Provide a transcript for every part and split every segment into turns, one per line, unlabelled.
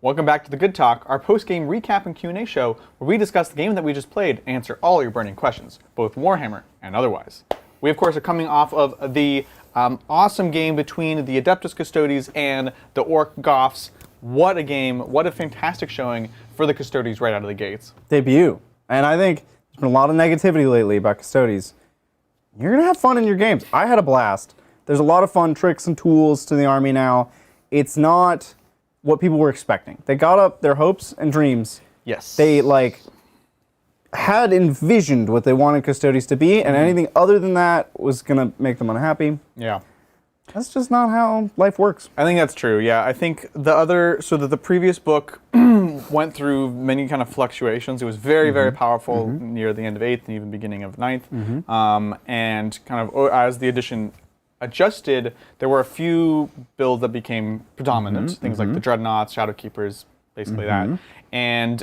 Welcome back to The Good Talk, our post-game recap and Q&A show where we discuss the game that we just played and answer all your burning questions, both Warhammer and otherwise. We, of course, are coming off of the awesome game between the Adeptus Custodes and the Ork Goths. What a game. What a fantastic showing for the Custodies right out of the gates.
Debut. And I think there's been a lot of negativity lately about Custodies. You're going to have fun in your games. I had a blast. There's a lot of fun tricks and tools to the army now. It's not what people were expecting. They got up their hopes and dreams.
Yes.
They had envisioned what they wanted Custodies to be, and anything other than that was going to make them unhappy.
Yeah.
That's just not how life works.
I think that's true, yeah. I think the previous book went through many kind of fluctuations. It was very, very powerful near the end of 8th and even beginning of 9th. And kind of as the edition adjusted, there were a few builds that became predominant. Things like the Dreadnoughts, Shadowkeepers, basically that. And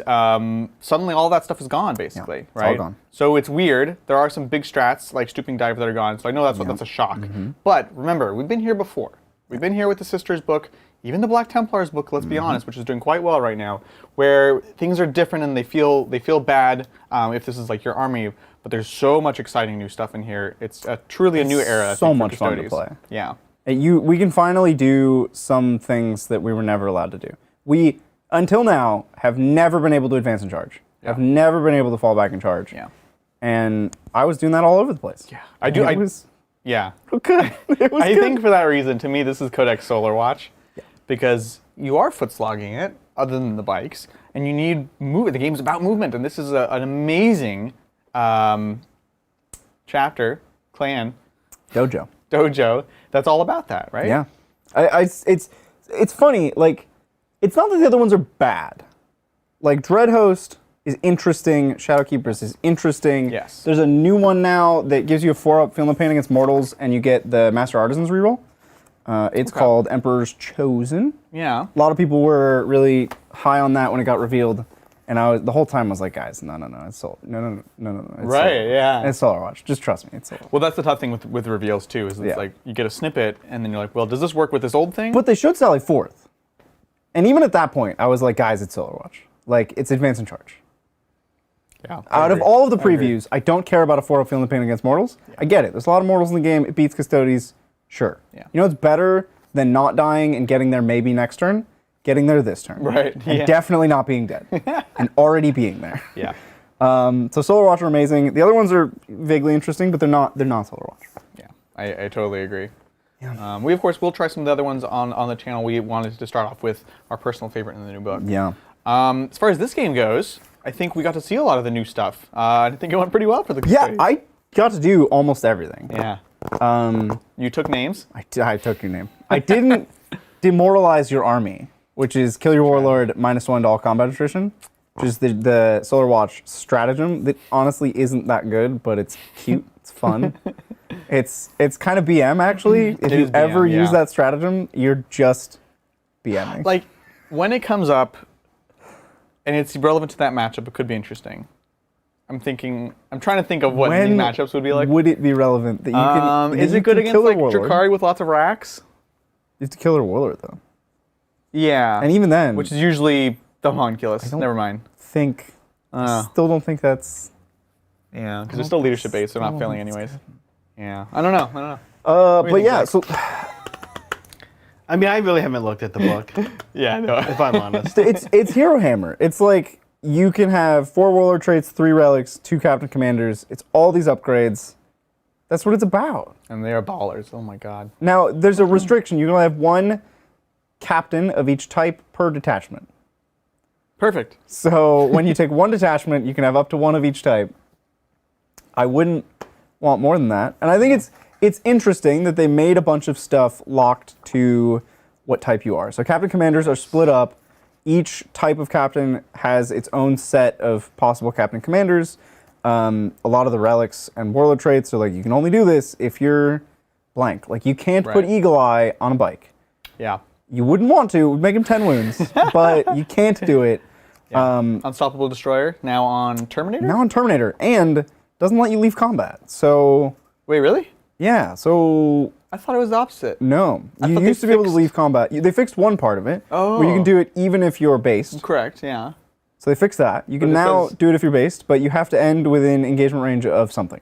suddenly all that stuff is gone, basically, right?
It's all gone.
So it's weird. There are some big strats, like Stooping Dive, that are gone. So I know that's a shock. But remember, we've been here before. We've been here with the Sisters book, even the Black Templars book, let's be honest, which is doing quite well right now, where things are different and they feel bad if this is like your army. But there's so much exciting new stuff in here. It's truly a new era.
So much fun to play.
Yeah.
We can finally do some things that we were never allowed to do. We, until now, have never been able to advance in charge. Have never been able to fall back in charge.
Yeah.
And I was doing that all over the place.
Yeah.
Yeah.
Okay.
It was
I
good.
think for that reason, to me, this is Codex Solar Watch. Yeah. Because you are foot slogging it, other than the bikes, and you need movement. The game's about movement, and this is an amazing chapter, clan, dojo. That's all about that, right?
Yeah. It's funny. Like, it's not that the other ones are bad. Like Dreadhost is interesting. Shadowkeepers is interesting.
Yes.
There's a new one now that gives you a 4-up Feel No Pain Against Mortals, and you get the Master Artisans reroll. It's called Emperor's Chosen.
Yeah.
A lot of people were really high on that when it got revealed, and the whole time was like, guys, no, it's Solar. No. It's
Right,
Solar.
yeah.
It's Solar Watch. Just trust me, it's Solar.
Well, that's the tough thing with reveals, too, is it's like you get a snippet, and then you're like, well, does this work with this old thing?
But they showed Sally Forth. And even at that point, I was like, guys, it's Solar Watch. Like, it's Advance in Charge.
Yeah.
Out of all of the previews, I don't care about a 4-up Feel No Pain Against Mortals. Yeah. I get it. There's a lot of mortals in the game. It beats Custodies. Sure. Yeah. You know what's better than not dying and getting there maybe next turn? Getting there this turn.
Right.
And definitely not being dead. And already being there.
Yeah.
So Solar Watch are amazing. The other ones are vaguely interesting, but they're not Solar Watch.
Yeah. I totally agree. Yeah. We, of course, will try some of the other ones on the channel. We wanted to start off with our personal favorite in the new book.
Yeah.
As far as this game goes, I think we got to see a lot of the new stuff. I think it went pretty well for the Custodies.
Yeah, I got to do almost everything.
Yeah. You took names?
I took your name. I didn't demoralize your army, which is kill your warlord, -1 to all combat attrition, which is the Solar Watch stratagem that honestly isn't that good, but it's cute, it's fun. It's kind of BM, actually. If you ever use that stratagem, you're just BMing.
Like, when it comes up, and it's relevant to that matchup, it could be interesting. I'm trying to think of what new matchups would be like.
Would it be relevant that you can?
Is it good against like Drakari with lots of racks?
You have to kill her warlord though.
Yeah.
And even then,
which is usually the homunculus. Never mind.
I still don't think that's.
Yeah, because they're still leadership based. They're not failing anyways. Yeah. I don't know.
But yeah, so.
I mean, I really haven't looked at the book.
Yeah, no.
If I'm honest.
It's Hero Hammer. It's like you can have 4 warlord traits, 3 relics, 2 captain commanders. It's all these upgrades. That's what it's about.
And they are ballers. Oh my god.
Now, there's a restriction. You can only have 1 captain of each type per detachment.
Perfect.
So when you take 1 detachment, you can have up to 1 of each type. I wouldn't want more than that. And I think it's interesting that they made a bunch of stuff locked to what type you are. So captain commanders are split up. Each type of captain has its own set of possible captain commanders. A lot of the relics and warlord traits are like, you can only do this if you're blank. Like, you can't put Eagle Eye on a bike.
Yeah.
You wouldn't want to. It would make him 10 wounds. But you can't do it.
Yeah. Unstoppable Destroyer, now on Terminator?
Now on Terminator. And doesn't let you leave combat. So...
Wait, really?
Yeah, so
I thought it was the opposite.
No,
I
you
thought they
used to be able to
fixed-
leave combat. They fixed one part of it, where you can
Oh.
do it even if you're based.
Correct, yeah.
So they fixed that. You can
But it
now
says-
do it if you're based, but you have to end within engagement range of something.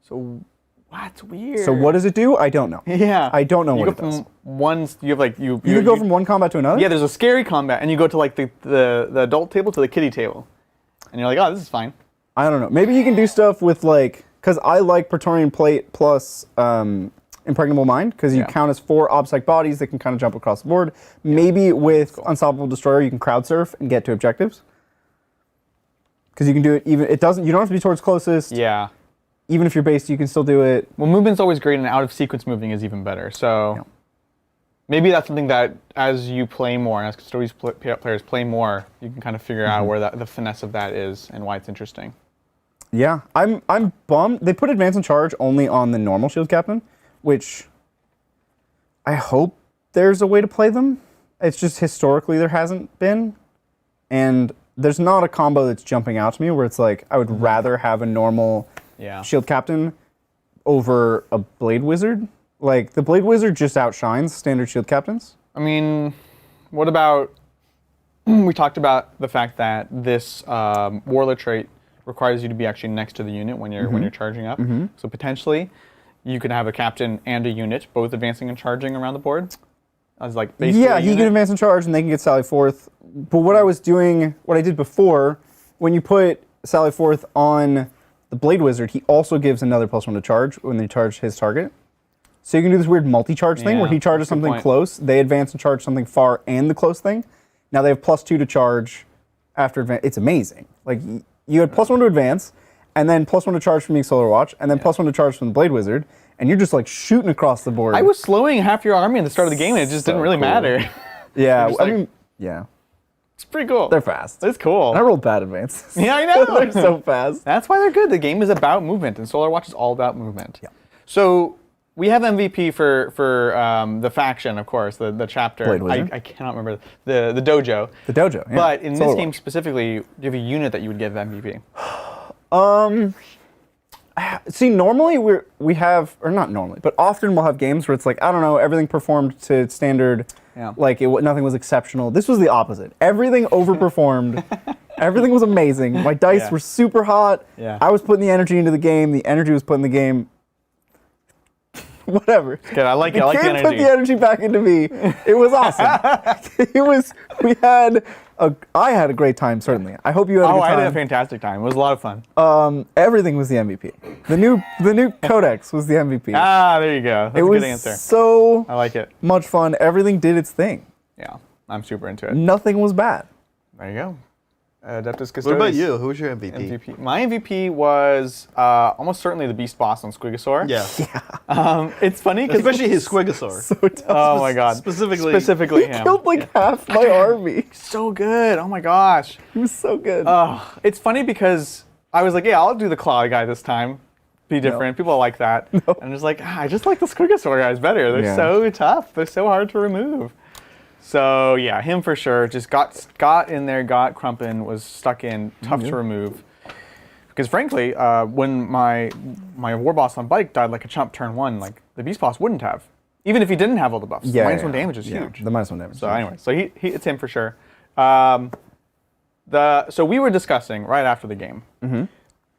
So, that's weird.
So what does it do? I don't know.
Yeah.
I don't know
you
what
go
it does.
from one, you have like,
You could go from one combat to another?
Yeah, there's a scary combat, and you go to like the adult table to the kiddie table. And you're like, oh, this is fine.
I don't know. Maybe you can do stuff with like, because I like Praetorian Plate plus Impregnable Mind, because you
Yeah.
count as 4 obstacle bodies that can kind of jump across the board. Maybe with Unstoppable Destroyer, you can crowd surf and get to objectives. Because you can do it even, you don't have to be towards closest.
Yeah.
Even if you're based, you can still do it.
Well, movement's always great, and out of sequence moving is even better. So
Yeah.
maybe that's something that as you play more, and as Custodies players play more, you can kind of figure out where the finesse of that is and why it's interesting.
Yeah, I'm bummed. They put Advance and Charge only on the normal Shield Captain, which I hope there's a way to play them. It's just historically there hasn't been. And there's not a combo that's jumping out to me where it's like, I would rather have a normal
Yeah.
Shield Captain over a Blade Wizard. Like, the Blade Wizard just outshines standard Shield Captains.
I mean, what about, we talked about the fact that this Warlord trait requires you to be actually next to the unit when you're charging up. So potentially, you could have a captain and a unit both advancing and charging around the board. As like basically
Yeah,
a
he
unit.
can advance and charge, and they can get Sally Forth. But what I did before, when you put Sally Forth on the Blade Wizard, he also gives another +1 to charge when they charge his target. So you can do this weird multi-charge thing where
Yeah,
he charges
that's a good
something
point.
close, they advance and charge something far and the close thing. Now they have +2 to charge after advance. It's amazing. Like, you had +1 to advance, and then +1 to charge from being Solar Watch, and then +1 to charge from the Blade Wizard, and you're just like shooting across the board.
I was slowing half your army at the start of the game, and it just
So
didn't really
cool.
matter.
Yeah,
just
I
like-
mean, yeah,
It's pretty cool.
they're fast.
It's cool.
And I rolled bad advances.
Yeah, I know.
They're so fast.
That's why they're good. The game is about movement, and Solar Watch is all about movement.
Yeah.
So we have MVP for the faction, of course, the chapter.
Blade Wizard.
I cannot remember the dojo.
The dojo, yeah.
But in
Solar
this game
Watch.
specifically, do you have a unit that you would give MVP?
See, normally we have, or not normally, but often we'll have games where it's like, I don't know, everything performed to standard,
Yeah.
like nothing was exceptional. This was the opposite. Everything overperformed. Everything was amazing. My dice
Yeah.
were super hot.
Yeah.
I was putting the energy into the game. The energy was put in the game. Whatever.
Good. I like it. I like the
Kid put
energy.
the energy back into me. It was awesome. I had a great time, certainly. I hope you had a
Oh,
good
I
time.
had a fantastic time. It was a lot of fun.
Everything was the MVP. The new Codex was the MVP.
Ah, there you go. That's
it
a
was
good answer.
so
I like it.
much fun. Everything did its thing.
Yeah, I'm super into it.
Nothing was bad.
There you go. Adeptus Custodies.
What about you? Who was your MVP?
MVP. My MVP was almost certainly the Beast Boss on Squigosaur.
Yeah.
It's funny because
Especially his Squigosaur.
So tough.
oh my god,
Specifically
him.
Killed like half my army.
So good. Oh my gosh.
He was so good.
It's funny because I was like, yeah, I'll do the Claw guy this time. Be different. People like that. And I'm just like, I just like the Squigosaur guys better. They're
Yeah.
so tough. They're so hard to remove. So yeah, him for sure. Just got in there, got Crumpin, was stuck in, tough to remove. Because frankly, when my war boss on bike died like a chump turn 1, like the Beast Boss wouldn't have. Even if he didn't have all the buffs.
yeah,
-1 damage is
yeah.
huge.
The -1 damage.
So anyway, so it's him for sure. So we were discussing right after the game.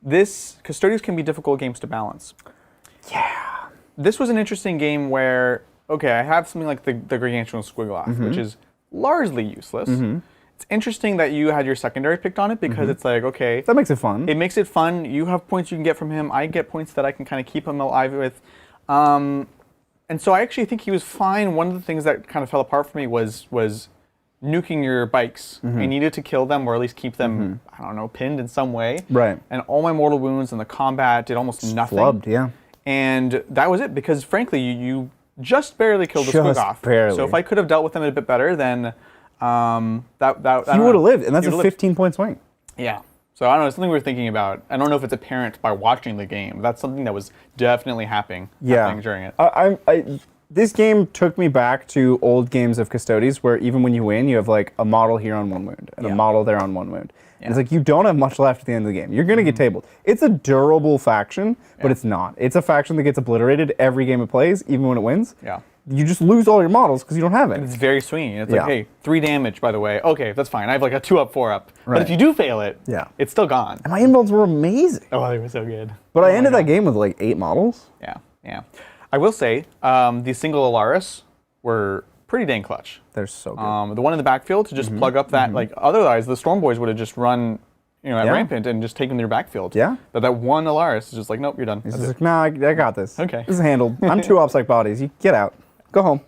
This Custodies can be difficult games to balance.
Yeah.
This was an interesting game where, okay, I have something like the Gargantuan Squiggleoff, which is largely useless. It's interesting that you had your secondary picked on it because it's like, okay,
That makes it fun.
it makes it fun. You have points you can get from him. I get points that I can kind of keep him alive with. And so I actually think he was fine. One of the things that kind of fell apart for me was nuking your bikes. I needed to kill them or at least keep them, I don't know, pinned in some way.
Right.
And all my mortal wounds and the combat did almost nothing.
Flubbed, yeah.
And that was it because frankly, you just barely killed the
Just
Squiggoth.
barely.
So if I could have dealt with them a bit better, then that
He would have lived, and that's
He
a
would've lived.
15-point swing.
Yeah. So I don't know, it's something we're thinking about. I don't know if it's apparent by watching the game. That's something that was definitely happening
Yeah.
during it.
This game took me back to old games of Custodies where even when you win, you have like a model here on one wound and a model there on one wound. And it's like you don't have much left at the end of the game. You're going to get tabled. It's a durable faction, but it's not. It's a faction that gets obliterated every game it plays, even when it wins.
Yeah.
You just lose all your models because you don't have it.
It's very swingy. It's like, hey, 3 damage, by the way. Okay, that's fine. I have like a 2-up, 4-up. But if you do fail it, it's still gone.
And my inbounds were amazing.
Oh, they were so good.
But I ended that game with like 8 models.
Yeah, yeah. I will say, the single Alaris were pretty dang clutch.
They're so good.
The one in the backfield to just plug up that, like, otherwise the Storm Boys would have just run, at rampant and just taken their backfield.
Yeah.
But that one Alaris is just like, nope, you're done.
He's just like, no, I got this.
Okay.
This is handled. I'm 2 ops like bodies. You get out. Go home.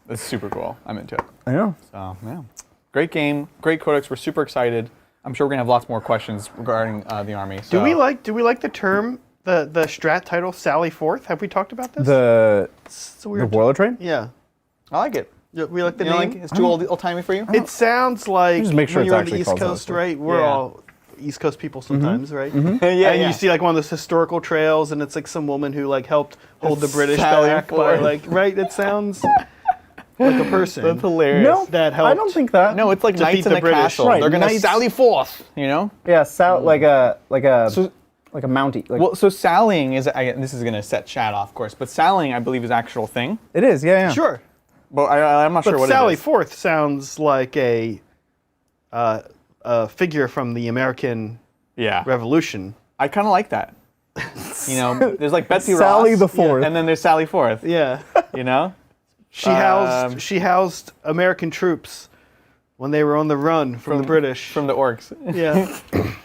It's super cool. I'm into it.
I know.
So, yeah. Great game. Great codex. We're super excited. I'm sure we're going to have lots more questions regarding the army. So.
Do we like the term, the strat title, Sally Forth? Have we talked about this?
The Warlord Train?
Yeah.
I like it.
We like the
You
name?
like it? It's too old-timey for you?
It sounds like
Just make sure
when
it's
you're on the
actually
East
called
Coast,
Sally
right? We're all East Coast people sometimes, right?
Yeah,
And you see like one of those historical trails, and it's like some woman who like helped hold the British
Sally
back by
Forth.
like, right? It sounds like a person.
That's hilarious.
No,
That helped.
I don't think that.
No, it's like
Defeat
knights in
the
the
British.
castle.
Right,
They're going to
knights-
sally forth,
Yeah, like a mountie. Like,
Well, so sallying is, this is going to set chat off, of course, but sallying, I believe, is actual thing.
it is, yeah.
Sure.
But I'm not sure
But
what
Sally
it is.
Forth sounds like a figure from the American
Yeah.
Revolution.
I kind of like that. There's like Betsy
Sally
Ross.
the Fourth.
And then there's Sally Forth.
Yeah.
You know?
She housed American troops when they were on the run from the British.
From the Orks.
Yeah.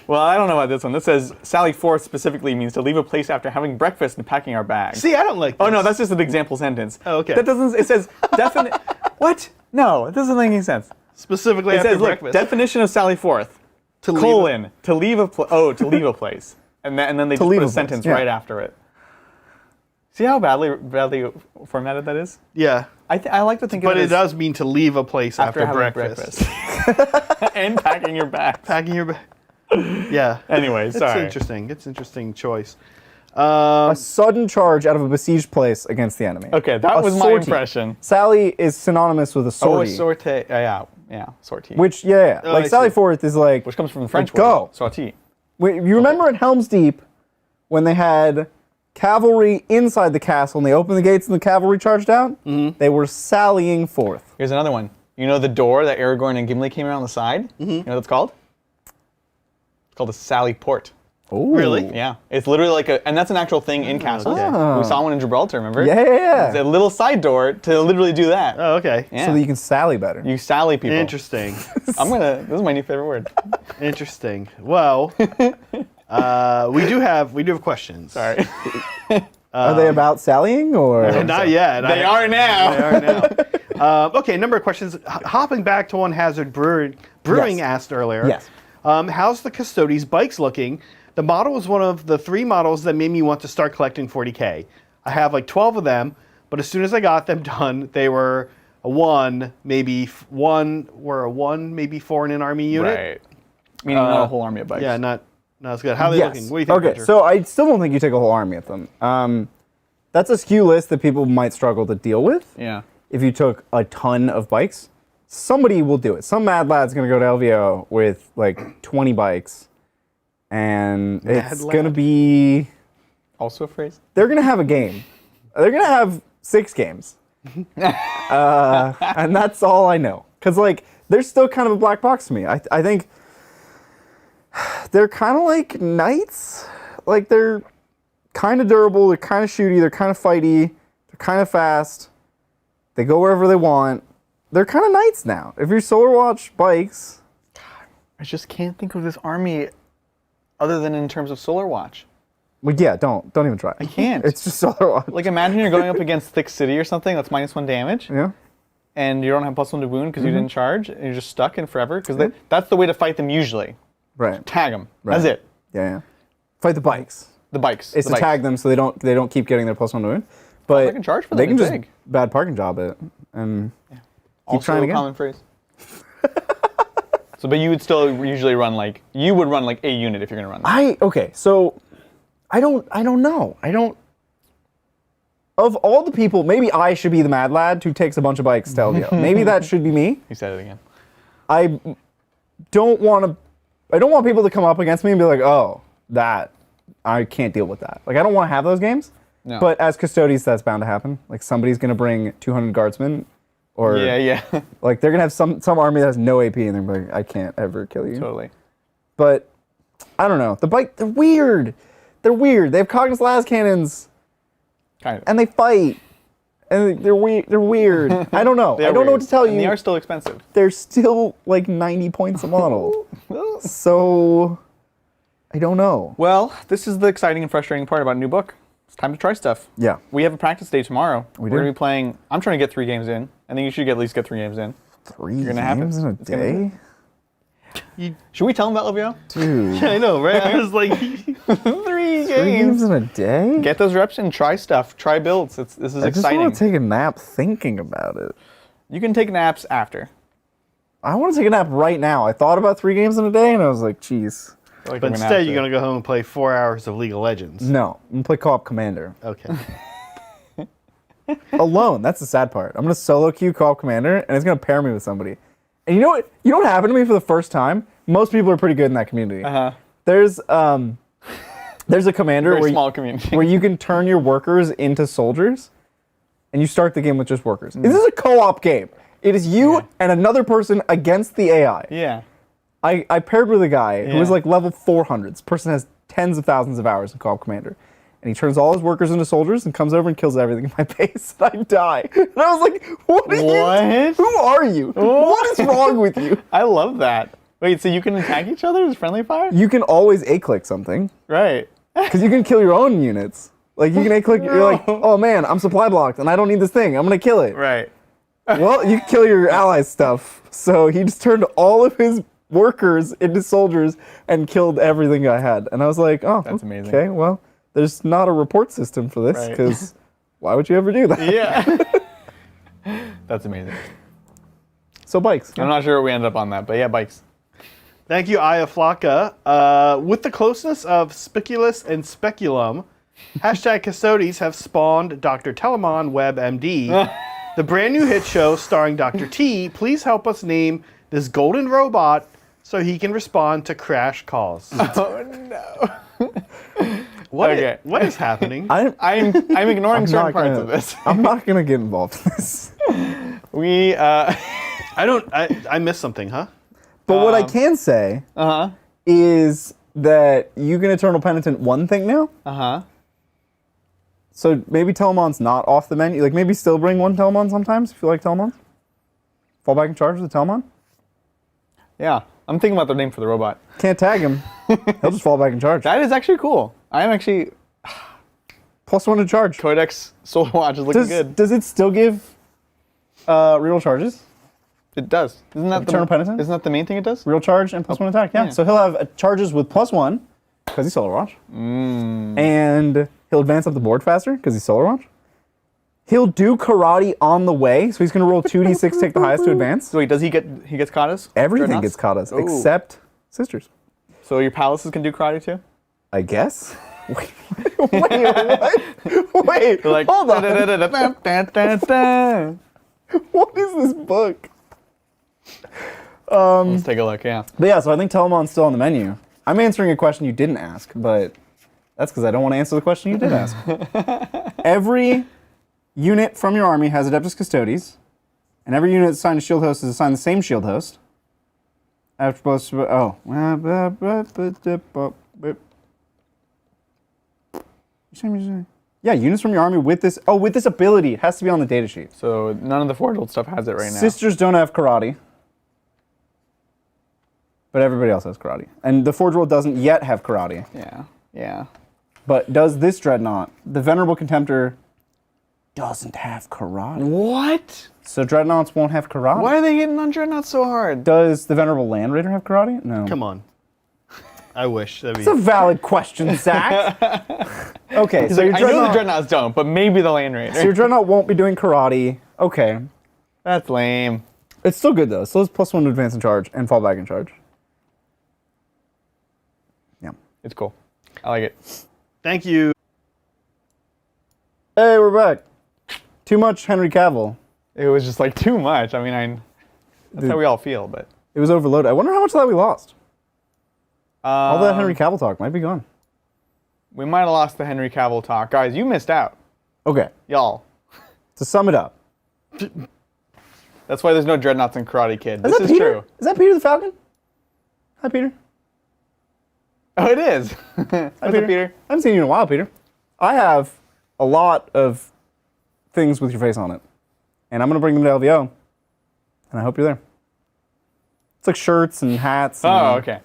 Well, I don't know about this one. This says Sally Forth specifically means to leave a place after having breakfast and packing our bags.
See, I don't like this.
Oh, no, that's just an example sentence.
Oh, okay.
That doesn't, it says definite. What? No, it doesn't make any sense.
Specifically
It
after
says, look,
breakfast.
definition of Sally Forth.
To leave
Colon, to leave a to leave a place. And then they just
leave
put
a
a
place,
sentence
yeah.
right after it. See how badly formatted that is?
Yeah.
I like to think of
But
it
it
as
does mean to leave a place after
having
breakfast.
and packing your bags.
Packing your bag. Yeah.
Anyway,
It's
sorry.
interesting. It's an interesting choice.
A sudden charge out of a besieged place against the enemy.
Okay, that
A
was my
sortie.
impression.
Sally is synonymous with a
Oh,
sortie.
a sortie. Yeah, sortie.
Which,
Oh,
like
I
Sally
see.
Forth is like,
Which comes from the French
like,
word.
go.
Sortie.
You remember in Helm's Deep when they had cavalry inside the castle and they opened the gates and the cavalry charged out? Mm-hmm. They were sallying forth.
Here's another one. You know the door that Aragorn and Gimli came around the side? Mm-hmm. You know what it's called? It's called a sally port.
Ooh.
Really?
Yeah, it's literally like and that's an actual thing in castles.
okay.
We saw one in Gibraltar, remember?
Yeah.
It's a little side door to literally do that.
Oh, okay.
Yeah.
So that you can sally better.
You sally people.
Interesting.
This is my new favorite word.
Interesting. Well, we do have questions.
Sorry.
Are they about sallying or?
Not yet.
They are now.
They are now. Okay, number of questions. Hopping back to one Hazard Brewing
Yes.
asked earlier.
Yes.
How's the Custodies bikes looking? The model was one of the 3 models that made me want to start collecting 40K. I have like 12 of them, but as soon as I got them done, they were a 1, maybe 4 in an army unit.
Right. Meaning not a whole army of bikes.
Yeah, not as good. How are they looking? What do you think,
Okay,
Roger?
so I still don't think you take a whole army of them. That's a skew list that people might struggle to deal with.
Yeah.
If you took a ton of bikes, somebody will do it. Some mad lad's gonna go to LVO with like 20 bikes, and it's
lad?
gonna be.
Also a phrase?
They're gonna have a game. They're gonna have 6 games, and that's all I know. Cause like they're still kind of a black box to me. I think they're kind of like knights. Like they're kind of durable. They're kind of shooty. They're kind of fighty. They're kind of fast. They go wherever they want. They're kind of knights now. If you're Solar Watch bikes,
I just can't think of this army other than in terms of Solar Watch.
well, yeah, don't even try. I
can't.
It's just Solar Watch.
Like imagine you're going up against Thick City or something that's -1 damage,
Yeah.
and you don't have +1 to wound because you didn't charge, and you're just stuck in forever. Because that's the way to fight them usually.
Right.
Tag them.
Right.
That's it.
Yeah. Fight the bikes.
The bikes.
It's
the
to
bikes.
tag them so they don't keep getting their +1 to wound. But
they can charge for
they
them,
can
they're
just
big.
bad parking job it and keep
Also
trying
a
again.
common phrase. So, but you would still usually run like a unit if you're gonna run that.
Okay, so I don't know. of all the people, maybe I should be the mad lad who takes a bunch of bikes to LVO. Maybe that should be me.
He said it again.
I don't want people to come up against me and be like, oh, that, I can't deal with that. Like, I don't want to have those games.
No.
But as Custodies, that's bound to happen. Like, somebody's going to bring 200 guardsmen. Or,
yeah.
like, they're going to have some army that has no AP, and they're like, I can't ever kill you.
Totally.
But, I don't know. The bike, they're weird. They're weird. They have Cognus las cannons.
Kind of.
And they fight. And they're weird. They're weird. I don't know. I don't know what to tell you.
And they are still expensive.
They're still like 90 points a model. So, I don't know.
Well, this is the exciting and frustrating part about a new book. It's time to try stuff.
Yeah.
We have a practice day tomorrow. We're
do.
going to be playing. I'm trying to get 3 games in. I think you should at least get 3 games in.
3
gonna have
games
it.
in a
It's gonna
day?
Should we tell them about LVO?
Dude.
I know, right? I was like,
3
3 games in a day?
Get those reps in. Try stuff. Try builds. This is
I just
exciting.
want to take a nap thinking about it.
You can take naps after.
I want to take a nap right now. I thought about 3 games in a day, and I was like, jeez.
but instead you're going to go home and play 4 hours of League of Legends.
No, I'm going to play co-op Commander.
Okay.
Alone. That's the sad part. I'm going to solo queue co-op Commander, and it's going to pair me with somebody. And you know what? You know what happened to me for the first time? Most people are pretty good in that community. There's a commander
Very small community.
where you can turn your workers into soldiers, and you start the game with just workers. This is a co-op game. It is you and another person against the AI.
Yeah.
I paired with a guy who was
Yeah.
like level 400. This person has tens of thousands of hours in co-op Commander. And he turns all his workers into soldiers and comes over and kills everything in my base. And I die. And I was like, what are you? Who are you? What is wrong with you?
I love that. Wait, so you can attack each other with friendly fire?
You can always A-click something.
Right.
Because you can kill your own units. Like, you can A-click, you're like, oh man, I'm supply blocked and I don't need this thing. I'm going to kill it.
Right.
Well, you can kill your allies' stuff. So he just turned all of his workers into soldiers and killed everything I had. And I was like, oh,
That's amazing.
Okay, well, there's not a report system for this
Right.
because why would you ever do that?
Yeah. That's amazing.
So bikes.
I'm not sure where we ended up on that, but yeah, bikes.
Thank you, Aya Flocka. With the closeness of Spiculus and Speculum, hashtag Custodies have spawned Dr. Telemon Web MD, the brand new hit show starring Dr. T. Please help us name this golden robot so he can respond to crash calls.
Oh no.
What is happening?
I'm ignoring certain parts of this.
I'm not gonna get involved in this.
I missed something, huh?
But what I can say is that you can Eternal Penitent one thing now. So maybe Telemon's not off the menu. Like maybe still bring one Telemon sometimes if you like Telemon. Fall back in charge with the Telemon.
Yeah. I'm thinking about the name for the robot.
Can't tag him. He'll just fall back in charge.
That is actually cool. I am actually
+1 to charge.
Codex Solar Watch is looking good.
Does it still give real charges?
It does. Isn't that
Eternal Penitent?
Isn't that the main thing it does?
Real charge and +1 attack. Yeah.
Yeah.
So he'll have charges with +1 because he's Solar Watch. And he'll advance up the board faster because he's Solar Watch. He'll do karate on the way, so he's going to roll 2d6, take the highest to advance.
So wait, does he gets katas?
Everything
Dreadnoughts?
gets katas
Ooh.
except sisters.
So your palaces can do karate too?
I guess. Wait, what? Wait,
Like,
hold on.
da-da-da-da-da-da-da-da.
What is this book?
Let's take a look, yeah.
But yeah, so I think Telemon's still on the menu. I'm answering a question you didn't ask, but that's because I don't want to answer the question you did ask. Every unit from your army has Adeptus Custodes, and every unit assigned to Shield Host is assigned the same Shield Host. After both, yeah, units from your army with this. Oh, with this ability, it has to be on the data sheet.
So none of the Forge World stuff has it right now.
Sisters don't have karate, but everybody else has karate, and the Forge World doesn't yet have karate.
Yeah, yeah.
But does this Dreadnought? The Venerable Contemptor doesn't have karate.
What?
So Dreadnoughts won't have karate.
Why are they hitting on Dreadnought so hard?
Does the Venerable Land Raider have karate? No.
Come on. I wish.
It's a valid question, Zach. Okay, so your
I know the
Dreadnought,
Dreadnoughts don't, but maybe the Land Raider.
so your Dreadnought won't be doing karate. Okay.
That's lame.
It's still good, though. Still has +1 to advance in charge and fall back in charge. Yeah.
It's cool. I like it.
Thank you.
Hey, we're back. Too much Henry Cavill.
It was just like too much. I mean, that's how we all feel, but.
It was overloaded. I wonder how much of that we lost. All that Henry Cavill talk might be gone.
We might have lost the Henry Cavill talk. Guys, you missed out.
Okay.
Y'all.
To sum it up.
That's why there's no Dreadnoughts in Karate Kid.
Is
This
that
is
Peter?
true.
Is that Peter the Falcon? Hi, Peter.
Oh, it is. What's
Hi,
up, Peter?
I haven't seen you in a while, Peter. I have a lot of things with your face on it. And I'm going to bring them to LVO. And I hope you're there. It's like shirts and hats and
Oh, okay.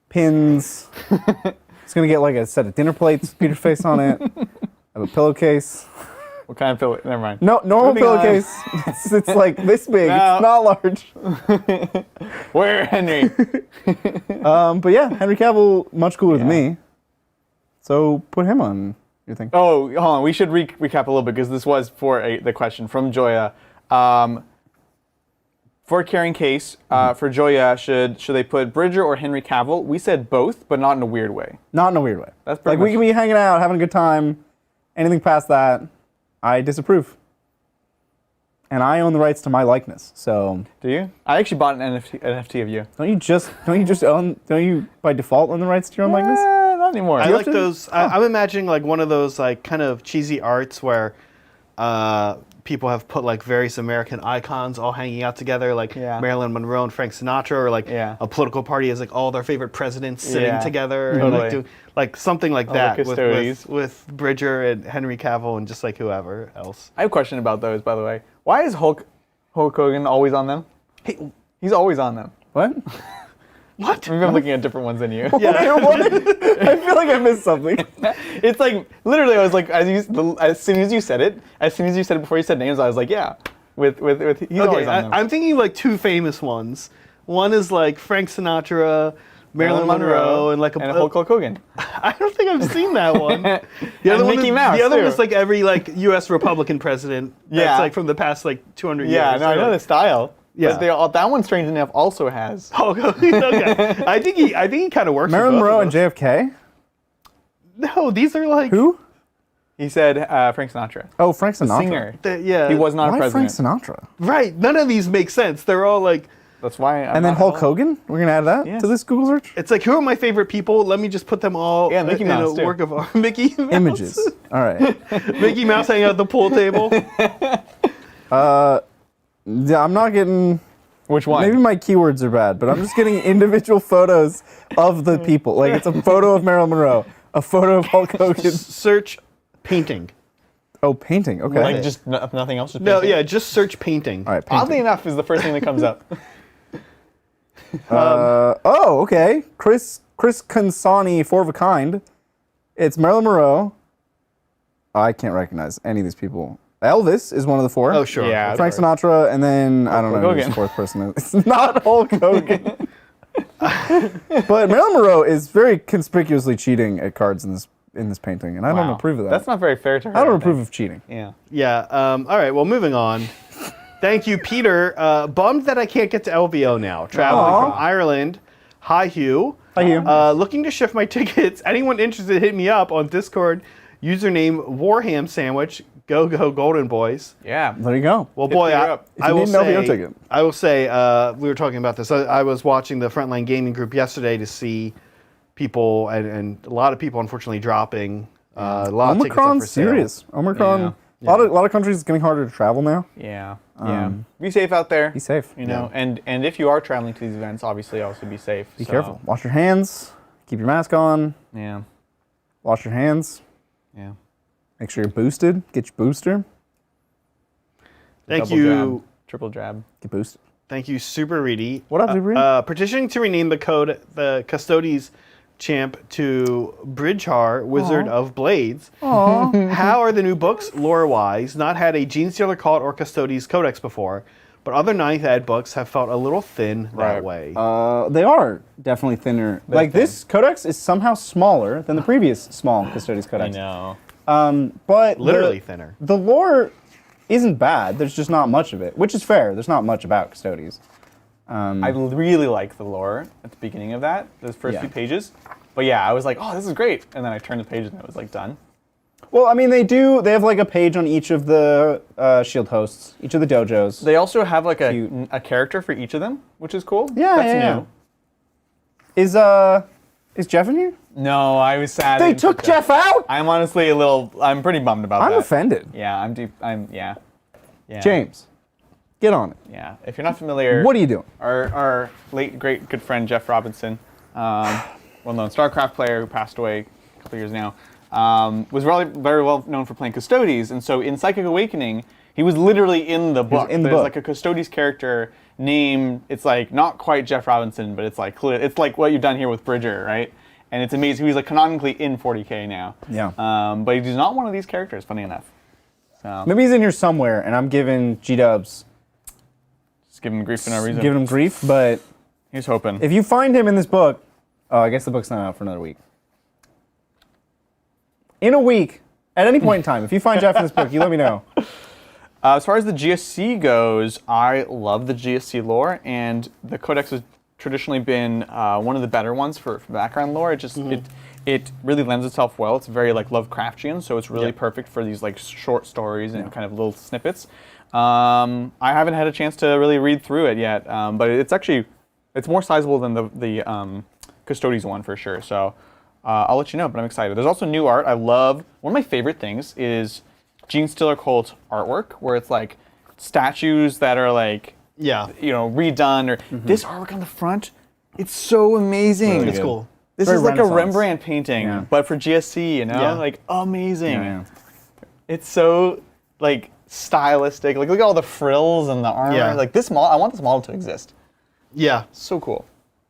pins. It's going to get like a set of dinner plates with Peter's face on it. I have a pillowcase.
What kind of pillow? Never mind.
No, normal
Moving on.
pillowcase. It's like this big.
No.
It's not large.
Where, Henry?
But yeah, Henry Cavill, much cooler than me. So put him on your thing.
Oh, hold on. We should recap a little bit because this was for the question from Joya. For carrying case, for Joya, should they put Bridger or Henry Cavill? We said both, but not in a weird way.
Not in a weird way.
That's
like
pretty
we can be hanging out, having a good time. Anything past that, I disapprove. And I own the rights to my likeness. So
Do you? I actually bought an NFT of you.
don't you by default own the rights to your own likeness?
Not anymore.
I
you
like
have to-
those. I'm imagining like one of those like kind of cheesy arts where people have put like various American icons all hanging out together, like
Yeah.
Marilyn Monroe and Frank Sinatra, or like
Yeah.
a political party has like all their favorite presidents sitting
Yeah.
together, and
Totally.
like like something like
All the
that
Custodies.
with Bridger and Henry Cavill and just like whoever else.
I have a question about those, by the way. Why is Hulk Hogan always on them?
Hey,
He's always on them.
What?
what?
Maybe I'm looking at different ones than you.
Yeah.
What? I feel like I missed something.
It's like, literally, I was like, as soon as you said it before you said names, I was like, yeah. With he's always
Okay,
on them.
I'm thinking like two famous ones. One is like Frank Sinatra, Marilyn Monroe, and like
and Hulk Hogan.
I don't think I've seen that one. The
And
one
Mickey
is,
Mouse,
The other
too.
one is like every like U.S. Republican president.
Yeah.
That's like from the past like 200
Yeah,
years.
no, I know the style.
Yeah.
But that one, strange enough, also has.
Hulk Hogan. Okay. I think he kind of works. for
Marilyn
both
Monroe
of
and
those.
JFK?
No, these are like
Who?
He said Frank Sinatra.
Oh, Frank Sinatra.
Singer.
Yeah.
He was not
Why
a president.
Frank Sinatra?
right. None of these make sense. They're all like.
That's why.
And then Hulk Hogan? We're going to add that
Yes.
to this Google search?
It's like, who are my favorite people? Let me just put them all
Yeah, Mickey
in
Mouse,
a
too.
work of art. Mickey Mouse.
Images. All right.
Mickey Mouse hanging out at the pool table.
Yeah, I'm not getting...
Which one?
Maybe my keywords are bad, but I'm just getting individual photos of the people. Like, it's a photo of Marilyn Monroe, a photo of Hulk Hogan.
Search painting.
Oh, painting. Okay.
Like just nothing else? Just
No,
painting?
yeah, just search painting.
All right, painting.
Oddly enough, is the first thing that comes up.
Oh, okay. Chris Consani, four of a kind. It's Marilyn Monroe. I can't recognize any of these people. Elvis is one of the four.
Oh, sure.
Yeah.
Frank Sinatra, and then I don't know who
Hogan.
the fourth person is. It's not Hulk Hogan. But Marilyn Monroe is very conspicuously cheating at cards in this painting, and I don't
Wow.
approve of that.
That's not very fair to her.
I don't
think.
approve of cheating.
Yeah.
Yeah. All right. Well, moving on. Thank you, Peter. Bummed that I can't get to LVO now. Traveling
Aw.
from Ireland. Hi, Hugh.
Hi, Hugh.
Looking to shift my tickets. Anyone interested, hit me up on Discord. Username Warham Sandwich. Go Golden Boys.
Yeah.
There you go.
Well, boy,
Peter
I,
up.
If
I
you
will
need an LVO
say,
ticket.
I will say, we were talking about this. I was watching the Frontline Gaming Group yesterday to see people, and a lot of people, unfortunately, dropping. A lot of tickets up for
Omicron's
sale.
serious. Omicron.
Yeah.
A lot of countries it's getting harder to travel now.
Yeah. Yeah. Be safe out there.
Be safe.
You know, and if you are traveling to these events, obviously also be safe.
Be careful. Wash your hands. Keep your mask on.
Yeah.
Wash your hands.
Yeah.
Make sure you're boosted. Get your booster.
Thank
Double
you.
jab, triple jab.
Get boosted.
Thank you, Super Reedy.
What up, Super Reedy?
Petitioning to rename the Custodies champ to Bridgehar, Wizard of Blades. How are the new books, lore-wise, not had a Gene Stealer Cult or Custodies Codex before, but other 9th Ed books have felt a little thin that
Right.
way?
They are definitely thinner. Like
thin.
this codex is somehow smaller than the previous small Custodies
I
codex.
know.
But
Literally thinner.
The lore isn't bad. There's just not much of it, which is fair. There's not much about Custodies.
I really like the lore at the beginning of those first
Yeah.
few pages. But yeah, I was like, oh, this is great. And then I turned the page and it was like done.
Well, I mean, they have like a page on each of the shield hosts, each of the dojos.
They also have like a character for each of them, which is cool.
Yeah,
That's
new. Is Jeff in here?
No, I was sad.
They took Jeff out?
I'm honestly I'm pretty bummed about that.
I'm offended.
Yeah, yeah.
James, get on it.
Yeah, if you're not familiar.
What are you doing?
Our late, great, good friend, Jeff Robinson, well-known StarCraft player who passed away a couple years now, was really very well known for playing Custodies, and so in Psychic Awakening, he was literally in the book.
In the
There's
book.
like a Custodies character named, it's like not quite Jeff Robinson, but it's like what you've done here with Bridger, right? And it's amazing. He's like canonically in 40K now.
Yeah.
But he's not one of these characters, funny enough. So
Maybe he's in here somewhere, and I'm giving G-dubs.
just give him grief for no reason.
Giving him grief, but
He's hoping.
if you find him in this book, I guess the book's not out for another week. In a week, at any point in time, if you find Jeff in this book, you let me know.
As far as the GSC goes, I love the GSC lore, and the Codex has traditionally been one of the better ones for background lore. It really lends itself well. It's very like Lovecraftian, so it's really perfect for these like short stories and kind of little snippets. I haven't had a chance to really read through it yet, but it's more sizable than the Custodies one for sure. So I'll let you know, but I'm excited. There's also new art. I love, one of my favorite things is Gene Stiller Colt's artwork, where it's like statues that are like, redone, or this artwork on the front. It's so amazing.
Really it's cool.
This
Very
is like
Renaissance.
a Rembrandt painting, but for GSC, like amazing.
Yeah.
It's so like stylistic. Like look at all the frills and the armor.
Yeah.
Like this model, I want this model to exist.
Yeah.
So cool.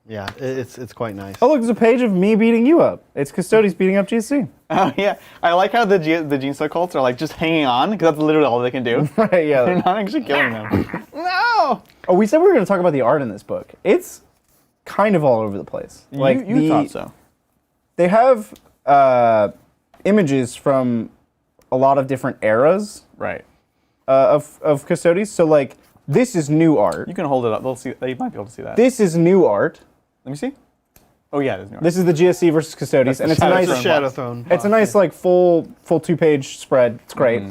Yeah, it's quite nice.
Oh, look, there's a page of me beating you up. It's Custodies beating up GSC.
Oh yeah, I like how the Gene Stiller cults are like just hanging on because that's literally all they can do.
Right, yeah.
They're not actually killing them. No.
Oh, we said we were going to talk about the art in this book. It's kind of all over the place. Like
you thought so.
They have images from a lot of different eras
Right.
of Custodies. So like this is new art.
You can hold it up. They'll see. They might be able to see that.
This is new art.
Let me see. Oh yeah, it is new.
This is the GSC versus Custodies, and it's a
Shadow
nice
Throne
Shadow Throne.
It's a nice like full 2-page spread. It's great.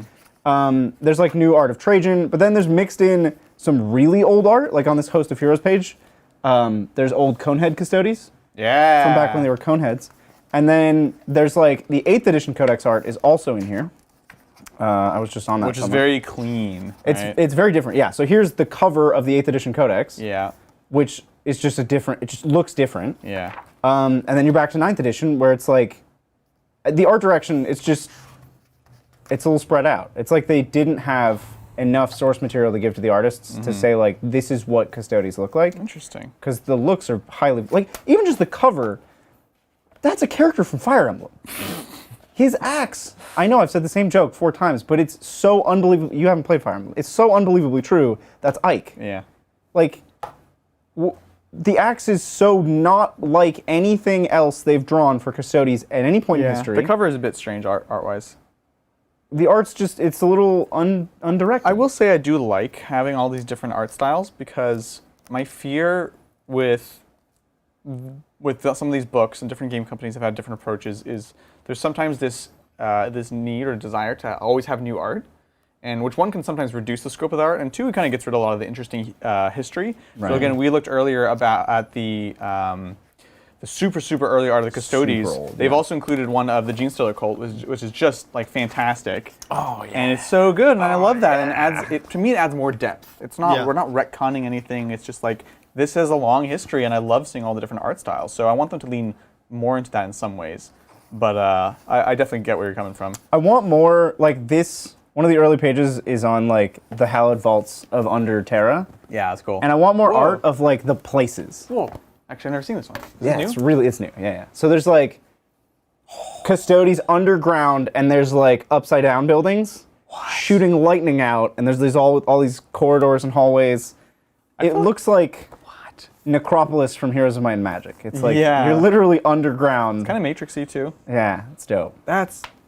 There's like new art of Trajan, but then there's mixed in some really old art, like on this Host of Heroes page. There's old Conehead Custodies
Yeah.
from back when they were Coneheads. And then there's like the 8th edition Codex art is also in here. I was just on that.
Which is
somewhere.
very clean. Right?
It's very different. Yeah. So here's the cover of the 8th edition Codex,
Yeah.
which is just it just looks different.
Yeah.
And then you're back to 9th edition where it's like the art direction, it's a little spread out. It's like they didn't have enough source material to give to the artists to say like this is what Custodies look like.
Interesting.
Because the looks are highly like even just the cover, that's a character from Fire Emblem. His axe, I know I've said the same joke 4 times, but it's so unbelievable. You haven't played Fire Emblem. It's so unbelievably true. That's Ike.
Yeah.
Like, the axe is so not like anything else they've drawn for Custodies at any point in history.
The cover is a bit strange art-wise.
The art's just, it's a little undirected.
I will say I do like having all these different art styles because my fear with some of these books and different game companies have had different approaches is there's sometimes this need or desire to always have new art, and which one can sometimes reduce the scope of the art, and 2, it kind of gets rid of a lot of the interesting history.
Right.
So again, we looked earlier at the super early art of the Custodies.
Super old,
They've
yeah.
also included one of the Gene Stiller cult, which is just like fantastic.
Oh, yeah.
And it's so good, and I love that. And to me, it adds more depth. It's not we're not retconning anything. It's just like this has a long history, and I love seeing all the different art styles. So I want them to lean more into that in some ways. But I definitely get where you're coming from.
I want more, like this, one of the early pages is on like the hallowed vaults of Under Terra.
Yeah, that's cool.
And I want more
Whoa.
art of like the places.
Whoa. Actually, I've never seen this one. Is
Yeah,
this
it's new. Yeah. So there's like Custodies underground, and there's like upside down buildings shooting lightning out, and there's all these corridors and hallways. It looks like Necropolis from Heroes of Might and Magic. It's like you're literally underground.
kind of Matrixy too.
Yeah, it's dope.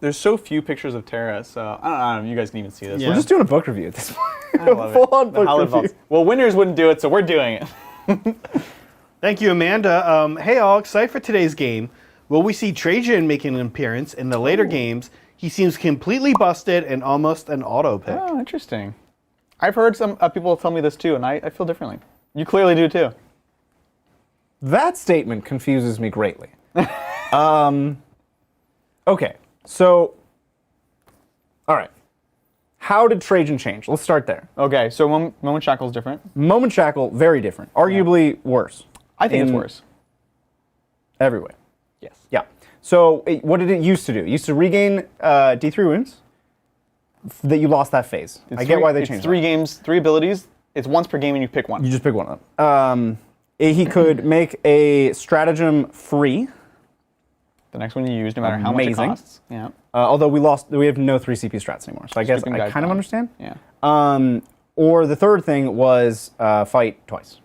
There's so few pictures of Terra, so I don't know if you guys can even see this.
Yeah.
We're just doing a book review at this point.
I love
Full on
it.
book
Hallowed
review.
Vaults. Well, winners wouldn't do it, so we're doing it.
Thank you, Amanda. Hey, all, excited for today's game. Will we see Trajan making an appearance in the later games? He seems completely busted and almost an auto pick.
Oh, interesting. I've heard some people tell me this too, and I feel differently. You clearly do too.
That statement confuses me greatly. Okay, so, all right. How did Trajan change? Let's start there.
Okay, so Moment Shackle is different.
Moment Shackle, very different. Arguably worse.
I think it's worse.
Every way.
Yes.
Yeah. So what did it used to do? It used to regain D3 wounds that you lost that phase. I get why they changed
It's 3 games, 3 abilities. It's once per game and you pick one.
You just pick one of them. He could make a stratagem free.
The next one you use, no matter how much it costs. Yeah.
Although we have no 3 CP strats anymore. So I guess I kind of understand.
Yeah.
Or the third thing was fight twice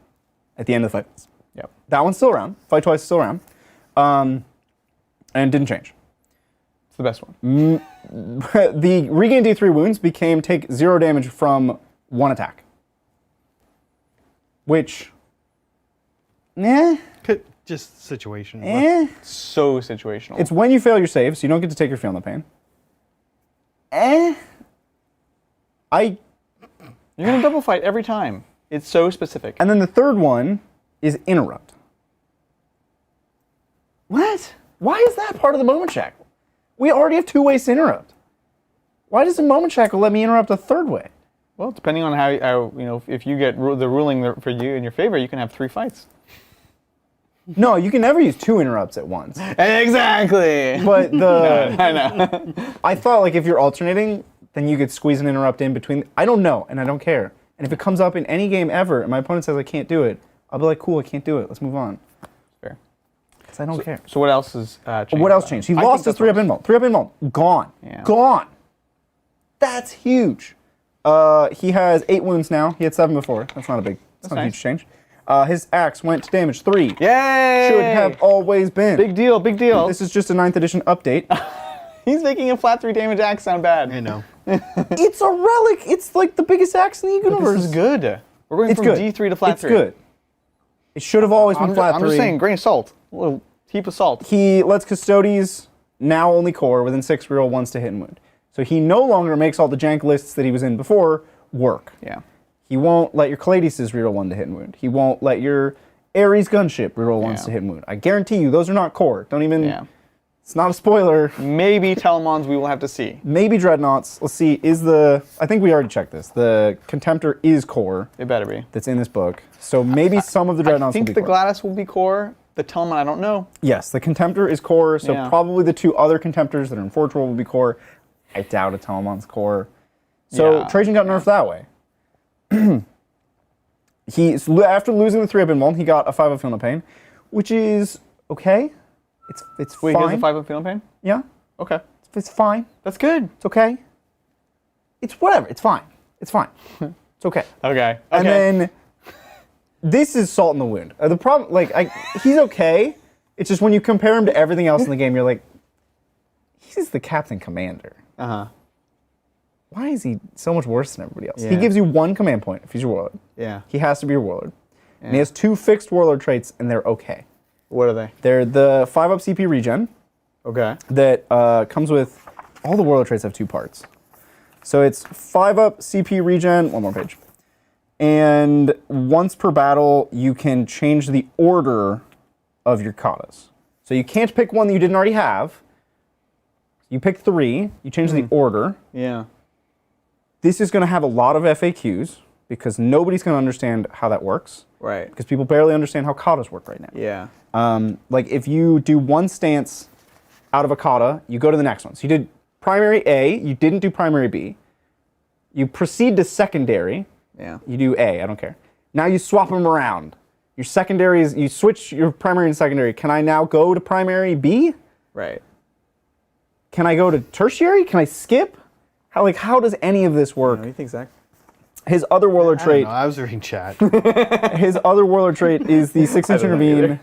at the end of the fight.
Yep.
That one's still around. Fight twice is still around. And didn't change.
It's the best one.
The regain D3 wounds became take 0 damage from 1 attack. Which,
Just situational.
So situational.
It's when you fail your save, so you don't get to take your feel no pain.
You're going to double fight every time. It's so specific.
And then the third one is interrupt. What? Why is that part of the moment shackle? We already have 2 ways to interrupt. Why does the moment shackle let me interrupt a third way?
Well, depending on how if you get the ruling for you in your favor, you can have 3 fights.
No, you can never use 2 interrupts at once.
Exactly.
But
I know.
I thought like if you're alternating, then you could squeeze an interrupt in between. I don't know, and I don't care. And if it comes up in any game ever, and my opponent says I can't do it, I'll be like, cool, I can't do it. Let's move on.
Fair.
Because I don't care.
So what else has changed?
What else changed? He lost his 3-up invuln. 3-up invuln. Gone.
Yeah.
Gone. That's huge. He has 8 wounds now. He had 7 before. That's not a huge change. His axe went to damage 3.
Yay!
Should have always been.
Big deal, big deal.
This is just a 9th edition update.
He's making a flat 3 damage axe sound bad.
I know.
It's a relic. It's like the biggest axe in the universe.
This is good. We're going from D3 to flat 3.
It's good. It should have always been flat 3.
I'm just saying, grain of salt. A little heap of salt.
He lets Custodies, now only core, within 6 reroll 1s to hit and wound. So he no longer makes all the jank lists that he was in before work.
Yeah.
He won't let your Custodies reroll 1 to hit and wound. He won't let your Ares gunship reroll 1s to hit and wound. I guarantee you, those are not core. Don't even...
Yeah.
It's not a spoiler.
Maybe Telemons we will have to see.
Maybe Dreadnoughts. Let's see, I think we already checked this. The Contemptor is core.
It better be.
That's in this book. So maybe some of the Dreadnoughts will be core.
I think the Gladys will be core. The Telemon, I don't know.
Yes, the Contemptor is core, so probably the 2 other Contemptors that are in Forge World will be core. I doubt a Telemon's core. So Trajan got nerfed that way. After losing the 3-up invuln, he got a 5-up feel no pain, which is okay. It's
Wait,
fine.
he has a 5-up feeling pain?
Yeah.
Okay.
It's fine.
That's good.
It's okay. It's whatever. It's fine. It's fine. It's okay.
Okay.
And then this is salt in the wound. The problem, he's okay. It's just when you compare him to everything else in the game, you're like, he's the captain commander.
Uh-huh.
Why is he so much worse than everybody else?
Yeah.
He gives you 1 command point if he's your warlord.
Yeah.
He has to be your warlord. Yeah. And he has 2 fixed warlord traits, and they're okay.
What are they?
They're the 5-up CP regen.
Okay.
That comes with, all the warlord traits have 2 parts. So it's 5-up CP regen, one more page. And once per battle, you can change the order of your katas. So you can't pick one that you didn't already have. You pick 3, you change the order.
Yeah.
This is going to have a lot of FAQs because nobody's going to understand how that works.
Right.
Because people barely understand how katas work right now.
Yeah.
Like if you do 1 stance out of a kata, you go to the next one. So you did primary A, you didn't do primary B. You proceed to secondary.
Yeah.
You do A, I don't care. Now you swap them around. Your secondary is, you switch your primary and secondary. Can I now go to primary B?
Right.
Can I go to tertiary? Can I skip? How does any of this work?
What do you think, Zach?
His other warlord trait.
I was reading chat.
His other warlord trait is the 6-inch intervene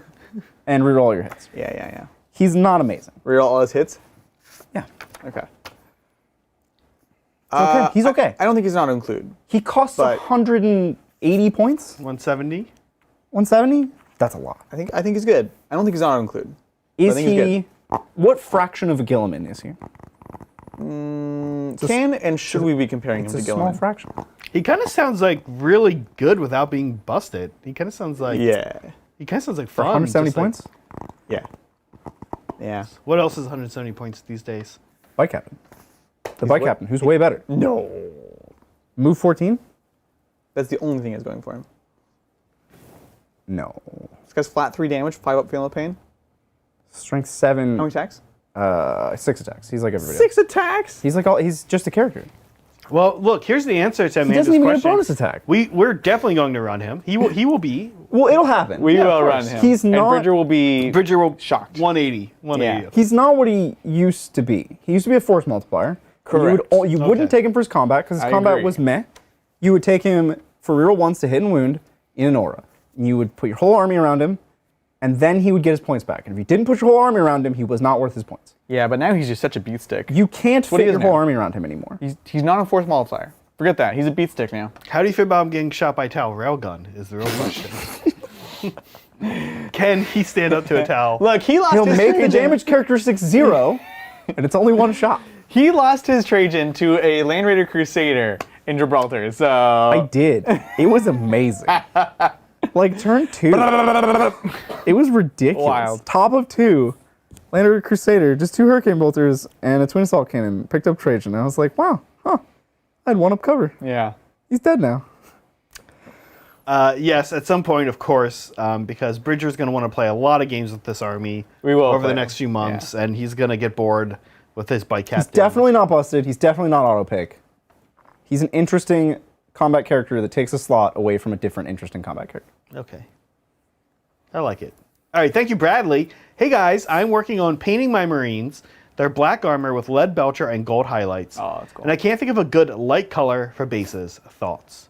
and reroll all your hits.
Yeah.
He's not amazing.
Reroll all his hits?
Yeah.
Okay.
Okay. He's okay.
I don't think he's not included.
He costs 180 points.
170.
170. That's a lot.
I think he's good. I don't think he's not included.
Is he? What fraction of a Gilliman is he?
Can and should we be comparing him
It's
to
a small
Gilliman?
fraction.
He kind of sounds like really good without being busted. He kind of sounds like
Yeah.
He kind of sounds like
For
fun.
170
just like-
points?
Yeah. Yeah.
What else is 170 points these days?
Bike Captain. The Bike
what?
Captain, who's way better.
No.
Move 14?
That's the only thing he's going for him.
No.
This guy's flat 3 damage, 5 up, feel no pain.
Strength 7.
How many attacks?
6 attacks. He's like everybody
6 attacks?
He's just a character.
Well, look, here's the answer to Amanda's
doesn't even get a
question.
bonus attack.
We're definitely going to run him. He will be.
Well, it'll happen.
We
Yeah, of
will run
course.
him.
He's
And
not-
Bridger will be
Bridger will
shocked.
180. 180.
Yeah.
He's not what he used to be. He used to be a force multiplier.
Correct.
You wouldn't
Okay.
take him for his combat because his
I
combat
agree.
was meh. You would take him for reroll ones to hit and wound in an aura. And you would put your whole army around him, and then he would get his points back. And if you didn't put your whole army around him, he was not worth his points.
Yeah, but now he's just such a beat stick.
You can't
what
fit
he is
your whole
now.
army around him anymore.
He's not a force multiplier. Forget that. He's a beat stick now.
How do you feel about him getting shot by Tau Railgun is the real question. Can he stand up to a Tau?
Look, he lost
He'll
his
make the
Trajan.
damage characteristics 0, and it's only one shot.
He lost his Trajan to a Land Raider Crusader in Gibraltar, so...
I did. It was amazing. Like turn 2. It was ridiculous.
Wild.
Top of 2. Lander Crusader, just 2 Hurricane Bolters and a Twin Assault Cannon. Picked up Trajan. I was like, wow, I had one up cover.
Yeah.
He's dead now.
Yes, at some point, of course, because Bridger's going to want to play a lot of games with this army
We will
over
play
the
them.
next few months, and he's going to get bored with his Bike Captain.
He's definitely not busted. He's definitely not auto pick. He's an interesting combat character that takes a slot away from a different interesting combat character.
Okay. I like it. All right, thank you, Bradley. Hey, guys, I'm working on painting my Marines. They're black armor with lead belcher and gold highlights.
Oh, that's cool.
And I can't think of a good light color for bases. Thoughts?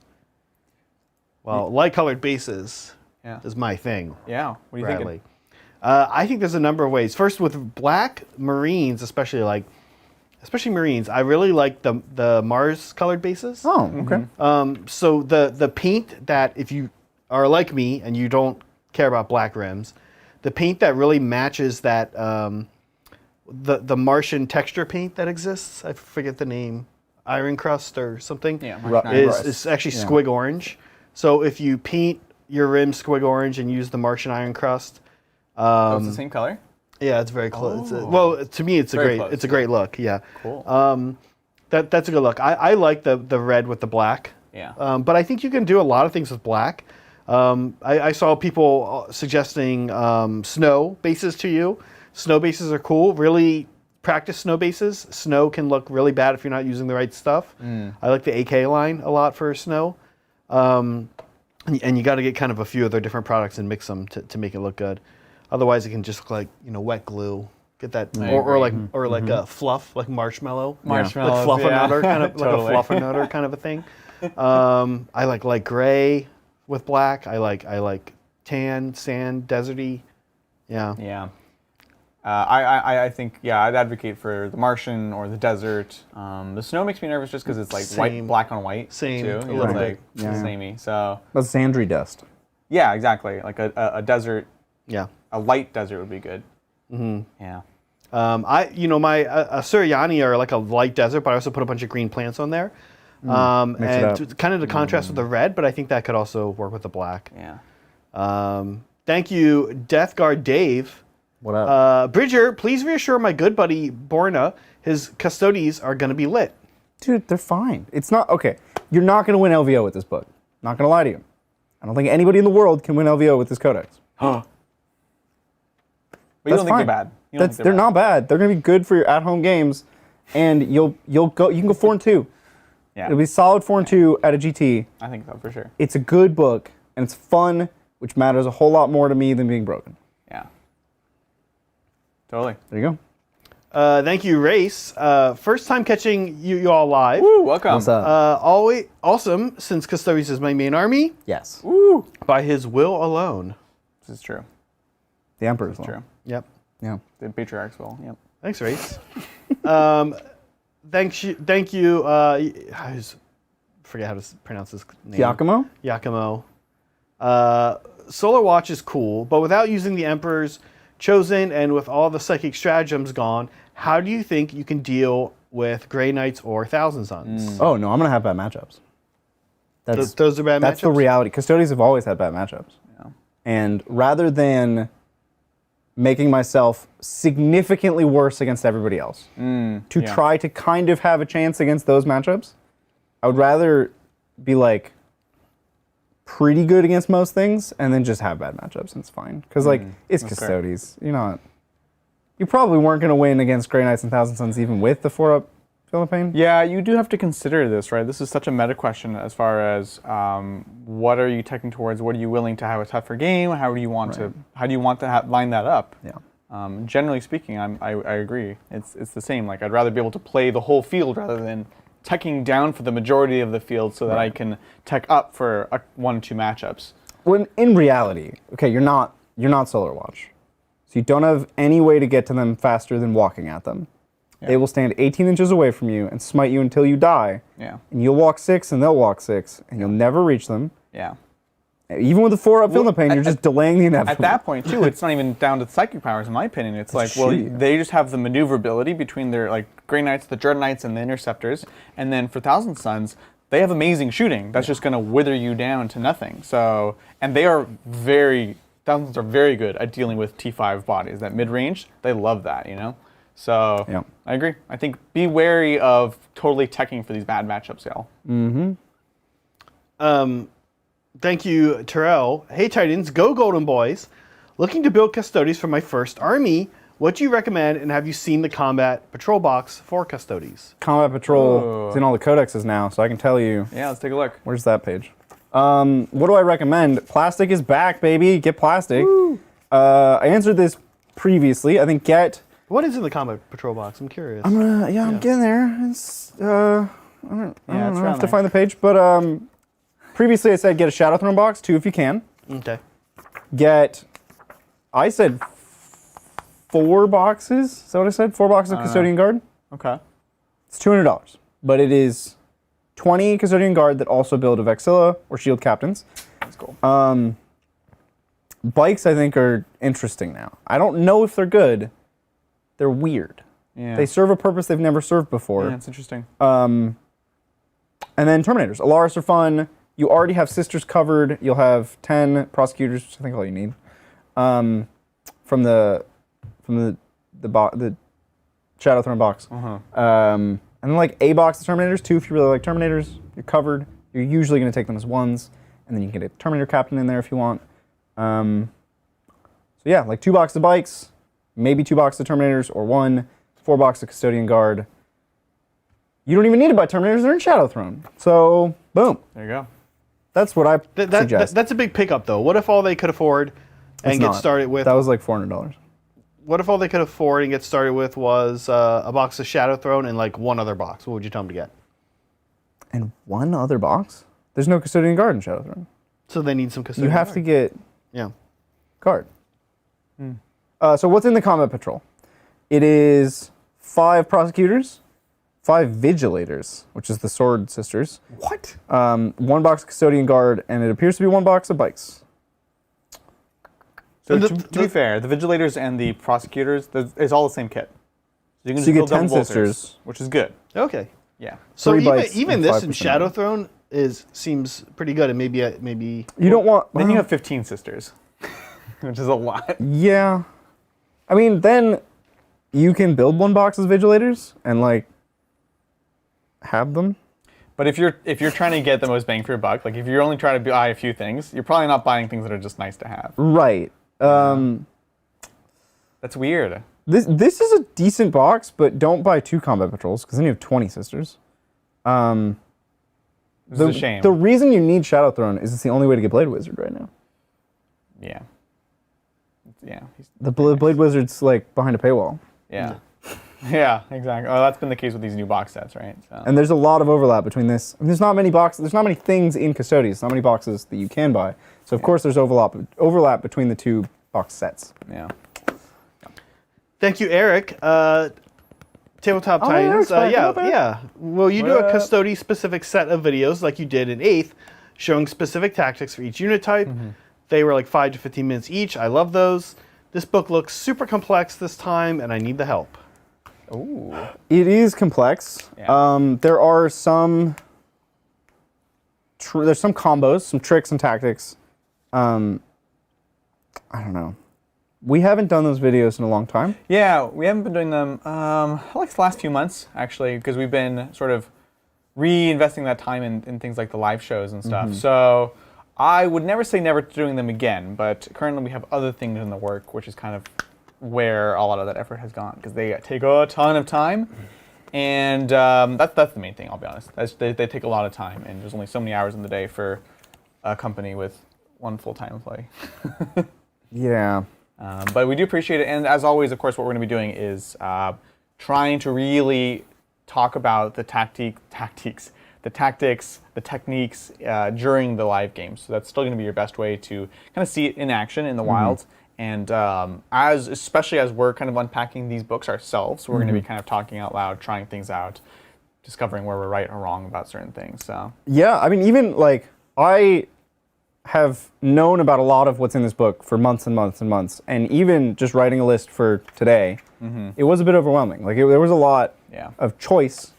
Well, light-colored bases
Yeah.
is my thing,
Yeah. What do you
Bradley.
think?
I think there's a number of ways. First, with black Marines, especially Marines, I really like the Mars-colored bases.
Oh, okay.
So the paint that, if you are like me and you don't care about black rims, the paint that really matches that the Martian texture paint that exists, I forget the name, Iron Crust or something,
Yeah.
is actually squig orange. So if you paint your rim squig orange and use the Martian Iron Crust,
Oh, it's the same color?
yeah, it's very close.
Oh.
Well, to me, it's
Very close,
a great look. Yeah,
Cool.
that's a good look. I like the red with the black.
Yeah.
But I think you can do a lot of things with black. I saw people suggesting snow bases to you. Snow bases are cool. Really practice snow bases. Snow can look really bad if you're not using the right stuff. I like the AK line a lot for snow. And you got to get kind of a few other different products and mix them to make it look good. Otherwise, it can just look like wet glue. Get that, or like a fluff, like marshmallow,
Marshmallows,
like
yeah.
fluffernutter kind of
Totally.
like a fluffernutter kind of a thing. I like light gray with black. I like tan, sand, deserty. Yeah.
Yeah. I think, yeah, I'd advocate for the Martian or the desert. The snow makes me nervous just because it's like
Same.
black on white.
Same,
Too.
a
It's
little
like
bit.
Yeah.
samey. So,
That's Sandry dust.
yeah, exactly. Like a desert,
Yeah.
a light desert would be good. Mm-hmm. Yeah.
My Suryani are like a light desert, but I also put a bunch of green plants on there.
Mix it
And
up.
kind of to contrast with the red, but I think that could also work with the black.
Yeah.
Thank you, Death Guard Dave.
What up?
Bridger, please reassure my good buddy Borna his Custodies are going to be lit.
Dude, they're fine. It's not, okay, you're not going to win LVO with this book. Not going to lie to you. I don't think anybody in the world can win LVO with this codex.
But you
That's
don't think
fine.
they're bad. You don't think
They're not bad. They're going to be good for your at-home games, and you can go 4-2.
Yeah.
It'll be solid 4-2 at a GT.
I think so, for sure.
It's a good book, and it's fun, which matters a whole lot more to me than being broken.
Yeah. Totally.
There you go.
Thank you, Race. First time catching you all live.
Woo, welcome.
What's up?
Always awesome, since Custodies is my main army,
Yes.
Woo.
by his will alone.
This is true.
The Emperor's Law.
True.
Yep.
Yeah.
The patriarchs will. Yep.
Thanks, Race. Thank you. I just forget how to pronounce his name.
Giacomo?
Yakumo. Solar Watch is cool, but without using the Emperor's Chosen and with all the psychic stratagems gone, how do you think you can deal with Grey Knights or Thousand Sons.
Oh no, I'm gonna have bad matchups.
Those are bad matchups?
That's the reality. Custodies have always had bad matchups.
Yeah.
And rather than making myself significantly worse against everybody else, to try to kind of have a chance against those matchups, I would rather be like pretty good against most things and then just have bad matchups and it's fine. Because like, it's Custodies. You know, you probably weren't going to win against Grey Knights and Thousand Sons even with the 4-up Philippine.
Yeah, you do have to consider this, right? This is such a meta question as far as what are you teching towards? What are you willing to have a tougher game? How do you want to line that up?
Yeah.
Generally speaking, I agree. It's the same. Like I'd rather be able to play the whole field rather than teching down for the majority of the field so that I can tech up for 1 or 2 matchups.
When in reality, okay, you're not Solar Watch, so you don't have any way to get to them faster than walking at them. Yeah. They will stand 18 inches away from you and smite you until you die.
Yeah.
And you'll walk 6 and they'll walk 6 and you'll never reach them.
Yeah.
Even with the 4-up Philippine, you're just delaying the inevitable.
At that point, too, it's not even down to the psychic powers, in my opinion. It's like, well, they just have the maneuverability between their like Grey Knights, the Dread Knights, and the Interceptors. And then for Thousand Sons, they have amazing shooting. That's just going to wither you down to nothing. So, and they are Thousand Sons are very good at dealing with T5 bodies. That mid-range, they love that, you know? So, I agree. I think be wary of totally teching for these bad matchups, y'all.
Thank you, Terrell. Hey, Titans, go Golden Boys. Looking to build Custodies for my first army. What do you recommend, and have you seen the Combat Patrol box for Custodies?
Combat Patrol is in all the codexes now, so I can tell you.
Yeah, let's take a look.
Where's that page? What do I recommend? Plastic is back, baby. Get plastic. I answered this previously. I think
What is in the Combat Patrol box? I'm curious.
I'm getting there. It's I don't know. I have to find the page, but previously I said get a Shadow Throne box, 2 if you can.
Okay.
I said 4 boxes. Is that what I said? 4 boxes of Custodian Guard.
Okay.
It's $200, but it is 20 Custodian Guard that also build a Vexilla or Shield Captains.
That's cool.
Bikes I think are interesting now. I don't know if they're good. They're weird.
Yeah.
They serve a purpose they've never served before.
Yeah, it's interesting.
And then Terminators. Alaris are fun. You already have Sisters covered. You'll have 10 Prosecutors, which I think all you need. From the Shadow Throne box. And then like a box of Terminators, 2 if you really like Terminators. You're covered. You're usually going to take them as 1s, and then you can get a Terminator Captain in there if you want. So yeah, like 2 boxes of bikes, maybe 2 boxes of Terminators, or 1, 4 boxes of Custodian Guard. You don't even need to buy Terminators, they're in Shadow Throne. So, boom.
There you go.
That's what I suggest.
That's a big pickup, though. What if all they could afford and get started with...
That was like $400.
What if all they could afford and get started with was a box of Shadow Throne and like 1 other box? What would you tell them to get?
And 1 other box? There's no Custodian Guard in Shadow Throne.
So they need some Custodian
You have to get Guard. So what's in the Combat Patrol? It is 5 Prosecutors, 5 Vigilators, which is the Sword Sisters.
What?
1 box of Custodian Guard, and it appears to be 1 box of bikes.
So to be fair, the Vigilators and the Prosecutors, it's all the same kit. So you can just
get 10
double bolters,
Sisters.
which is good.
Okay.
Yeah.
So
3 bikes
even
and
this in
5%
Shadow Throne seems pretty good, and maybe
You don't want...
Then you have 15 Sisters, which is a lot.
Yeah. I mean, then you can build 1 box as Vigilators and like have them.
But if you're trying to get the most bang for your buck, like if you're only trying to buy a few things, you're probably not buying things that are just nice to have.
Right.
That's weird.
This is a decent box, but don't buy 2 Combat Patrols because then you have 20 Sisters.
This is a shame.
The reason you need Shadow Throne is it's the only way to get Blade Wizard right now.
Yeah. Yeah.
The Blade Wizard's like behind a paywall.
Yeah. Yeah, exactly. Oh, that's been the case with these new box sets, right? So.
And there's a lot of overlap between this. I mean, there's not many boxes. There's not many things in Custodies. Not many boxes that you can buy. So of course there's overlap between the 2 box sets.
Yeah.
Thank you, Eric. Tabletop Titans. Yeah. Will you do a Custodies specific set of videos like you did in 8th, showing specific tactics for each unit type? They were like 5 to 15 minutes each. I love those. This book looks super complex this time, and I need the help.
Ooh.
It is complex.
Yeah.
There are some there's some combos, some tricks and tactics. I don't know. We haven't done those videos in a long time.
Yeah, we haven't been doing them like the last few months, actually, because we've been sort of reinvesting that time in things like the live shows and stuff. So I would never say never to doing them again, but currently we have other things in the work, which is kind of where a lot of that effort has gone, because they take a ton of time. And that's the main thing, I'll be honest. They take a lot of time, and there's only so many hours in the day for a company with one full-time employee.
Yeah.
But we do appreciate it, and as always, of course, what we're going to be doing is trying to really talk about the tactics, the techniques during the live games. So that's still going to be your best way to kind of see it in action in the wild. And especially as we're kind of unpacking these books ourselves, we're going to be kind of talking out loud, trying things out, discovering where we're right or wrong about certain things. So
Yeah, I mean, even like I have known about a lot of what's in this book for months and months and months, and even just writing a list for today, it was a bit overwhelming. Like there was a lot of choice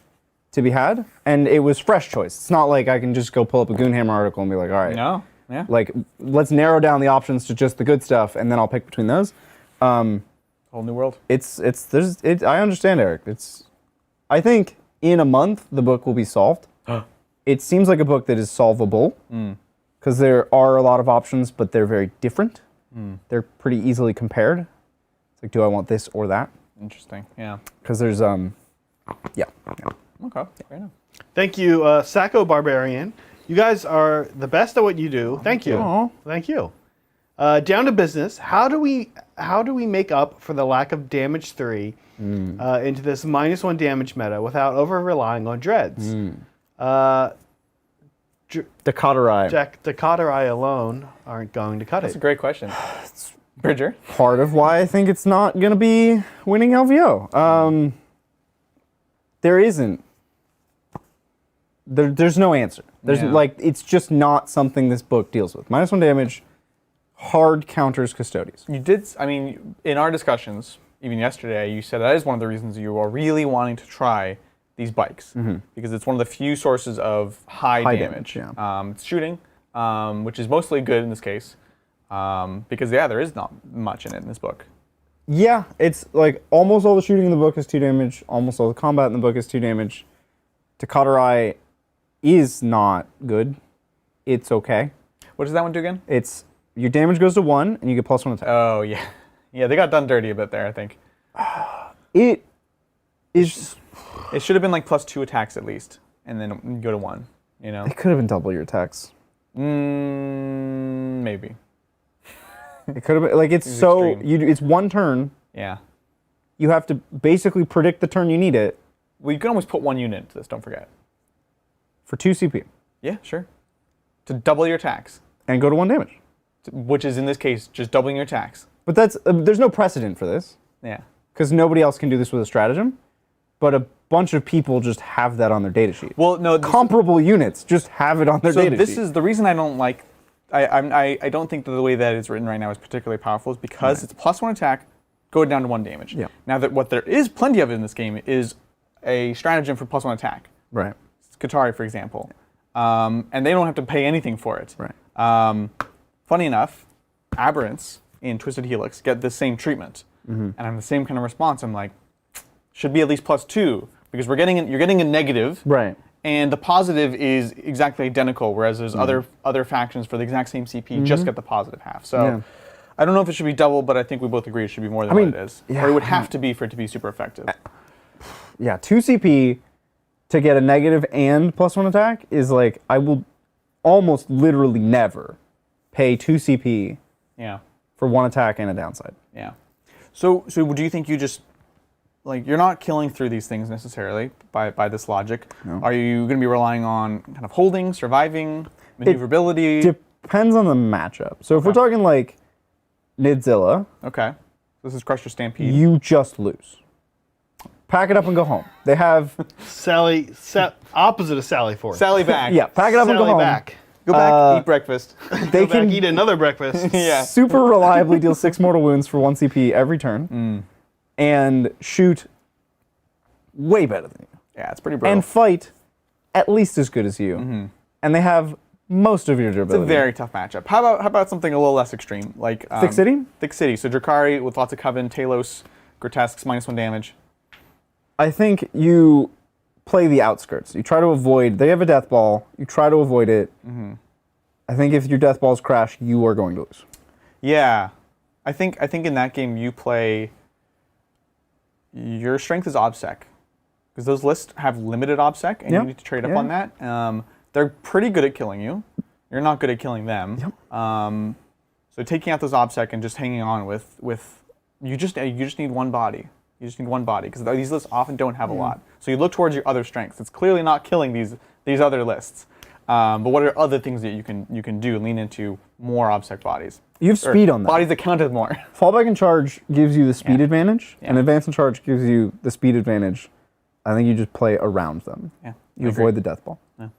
to be had, and it was fresh choice. It's not like I can just go pull up a Goonhammer article and be like, all right,
no, yeah,
like let's narrow down the options to just the good stuff, and then I'll pick between those.
whole new world.
I understand, Eric. I think in a month the book will be solved. It seems like a book that is solvable. Because there are a lot of options, but they're very different. They're pretty easily compared. It's like, do I want this or that?
Interesting, yeah.
Because there's, yeah.
Okay, fair enough.
Thank you, Sacco Barbarian. You guys are the best at what you do. Thank you.
Aw.
Thank you. Down to business. How do we make up for the lack of damage 3 into this -1 damage meta without over relying on dreads?
Dichotorai.
Jack, Dichotorai alone aren't going to cut
That's a
it.
great question. Bridger?
Part of why I think it's not going to be winning LVO. There isn't. There's no answer. There's like, it's just not something this book deals with. -1 damage, hard counters Custodies.
You did, I mean, in our discussions, even yesterday, you said that is one of the reasons you are really wanting to try these bikes, because it's one of the few sources of high damage. It's shooting, which is mostly good in this case, because there is not much in it in this book.
Yeah, it's like almost all the shooting in the book is 2 damage, almost all the combat in the book is 2 damage. Dichotorai is not good. It's okay.
What does that one do again?
It's your damage goes to 1 and you get +1 attack.
Oh, yeah. Yeah, they got done dirty a bit there, I think.
It is.
It should have been like +2 attacks at least, and then go to 1, you know?
It could have been double your attacks.
Maybe.
It could have been like it's so
extreme.
it's 1 turn.
Yeah.
You have to basically predict the turn you need it
Well, you can always put 1 unit into this, don't forget.
for 2 CP
Yeah, sure. To double your attacks,
and go to 1 damage.
which is in this case just doubling your attacks.
But that's there's no precedent for this
Yeah.
because nobody else can do this with a stratagem. But a bunch of people just have that on their data sheet.
Well, no.
Comparable units just have it on their data sheet.
So this is the reason I don't like. I don't think that the way that it's written right now is particularly powerful, is because it's +1 attack, go down to 1 damage.
Yeah.
Now that what there is plenty of in this game is a stratagem for +1 attack.
Right.
Katari, for example, and they don't have to pay anything for it.
Right.
Funny enough, aberrants in Twisted Helix get the same treatment, and I'm the same kind of response. I'm like, should be at least +2 because you're getting a negative,
Right.
and the positive is exactly identical, whereas there's other factions for the exact same CP just get the positive half. So I don't know if it should be double, but I think we both agree it should be more than what it is, or it would have to be for it to be super effective.
Yeah, 2 CP to get a negative and +1 attack is like, I will almost literally never pay 2 CP
Yeah.
for 1 attack and a downside.
Yeah. So do you think you just, like, you're not killing through these things necessarily by this logic?
No.
Are you going to be relying on kind of holding, surviving, maneuverability?
Depends on the matchup. So if we're talking like Nidzilla,
Okay. This is Crusher Stampede.
you just lose. Pack it up and go home. They have
Opposite of Sally Forth.
Sally back.
yeah, pack it up and go
Sally
home.
back.
Go back, eat breakfast.
They
Go back,
can
eat another breakfast.
Yeah.
super reliably deal 6 mortal wounds for 1 CP every turn, and shoot way better than you.
Yeah, it's pretty brutal.
And fight at least as good as you. And they have most of your durability.
It's a very tough matchup. How about something a little less extreme, like
Thick City?
Thick City. So Drakari with lots of Coven, Talos, Grotesques, -1 damage.
I think you play the outskirts. You try to avoid. They have a death ball. You try to avoid it. I think if your death balls crash, you are going to lose.
Yeah, I think in that game you play. Your strength is OBSEC, because those lists have limited OBSEC, and you need to trade up on that. They're pretty good at killing you. You're not good at killing them. So taking out those OBSEC and just hanging on with you just need one body. You just need one body, because these lists often don't have a lot. So you look towards your other strengths. It's clearly not killing these other lists. But what are other things that you can do? Lean into more OBSEC bodies.
You have speed on that.
Bodies that count as more.
Fallback and charge gives you the speed advantage, and advance and charge gives you the speed advantage. I think you just play around them.
Yeah,
you avoid the death ball.
Yeah.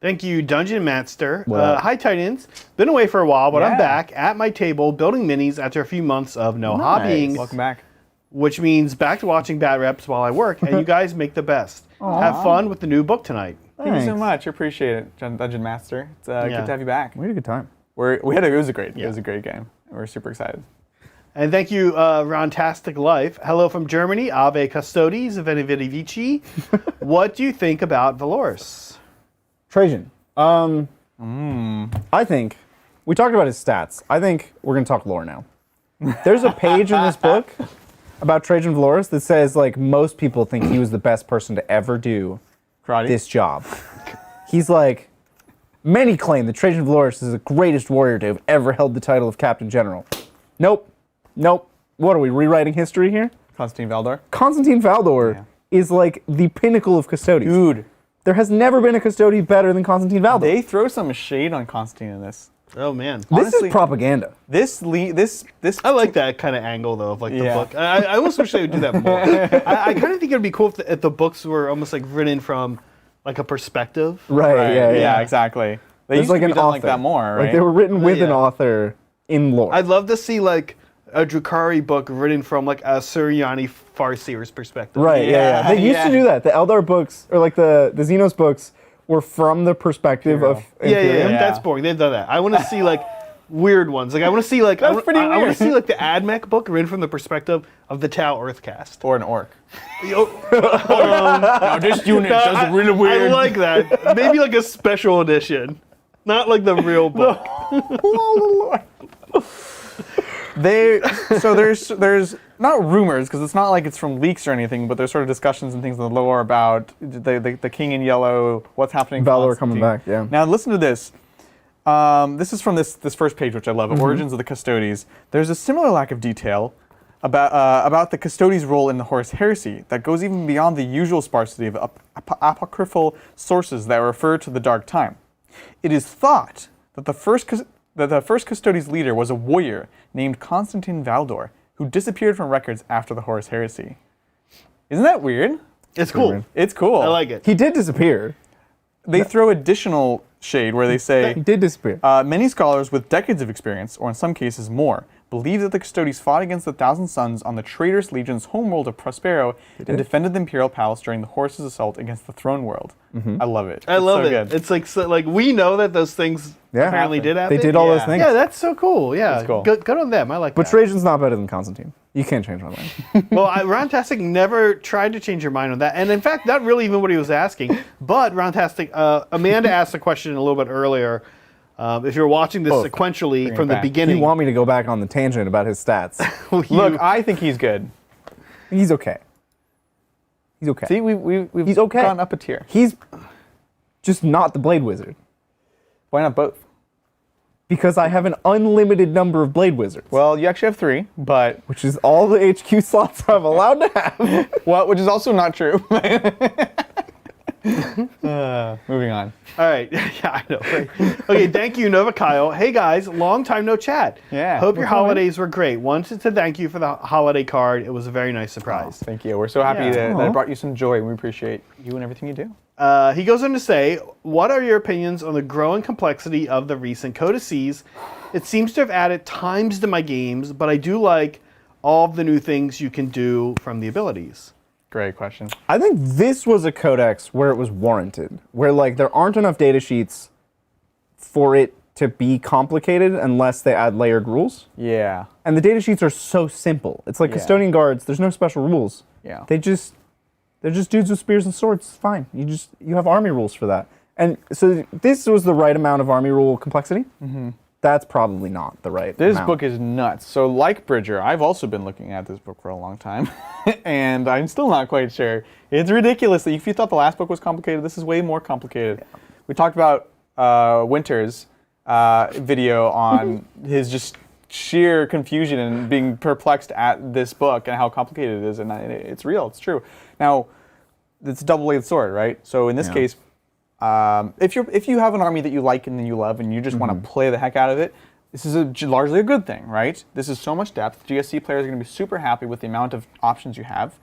Thank you, Dungeon Master. Hi, Titans. Been away for a while, but I'm back at my table building minis after a few months of no hobbying.
Welcome back.
Which means back to watching Bat Reps while I work, and you guys make the best. Have fun with the new book tonight.
Thank you so much. I appreciate it, Dungeon Master. It's good to have you back.
We had a good time.
It was a great game. We're super excited.
And thank you, Rontastic Life. Hello from Germany. Ave Custodies, Veni Vidi Vici. What do you think about Valoris?
Trajan. I think we talked about his stats. I think we're gonna talk lore now. There's a page in this book about Trajan Valoris that says like most people think he was the best person to ever do this job. He's like, many claim that Trajan Valoris is the greatest warrior to have ever held the title of Captain General. Nope. What are we rewriting history here?
Constantine Valdor.
Constantine Valdor is like the pinnacle of Custodies.
Dude.
There has never been a Custodian better than Constantine Valdor.
They throw some shade on Constantine in this.
Oh man,
this is propaganda.
This
I like that kind of angle though of like the book. I almost wish they would do that more. I kind of think it'd be cool if the books were almost like written from like a perspective.
Right. Yeah.
Exactly. They
There's
used
like
to
an
be done
author.
like that more, right?
Like they were written with an author in lore.
I'd love to see like a Drukhari book written from like a Suryani Farseer's perspective.
Right. Yeah. They used to do that. The Eldar books or like the Xenos books were from the perspective of Imperium.
That's boring. They've done that. I want to see like weird ones. Like I want to see like I want to see like the Admech book written from the perspective of the Tau Earthcast
or an orc.
No,
this unit does really weird.
I like that. Maybe like a special edition, not like the real book.
There's not rumors, because it's not like it's from leaks or anything, but there's sort of discussions and things in the lore about the King in Yellow, what's happening.
Valor coming back. Yeah.
Now listen to this. This is from this first page, which I love. Origins of the Custodies. There's a similar lack of detail about the Custodies' role in the Horus Heresy that goes even beyond the usual sparsity of apocryphal sources that refer to the Dark Time. It is thought that the first Custodies leader was a warrior named Constantine Valdor, who disappeared from records after the Horus Heresy. Isn't that weird?
It's cool.
It's cool.
I like it.
He did disappear.
They throw additional shade where they say,
He did disappear.
many scholars with decades of experience, or in some cases more, believe that the Custodies fought against the Thousand Sons on the traitorous legion's homeworld of Prospero and defended the Imperial Palace during the Horus' assault against the Throne World. I love it.
I love it.
Good.
It's like we know that those things apparently did happen.
They did all those things.
Yeah, that's so cool. Yeah,
That's cool.
Good on them. I like
But
that.
Trajan's not better than Constantine. You can't change my mind.
Well, Rontastic never tried to change your mind on that. And in fact, not really even what he was asking. But Rontastic, Amanda asked a question a little bit earlier. If you're watching this sequentially from the beginning.
You want me to go back on the tangent about his stats.
Look, I think he's good.
He's okay. He's okay.
See, we've
He's okay.
gone up a tier.
He's just not the Blade Wizard.
Why not both?
Because I have an unlimited number of Blade Wizards.
Well, you actually have 3, but...
Which is all the HQ slots I'm allowed to have.
Well, which is also not true. Moving on.
All right. Yeah, I know. Right? Okay, thank you, Nova Kyle. Hey, guys, long time no chat.
Yeah.
Hope your holidays were great. Wanted to thank you for the holiday card. It was a very nice surprise.
Thank you. We're so happy that it brought you some joy. We appreciate you and everything you do.
He goes on to say, what are your opinions on the growing complexity of the recent codices? It seems to have added times to my games, but I do like all of the new things you can do from the abilities.
Great question.
I think this was a codex where it was warranted, where like there aren't enough data sheets for it to be complicated unless they add layered rules.
Yeah.
And the data sheets are so simple. It's like custodian guards. There's no special rules.
Yeah.
They're just dudes with spears and swords. It's fine. You have army rules for that. And so this was the right amount of army rule complexity. Mm-hmm. That's probably not the right
This
amount.
book is nuts. So like Bridger, I've also been looking at this book for a long time, and I'm still not quite sure. It's ridiculous that if you thought the last book was complicated, this is way more complicated. Yeah. We talked about Winter's video on his just sheer confusion and being perplexed at this book and how complicated it is, and it's real, it's true. Now, it's a double-bladed sword, right? So in this case, if you have an army that you like and then you love and you just want to play the heck out of it, this is largely a good thing, right? This is so much depth. GSC players are going to be super happy with the amount of options you have.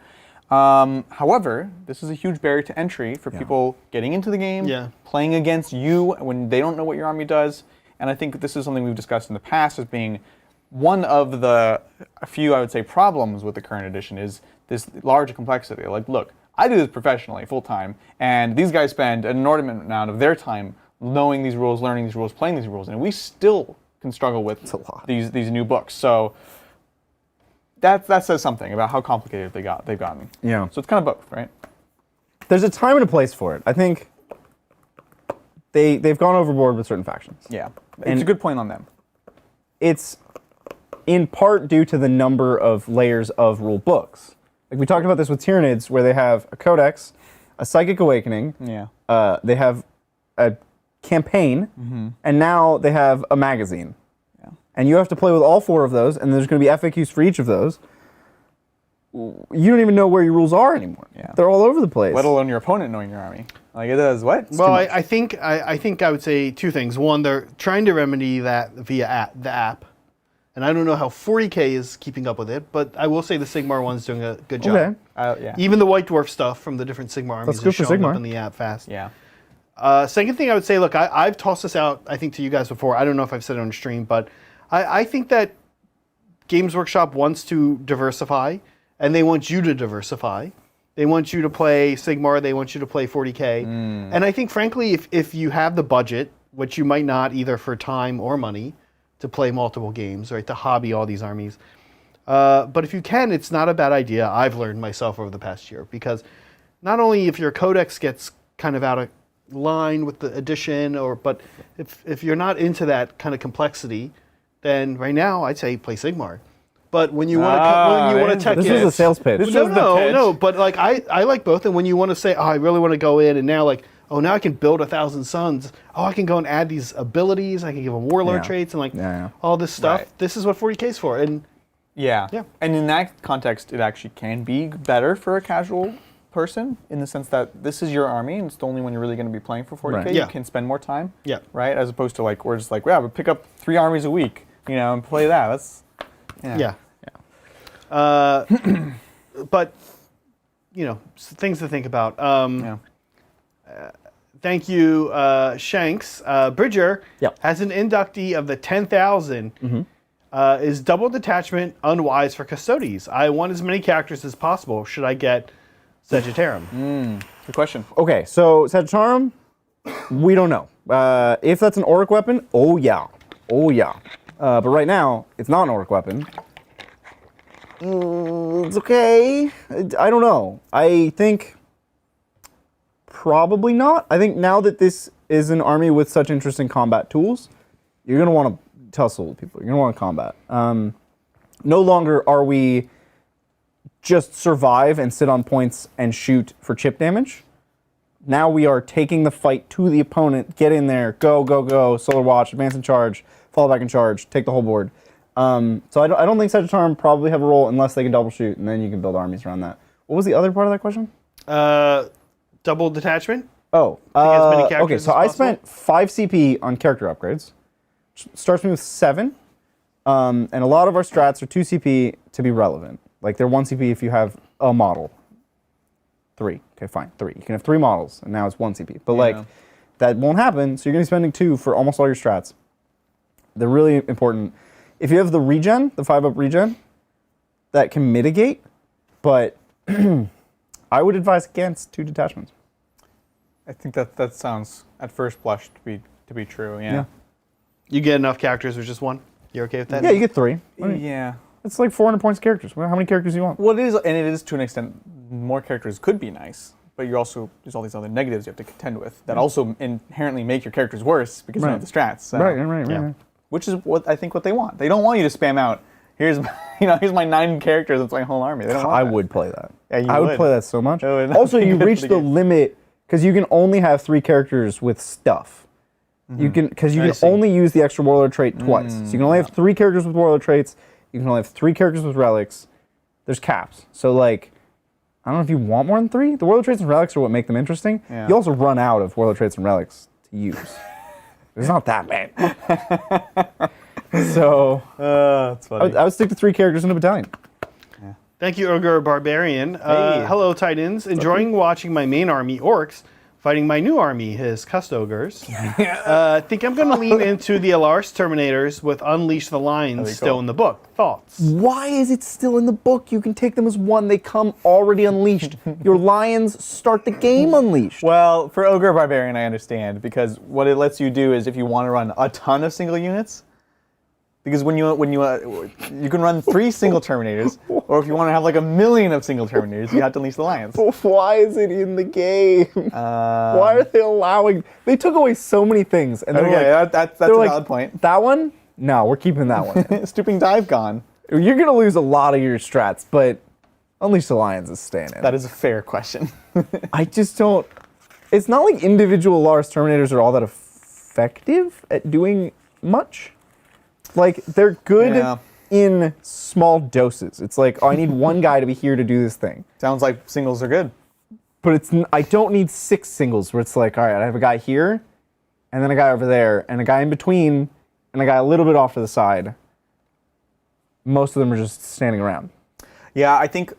However, this is a huge barrier to entry for people getting into the game, playing against you when they don't know what your army does. And I think this is something we've discussed in the past as being one of the few, I would say, problems with the current edition is this large complexity. Like, look, I do this professionally, full-time, and these guys spend an inordinate amount of their time knowing these rules, learning these rules, playing these rules, and we still can struggle with these new books. So that says something about how complicated they've gotten.
Yeah.
So it's kind of both, right?
There's a time and a place for it. I think they've gone overboard with certain factions.
Yeah. It's a good point on them.
It's in part due to the number of layers of rule books. Like we talked about this with Tyranids, where they have a codex, a psychic awakening, they have a campaign, and now they have a magazine. Yeah. And you have to play with all 4 of those, and there's going to be FAQs for each of those. You don't even know where your rules are anymore. Yeah. They're all over the place.
Let alone your opponent knowing your army. Like it does what?
Well, I think I would say 2 things. One, they're trying to remedy that via the app. And I don't know how 40K is keeping up with it, but I will say the Sigmar one's doing a good job.
Okay.
Even the White Dwarf stuff from the different Sigmar armies is showing up in the app fast.
Yeah.
Second thing I would say, look, I've tossed this out, I think, to you guys before. I don't know if I've said it on stream, but I think that Games Workshop wants to diversify, and they want you to diversify. They want you to play Sigmar. They want you to play 40K. And I think, frankly, if you have the budget, which you might not either for time or money, to play multiple games, right, to hobby all these armies. But if you can, it's not a bad idea. I've learned myself over the past year, because not only if your codex gets kind of out of line with the edition, but if you're not into that kind of complexity, then right now I'd say play Sigmar. But when you want to tech
this is a sales pitch.
No. But like I like both, and when you want to say, oh, I really want to go in, and now like, oh, now I can build 1,000 Suns. Oh, I can go and add these abilities. I can give them warlord traits and all this stuff.
Right.
This is what 40K is for. And
yeah. And in that context, it actually can be better for a casual person in the sense that this is your army, and it's the only one you're really going to be playing for 40K.
Right.
You can spend more time.
Yeah.
Right? As opposed to like, we're just like, yeah, but pick up 3 armies a week, and play that. That's,
but, things to think about. Thank you, Shanks. Bridger has an inductee of the 10,000. Is double detachment unwise for Custodies? I want as many characters as possible. Should I get Sagittarium?
Good question. Okay, so Sagittarium, we don't know. If that's an Orc weapon, oh yeah. But right now, it's not an Orc weapon. It's okay. I don't know. I think probably not. I think now that this is an army with such interesting combat tools, you're going to want to tussle with people. You're going to want to combat. No longer are we just survive and sit on points and shoot for chip damage. Now we are taking the fight to the opponent, get in there, go, Solar Watch, advance and charge, fall back and charge, take the whole board. So I don't think Sagittarium probably have a role unless they can double shoot, and then you can build armies around that. What was the other part of that question?
Double detachment?
Oh, okay, so I spent 5 CP on character upgrades. Starts me with 7, and a lot of our strats are 2 CP to be relevant. Like they're 1 CP if you have a model. 3, okay, fine, 3. You can have 3 models, and now it's 1 CP. But that won't happen, so you're gonna be spending 2 for almost all your strats. They're really important. If you have the regen, the 5-up regen, that can mitigate, but I would advise against 2 detachments.
I think that sounds at first blush to be true. Yeah.
You get enough characters with just 1? You're okay with that?
Yeah, you get 3.
Yeah.
It's like 400 points of characters. Well, how many characters do you want?
Well, it is to an extent. More characters could be nice, but there's all these other negatives you have to contend with that also inherently make your characters worse because you don't have the strats. So.
Right.
Which is what they want. They don't want you to spam out. Here's my 9 characters. It's my whole army. They don't want
I
that.
would play that.
Yeah,
I would play that so much.
It would
Also,
be
you
good
reach
for
the
the game.
limit because you can only have 3 characters with stuff. You can only use the extra warlord trait twice. So you can only have 3 characters with warlord traits. You can only have 3 characters with relics. There's caps. So like, I don't know if you want more than 3. The warlord traits and relics are what make them interesting.
Yeah.
You also run out of warlord traits and relics to use. There's not that many. So
That's funny.
I would stick to 3 characters in a battalion.
Thank you, Ogre Barbarian. Hello, Titans. Enjoying watching my main army, Orks, fighting my new army, his Custogers. Think I'm going to lean into the Alars Terminators with Unleash the Lions still in the book. Thoughts?
Why is it still in the book? You can take them as one. They come already unleashed. Your lions start the game unleashed.
Well, for Ogre Barbarian, I understand, because what it lets you do is if you want to run a ton of single units, because when you can run 3 single Terminators, or if you want to have like 1,000,000 of single Terminators, you have to unleash the Lions.
Why is it in the game? Why are they allowing? They took away so many things, and they're like,
that's a valid point.
That one? No, we're keeping that one.
Stooping Dive gone.
You're gonna lose a lot of your strats, but Unleash the Lions is staying in.
That is a fair question.
I just don't. It's not like individual Lars Terminators are all that effective at doing much. Like, they're good in small doses. It's like, oh, I need one guy to be here to do this thing.
Sounds like singles are good.
But I don't need 6 singles where it's like, all right, I have a guy here, and then a guy over there, and a guy in between, and a guy a little bit off to the side. Most of them are just standing around.
Yeah, I think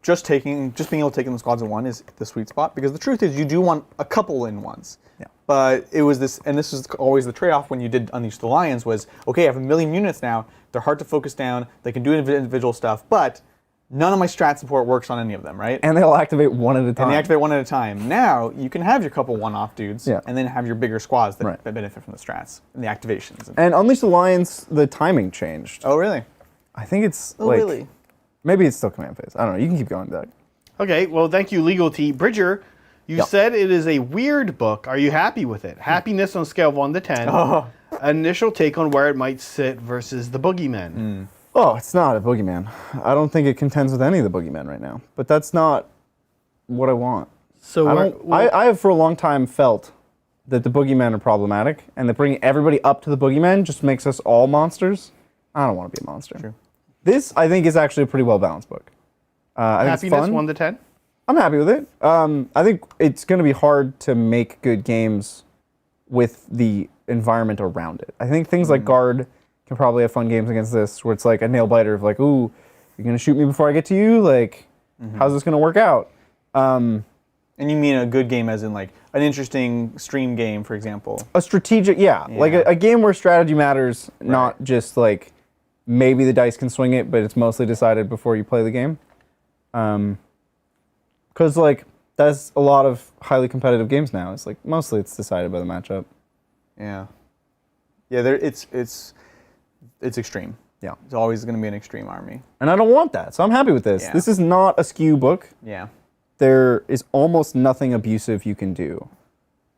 just being able to take in the squads in one is the sweet spot, because the truth is you do want a couple in ones.
Yeah.
But it was this, and this is always the trade-off when you did Unleash the Lions was, okay, I have 1,000,000 units now, they're hard to focus down, they can do individual stuff, but none of my strat support works on any of them, right?
And they'll activate one at a time.
And they activate one at a time. Now, you can have your couple one-off dudes, and then have your bigger squads that benefit from the strats and the activations.
And Unleash the Lions, the timing changed.
Oh, really?
I think it's
really?
Maybe it's still command phase. I don't know. You can keep going, Doug.
Okay, well, thank you, Legal T. Bridger, you said it is a weird book. Are you happy with it? Happiness on a scale of 1 to 10. Initial take on where it might sit versus the Boogeymen.
Oh, it's not a boogeyman. I don't think it contends with any of the boogeymen right now. But that's not what I want.
So
I have for a long time felt that the boogeymen are problematic, and that bringing everybody up to the boogeymen just makes us all monsters. I don't want to be a monster.
True.
This, I think, is actually a pretty well-balanced book. I think it's
Happiness
fun.
1 to 10?
I'm happy with it. I think it's going to be hard to make good games with the environment around it. I think things like Guard can probably have fun games against this, where it's like a nail biter of like, ooh, you're going to shoot me before I get to you? Like, how's this going to work out?
And you mean a good game as in like an interesting stream game, for example?
A strategic, like a game where strategy matters, not just like maybe the dice can swing it, but it's mostly decided before you play the game. Because like that's a lot of highly competitive games now. It's like mostly it's decided by the matchup.
Yeah, it's extreme.
Yeah,
it's always going to be an extreme army.
And I don't want that, so I'm happy with this.
Yeah.
This is not a skew book.
Yeah,
there is almost nothing abusive you can do,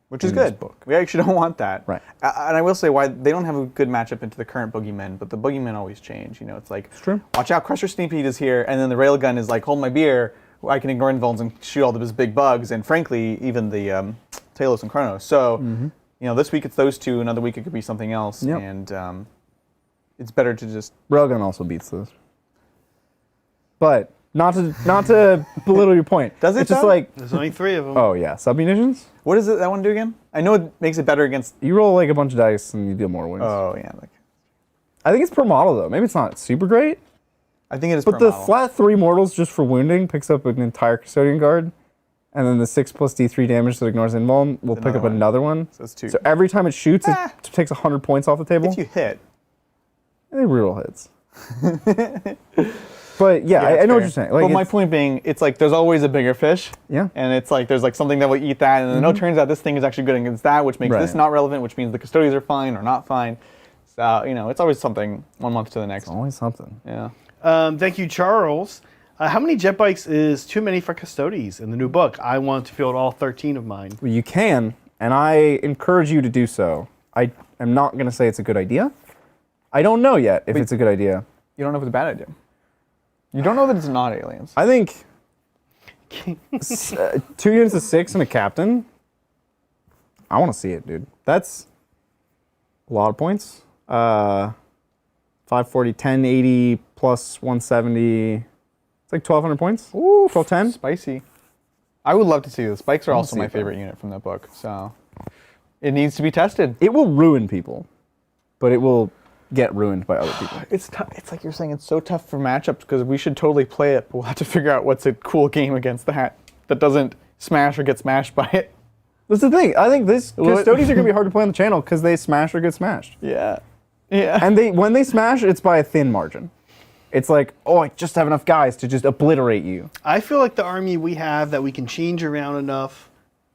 which is good.
Book.
We actually don't want that.
Right.
And I will say why they don't have a good matchup into the current boogeymen, but the boogeymen always change. You know, it's like,
it's true.
Watch out, Crusher Stampede is here, and then the railgun is like, hold my beer. I can ignore invulns and shoot all those big bugs, and frankly, even the Talos and Chronos. So, you know, this week it's those two. Another week it could be something else, and it's better to just.
Railgun also beats this, but not to belittle your point.
Does it?
It's
just like
there's only 3 of them.
Oh yeah, submunitions.
What does that one do again? I know it makes it better against.
You roll like a bunch of dice and you deal more wounds.
Oh yeah, like.
I think it's per model though. Maybe it's not super great.
I think it is.
But the flat 3 mortals just for wounding picks up an entire Custodian guard, and then the 6 plus D3 damage that ignores invuln will pick up another one.
So it's 2.
So every time it shoots, it takes 100 points off the table.
If you hit.
They reroll hits. But yeah, I
it's
know what
fair.
you're saying. Like,
But my point being, it's like there's always a bigger fish.
Yeah.
And it's like there's like something that will eat that, and then it turns out this thing is actually good against that, which makes this
Right.
not relevant, which means the custodies are fine or not fine. So it's always something 1 month to the next.
always something.
Yeah.
Thank you, Charles. How many jet bikes is too many for Custodies in the new book? I want to field all 13 of mine.
Well, you can, and I encourage you to do so. I am not going to say it's a good idea. I don't know yet if it's a good idea.
You don't know if it's a bad idea. You don't know that it's not aliens.
I think 2 units of 6 and a captain. I want to see it, dude. That's a lot of points. 540, 1080 plus 170. It's like 1,200 points.
Ooh,
1210.
Spicy. I would love to see this. Spikes are also
see
my
it, though.
favorite unit from that book, so it needs to be tested.
It will ruin people, but it will get ruined by other people.
It's tough. It's like you're saying, it's so tough for matchups because we should totally play it, but we'll have to figure out what's a cool game against that doesn't smash or get smashed by it.
That's the thing. I think this
What?
Custodies are going to be hard to play on the channel because they smash or get smashed.
Yeah. Yeah.
And when they smash, it's by a thin margin. It's like, oh, I just have enough guys to just obliterate you.
I feel like the army we have that we can change around enough,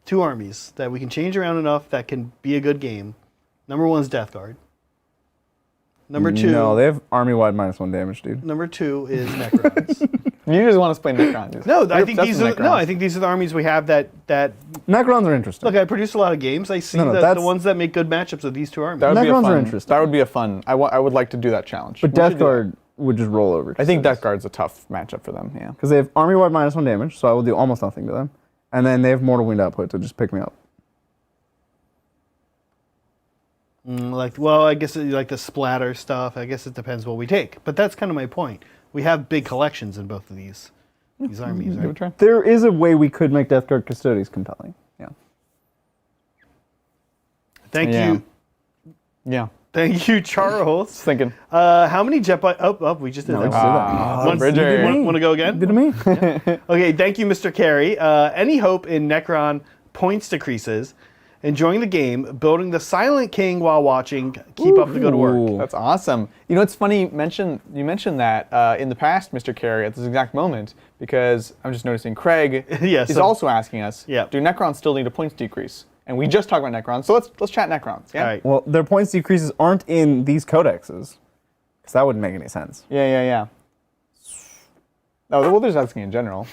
2 armies that we can change around enough that can be a good game. Number 1 is Death Guard. Number 2.
No, they have army-wide -1 damage, dude.
Number 2 is Necrons.
You just want us to play Necrons.
No,
You're
I think
obsessed
these
with
are no,
Necrons.
I think these are the armies we have that
Necrons are interesting.
look. I produce a lot of games. I see
No,
that the
that's-
ones that make good matchups are these 2 armies.
That would be a
Necrons are
fun.
interesting.
That would be a fun. I would like to do that challenge.
but
We
Death
should do that.
Guard would just roll over.
I think Death Guard's a tough matchup for them. Yeah.
Because they have army-wide -1 damage, so I will do almost nothing to them. And then they have mortal wound output to just pick me up.
Well, I guess like the splatter stuff. I guess it depends what we take. But that's kind of my point. We have big collections in both of these armies,
Give it a
right?
try.
There is a way we could make Death Guard Custodies compelling. Yeah.
Thank
Yeah.
you.
Yeah.
Thank you, Charles.
Just thinking.
How many jet bikes? Oh, we just did
No,
that.
we just did that.
Want-
Bridger.
Want to go again?
Did to me?
Okay, thank you, Mr. Carey. Any hope in Necron points decreases? Enjoying the game, building the Silent King while watching. Keep up the good work.
Ooh.
That's awesome. You know, it's funny you mentioned that in the past, Mr. Carey, at this exact moment, because I'm just noticing Craig
Yeah,
is
so-
also asking us,
Yeah.
do Necrons still need a points decrease? And we just talked about Necrons, so let's chat Necrons. Yeah.
All right.
Well, their points decreases aren't in these codexes. Because that wouldn't make any sense.
Yeah. Oh, well, they're just asking in general.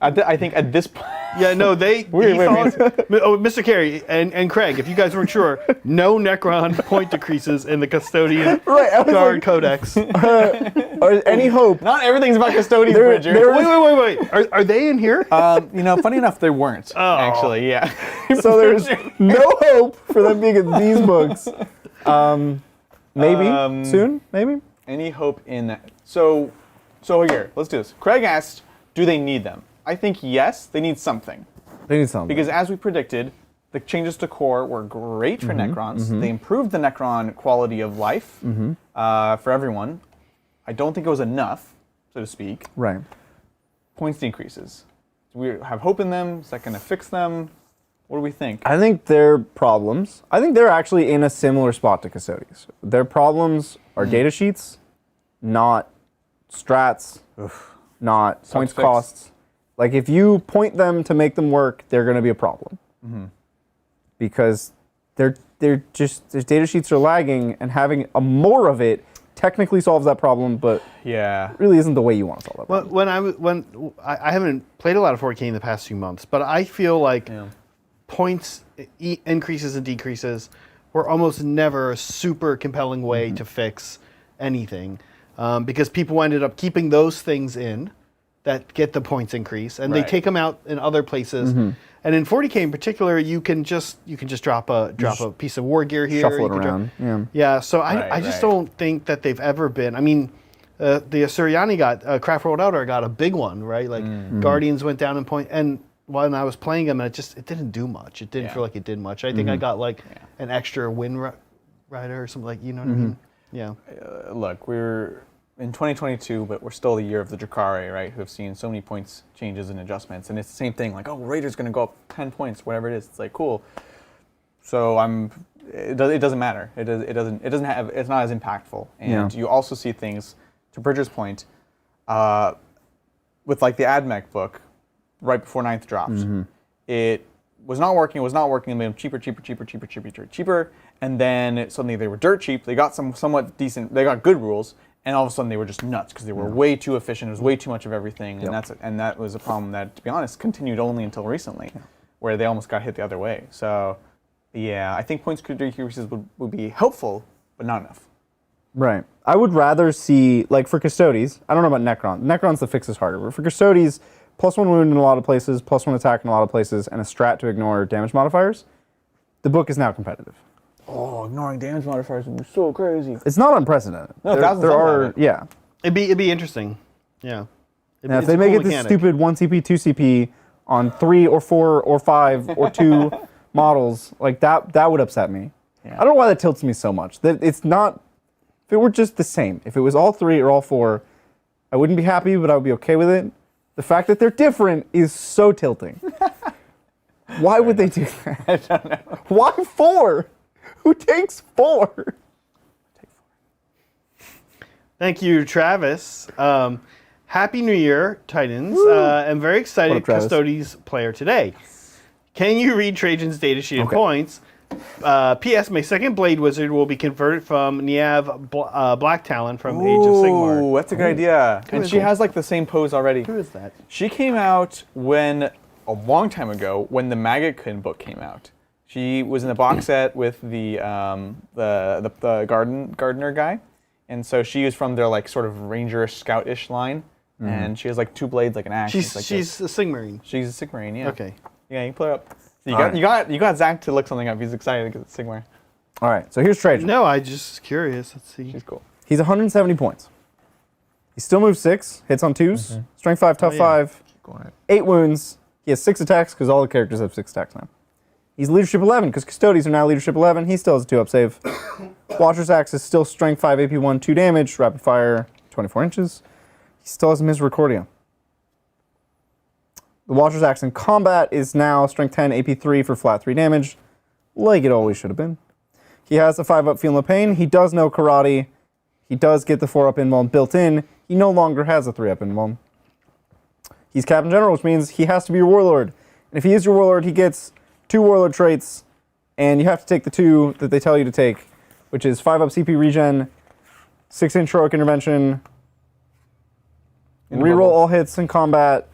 I think at this point.
Yeah, no, they.
Wait,
he
wait,
thought- oh, Mr. Carey and Craig, if you guys weren't sure, no Necron point decreases in the Custodian
Right, I was
Guard
like-
Codex.
Or any hope?
Not everything's about Custodies,
There-
Bridger.
there-
Wait. Are they in here?
Funny enough, they weren't, actually, yeah.
So there's no hope for them being in these books. Maybe soon, maybe.
Any hope in that? So here, let's do this. Craig asked, do they need them? I think yes, they need something.
They need something.
Because as we predicted, the changes to core were great for Necrons. They improved the Necron quality of life for everyone. I don't think it was enough, so to speak.
Right.
Points decreases. Do we have hope in them? Is that going to fix them? What do we think?
I think their problems. I think they're actually in a similar spot to Custodies. Their problems are data sheets, not strats, not points
fix.
costs. Like if you point them to make them work, they're going to be a problem because their data sheets are lagging, and having a more of it technically solves that problem, but
Yeah.
really isn't the way you want to solve that problem.
When I haven't played a lot of 4K in the past few months, but I feel like points increases and decreases were almost never a super compelling way to fix anything, because people ended up keeping those things in that get the points increase, and they
Right.
take them out in other places. And in 40K in particular, you can just drop a piece of war gear here.
Shuffle
you
it
can drop-
around. Yeah.
Yeah, so
Right,
I just
right.
don't think that they've ever been. I mean, the Asuryani got Craft World Outer got a big one, right? Like Guardians went down in point, and when I was playing them, it didn't do much. It didn't
Yeah.
feel like it did much. I think I got like an extra Wind Rider or something, like, you know what I mean? Yeah.
Look, we're in 2022, but we're still the year of the Drakari, right? Who have seen so many points changes and adjustments, and it's the same thing. Like, oh, Raider's going to go up 10 points, whatever it is. It's like cool. So it doesn't matter. It's not as impactful. And you also see things, to Bridger's point, with like the AdMech book, right before 9th drops, it was not working. It was not working. They made them cheaper, and then suddenly they were dirt cheap. They got some somewhat decent. They got good rules, and all of a sudden they were just nuts because they were way too efficient. It was way too much of everything, and that was a problem that, to be honest, continued only until recently, where they almost got hit the other way. So, yeah, I think points decreases would be helpful, but not enough.
Right. I would rather see, like for Custodies, I don't know about Necron. Necron's the fix is harder, but for Custodies, +1 wound in a lot of places, +1 attack in a lot of places, and a strat to ignore damage modifiers, the book is now competitive.
Oh, ignoring damage modifiers would be so crazy.
It's not unprecedented.
No,
there are, yeah.
It'd be interesting. Yeah.
Now, if they make it this stupid 1 CP, 2 CP on 3 or 4 or 5 or 2 models, like that would upset me. Yeah. I don't know why that tilts me so much. That it's not. If it were just the same, if it was all 3 or all 4, I wouldn't be happy, but I would be okay with it. The fact that they're different is so tilting. Why would they do that?
I don't know.
Why 4? Who takes 4?
Thank you, Travis. Happy New Year, Titans. I'm very excited Custodies player today. Can you read Trajan's datasheet and points? P.S. My second Blade Wizard will be converted from Niav Black Talon from Age of Sigmar.
Ooh, that's a good idea. And she has like the same pose already.
Who is that?
She came out a long time ago, when the Maggotkin book came out. She was in the box set with the gardener guy, and so she is from their like sort of ranger scout-ish line, and she has like 2 blades like an axe.
She's a Sigmarine.
She's a Sigmarine, yeah.
Okay.
Yeah, you can put it up. So you got Zach to look something up. He's excited because it's Sigmar.
All right, so here's Trajan.
No, I just curious. Let's see.
She's cool.
He's 170 points. He still moves 6, hits on 2s, strength 5, tough 5, 8 wounds. He has 6 attacks because all the characters have 6 attacks now. He's leadership 11 because Custodies are now leadership 11. He still has a 2-up save. Watcher's Axe is still strength 5, AP 1, 2 damage, rapid fire, 24 inches. He still has Misericordia. The Watcher's Axe in combat is now strength 10, AP 3 for flat 3 damage, like it always should have been. He has a 5-up Feel No Pain. He does know Karate. He does get the 4-up Invuln built in. He no longer has a 3-up Invuln. He's Captain General, which means he has to be your Warlord. And if he is your Warlord, he gets 2 Warlord traits, and you have to take the 2 that they tell you to take, which is 5-up CP regen, 6-inch heroic intervention, reroll all hits in combat,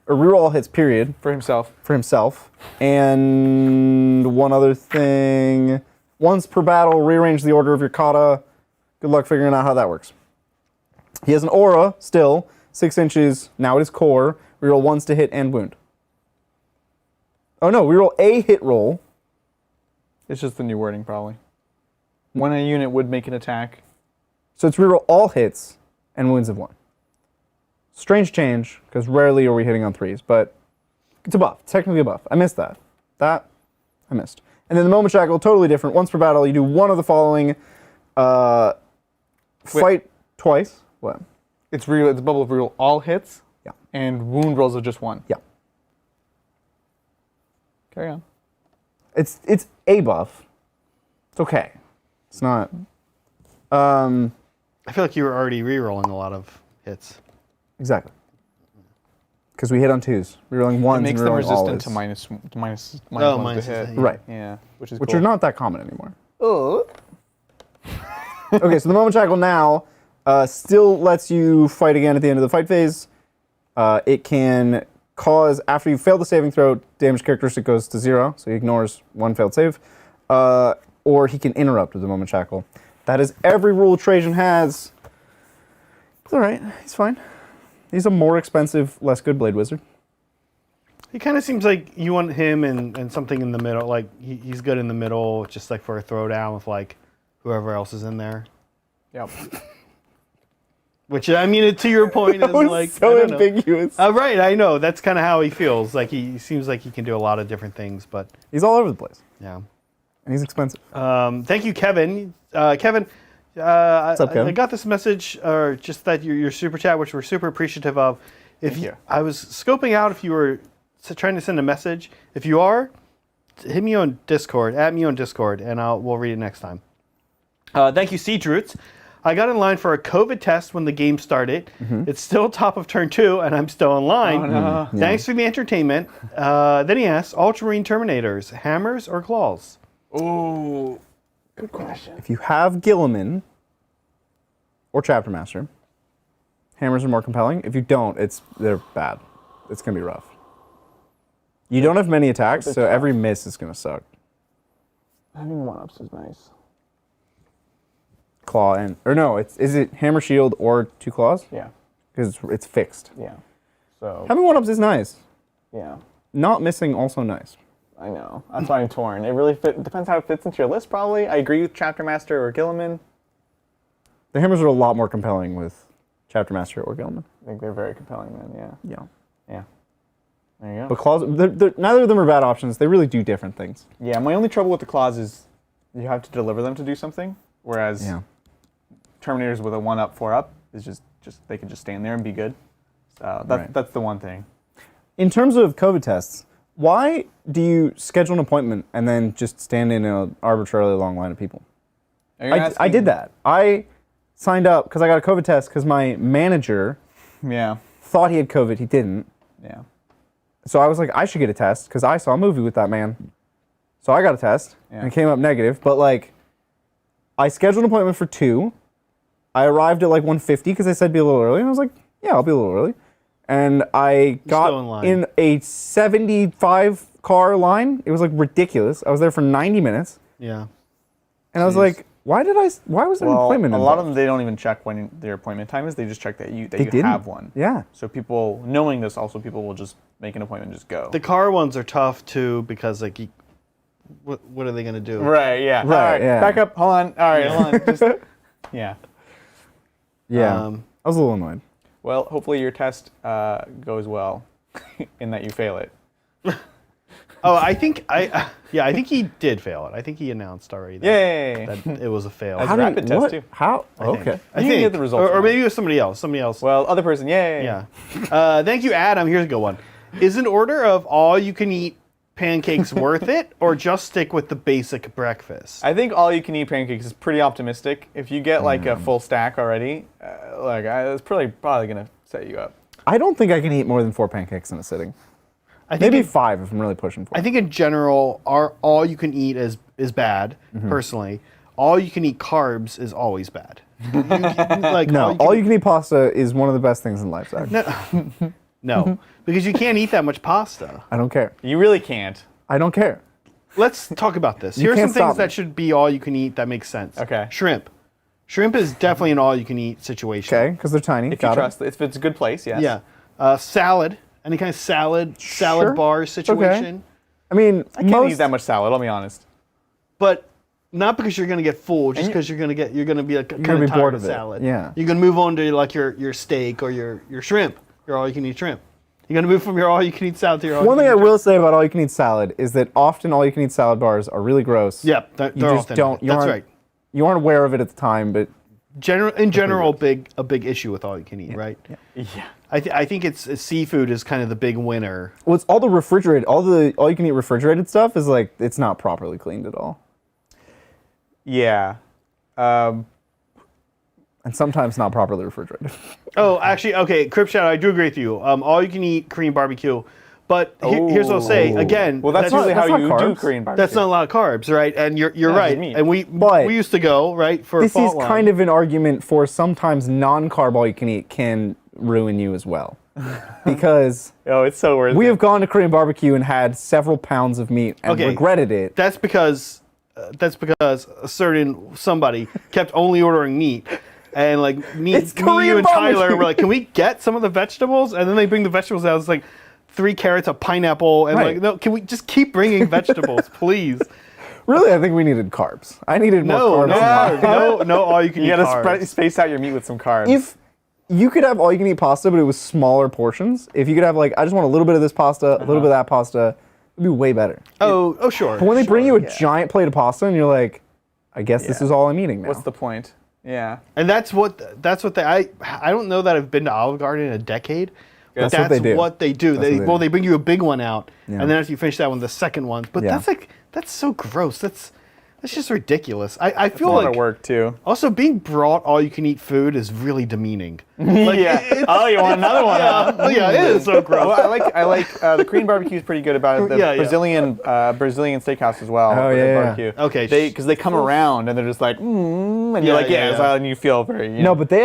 or reroll all hits, period.
For himself.
And one other thing. Once per battle, rearrange the order of your kata. Good luck figuring out how that works. He has an aura, still, 6 inches. Now it is core. Reroll ones to hit and wound. Oh no, reroll a hit roll.
It's just the new wording, probably. When a unit would make an attack.
So it's reroll all hits and wounds of 1. Strange change, because rarely are we hitting on 3s, but it's a buff. It's technically a buff. I missed that. That, I missed. And then the Moment Shackle, totally different. Once per battle, you do one of the following. Fight twice. What?
It's a bubble of reroll all hits.
Yeah.
And wound rolls of just 1.
Yeah.
Carry on.
It's a buff. It's okay. It's not.
I feel like you were already re-rolling a lot of hits.
Exactly. Because we hit on 2s. Rerolling 1s
It makes
and
them
rerolling all
resistant
is.
to minus
Oh,
ones
minus
to hit.
is-
Right.
Yeah, which is
Which
cool.
are not that common anymore.
Oh.
Okay, so the Moment Shackle now still lets you fight again at the end of the fight phase. It can cause, after you fail the saving throw, damage characteristic goes to 0, so he ignores 1 failed save. Or he can interrupt with the Moment Shackle. That is every rule Trajan has. It's alright, he's fine. He's a more expensive, less good Blade Wizard.
He kind of seems like you want him and something in the middle. Like he's good in the middle, just like for a throwdown with like whoever else is in there.
Yep.
Which I mean, to your point, is
was
like
so
I don't know.
ambiguous.
Right, I know. That's kind of how he feels. Like he seems like he can do a lot of different things, but
He's all over the place,
yeah.
and he's expensive.
Thank you, Kevin. Kevin,
What's up, Kevin?
I got this message, or just that your super chat, which we're super appreciative of.
Thank you.
I was scoping out if you were trying to send a message. If you are, hit me on Discord, add me on Discord, and we'll read it next time. Thank you, Siege Roots. I got in line for a COVID test when the game started. It's still top of turn 2, and I'm still in line.
Oh, no.
Thanks for the entertainment. Then he asks, Ultramarine Terminators, hammers or claws?
Ooh, good question.
If you have Gilliman or Chapter Master, hammers are more compelling. If you don't, they're bad. It's going to be rough. You don't have many attacks, so every miss is going to suck.
Having 1-ups is nice.
Claw and... Or no, is it hammer, shield, or 2 claws?
Yeah.
Because it's fixed.
Yeah. So.
Having 1-ups is nice.
Yeah.
Not missing, also nice.
I know. That's why I'm torn. It really depends how it fits into your list, probably. I agree with Chapter Master or Gilliman.
The hammers are a lot more compelling with Chapter Master or Gilliman.
I think they're very compelling then, yeah.
Yeah.
Yeah. There you go.
But claws, neither of them are bad options. They really do different things.
Yeah, my only trouble with the claws is you have to deliver them to do something, whereas Terminators with a 1-up, 4-up is just they can just stand there and be good. So that's the one thing.
In terms of COVID tests, why do you schedule an appointment and then just stand in an arbitrarily long line of people? I did that. I signed up because I got a COVID test because my manager thought he had COVID. He didn't.
Yeah.
So I was like, I should get a test because I saw a movie with that man. So I got a test and it came up negative. But like, I scheduled an appointment for 2. I arrived at like 1:50 because they said be a little early. And I was like, yeah, I'll be a little early. And I got in a 75 car line. It was like ridiculous. I was there for 90 minutes.
Yeah.
And I was like, why was there an appointment
a
involved?
lot of them, they don't even check when their appointment time is. They just check that you have one.
Yeah.
So people, knowing this, also people will just make an appointment and just go.
The car ones are tough too because like, what are they gonna do?
Right. Yeah.
Right,
All right.
yeah.
Back up. Hold on. All right. Hold on. Just, yeah.
Yeah. I was a little annoyed.
Well, hopefully your test goes well, in that you fail it.
Oh, I think he did fail it. I think he announced already that it was a fail.
As rapid test too.
How?
I think.
Okay.
I
You
think.
can get the results.
Or maybe it was somebody else. Somebody else.
Well, other person. Yay.
Yeah. Thank you, Adam. Here's a good one. Is an order of all you can eat pancakes worth it, or just stick with the basic breakfast?
I think all you can eat pancakes is pretty optimistic. If you get like a full stack already, it's probably gonna set you up.
I don't think I can eat more than 4 pancakes in a sitting.
I think
Maybe 5 if I'm really pushing for it.
I think in general, all you can eat is bad. Personally, all you can eat carbs is always bad.
All you can eat pasta is one of the best things in life, Zach.
No, because you can't eat that much pasta.
I don't care.
You really can't.
I don't care.
Let's talk about this. Here are some
can't stop
things
me.
that should be all you can eat that makes sense.
Okay.
Shrimp. Shrimp is definitely an all you can eat situation.
Okay, because they're tiny.
If you trust, if it's a good place, yes.
Yeah. Salad. Any kind of salad
Sure.
bar situation.
I mean,
I can't eat that much salad. I'll be honest.
But not because you're going to get full, just because you're going to be like kind of tired
bored
of
of it.
salad.
Yeah.
You're going to move on to like your steak or your shrimp. Your all you can eat shrimp. You're going to move from your all you can eat salad to your all
One
you
thing
can
I will say about all you can eat salad is that often all you can eat salad bars are really gross.
Yep, they're
You
all
just
thin.
don't.
That's right.
You aren't aware of it at the time, but
In general, a big issue with all you can eat, right?
Yeah.
I think it's seafood is kind of the big winner.
well, it's all the refrigerated, all you can eat refrigerated stuff is like it's not properly cleaned at all,
Yeah.
and sometimes not properly refrigerated.
Oh, actually, okay, Crip Shadow, I do agree with you. All you can eat Korean barbecue, but here's what I'll say again.
Well, that's
not-
usually
that's
how
not
you do
carbs.
Korean barbecue.
That's not a lot of carbs, right? And you're right.
meat.
And we
But
used to go right for
This
fault
is
line.
kind of an argument for sometimes non-carb all you can eat can ruin you as well, because
Oh, it's so worth
we
it.
have gone to Korean barbecue and had several pounds of meat and
Okay.
regretted it.
That's because a certain somebody kept only ordering meat. And like me
It's
you
Korean
and Tyler
barbecue.
were like, can we get some of the vegetables? And then they bring the vegetables out. It's like 3 carrots, a pineapple, and
Right.
like, no, can we just keep bringing vegetables, please?
Really, I think we needed carbs. I needed more
No,
carbs. than that.
no, all you can
You
eat
gotta
carbs.
space out your meat with some carbs.
If you could have all you can eat pasta, but it was smaller portions. If you could have like, I just want a little bit of this pasta, a little bit of that pasta, it'd be way better.
Oh, sure.
But when they bring you a giant plate of pasta and you're like, I guess this is all I'm eating now.
What's the point? Yeah.
And that's what I don't know that I've been to Olive Garden in a decade. But
That's what they do.
what they do.
That's what they do.
They bring you a big one out,
Yeah.
and then after you finish that one, the second one. But
Yeah.
that's so gross. That's That's just ridiculous. I
It's a
feel
lot
like
of work too.
also being brought all-you-can-eat food is really demeaning. Like,
Oh, you want another one? Huh?
yeah, it is so gross.
Well, I like the Korean barbecue is pretty good about it. The
Yeah, yeah.
Brazilian steakhouse as well.
Oh,
with
yeah,
the
yeah.
barbecue.
Okay.
Because they come around and they're just like, and you're
Yeah,
like,
yeah,
yeah,
yeah.
and you feel very. You
No,
know,
but they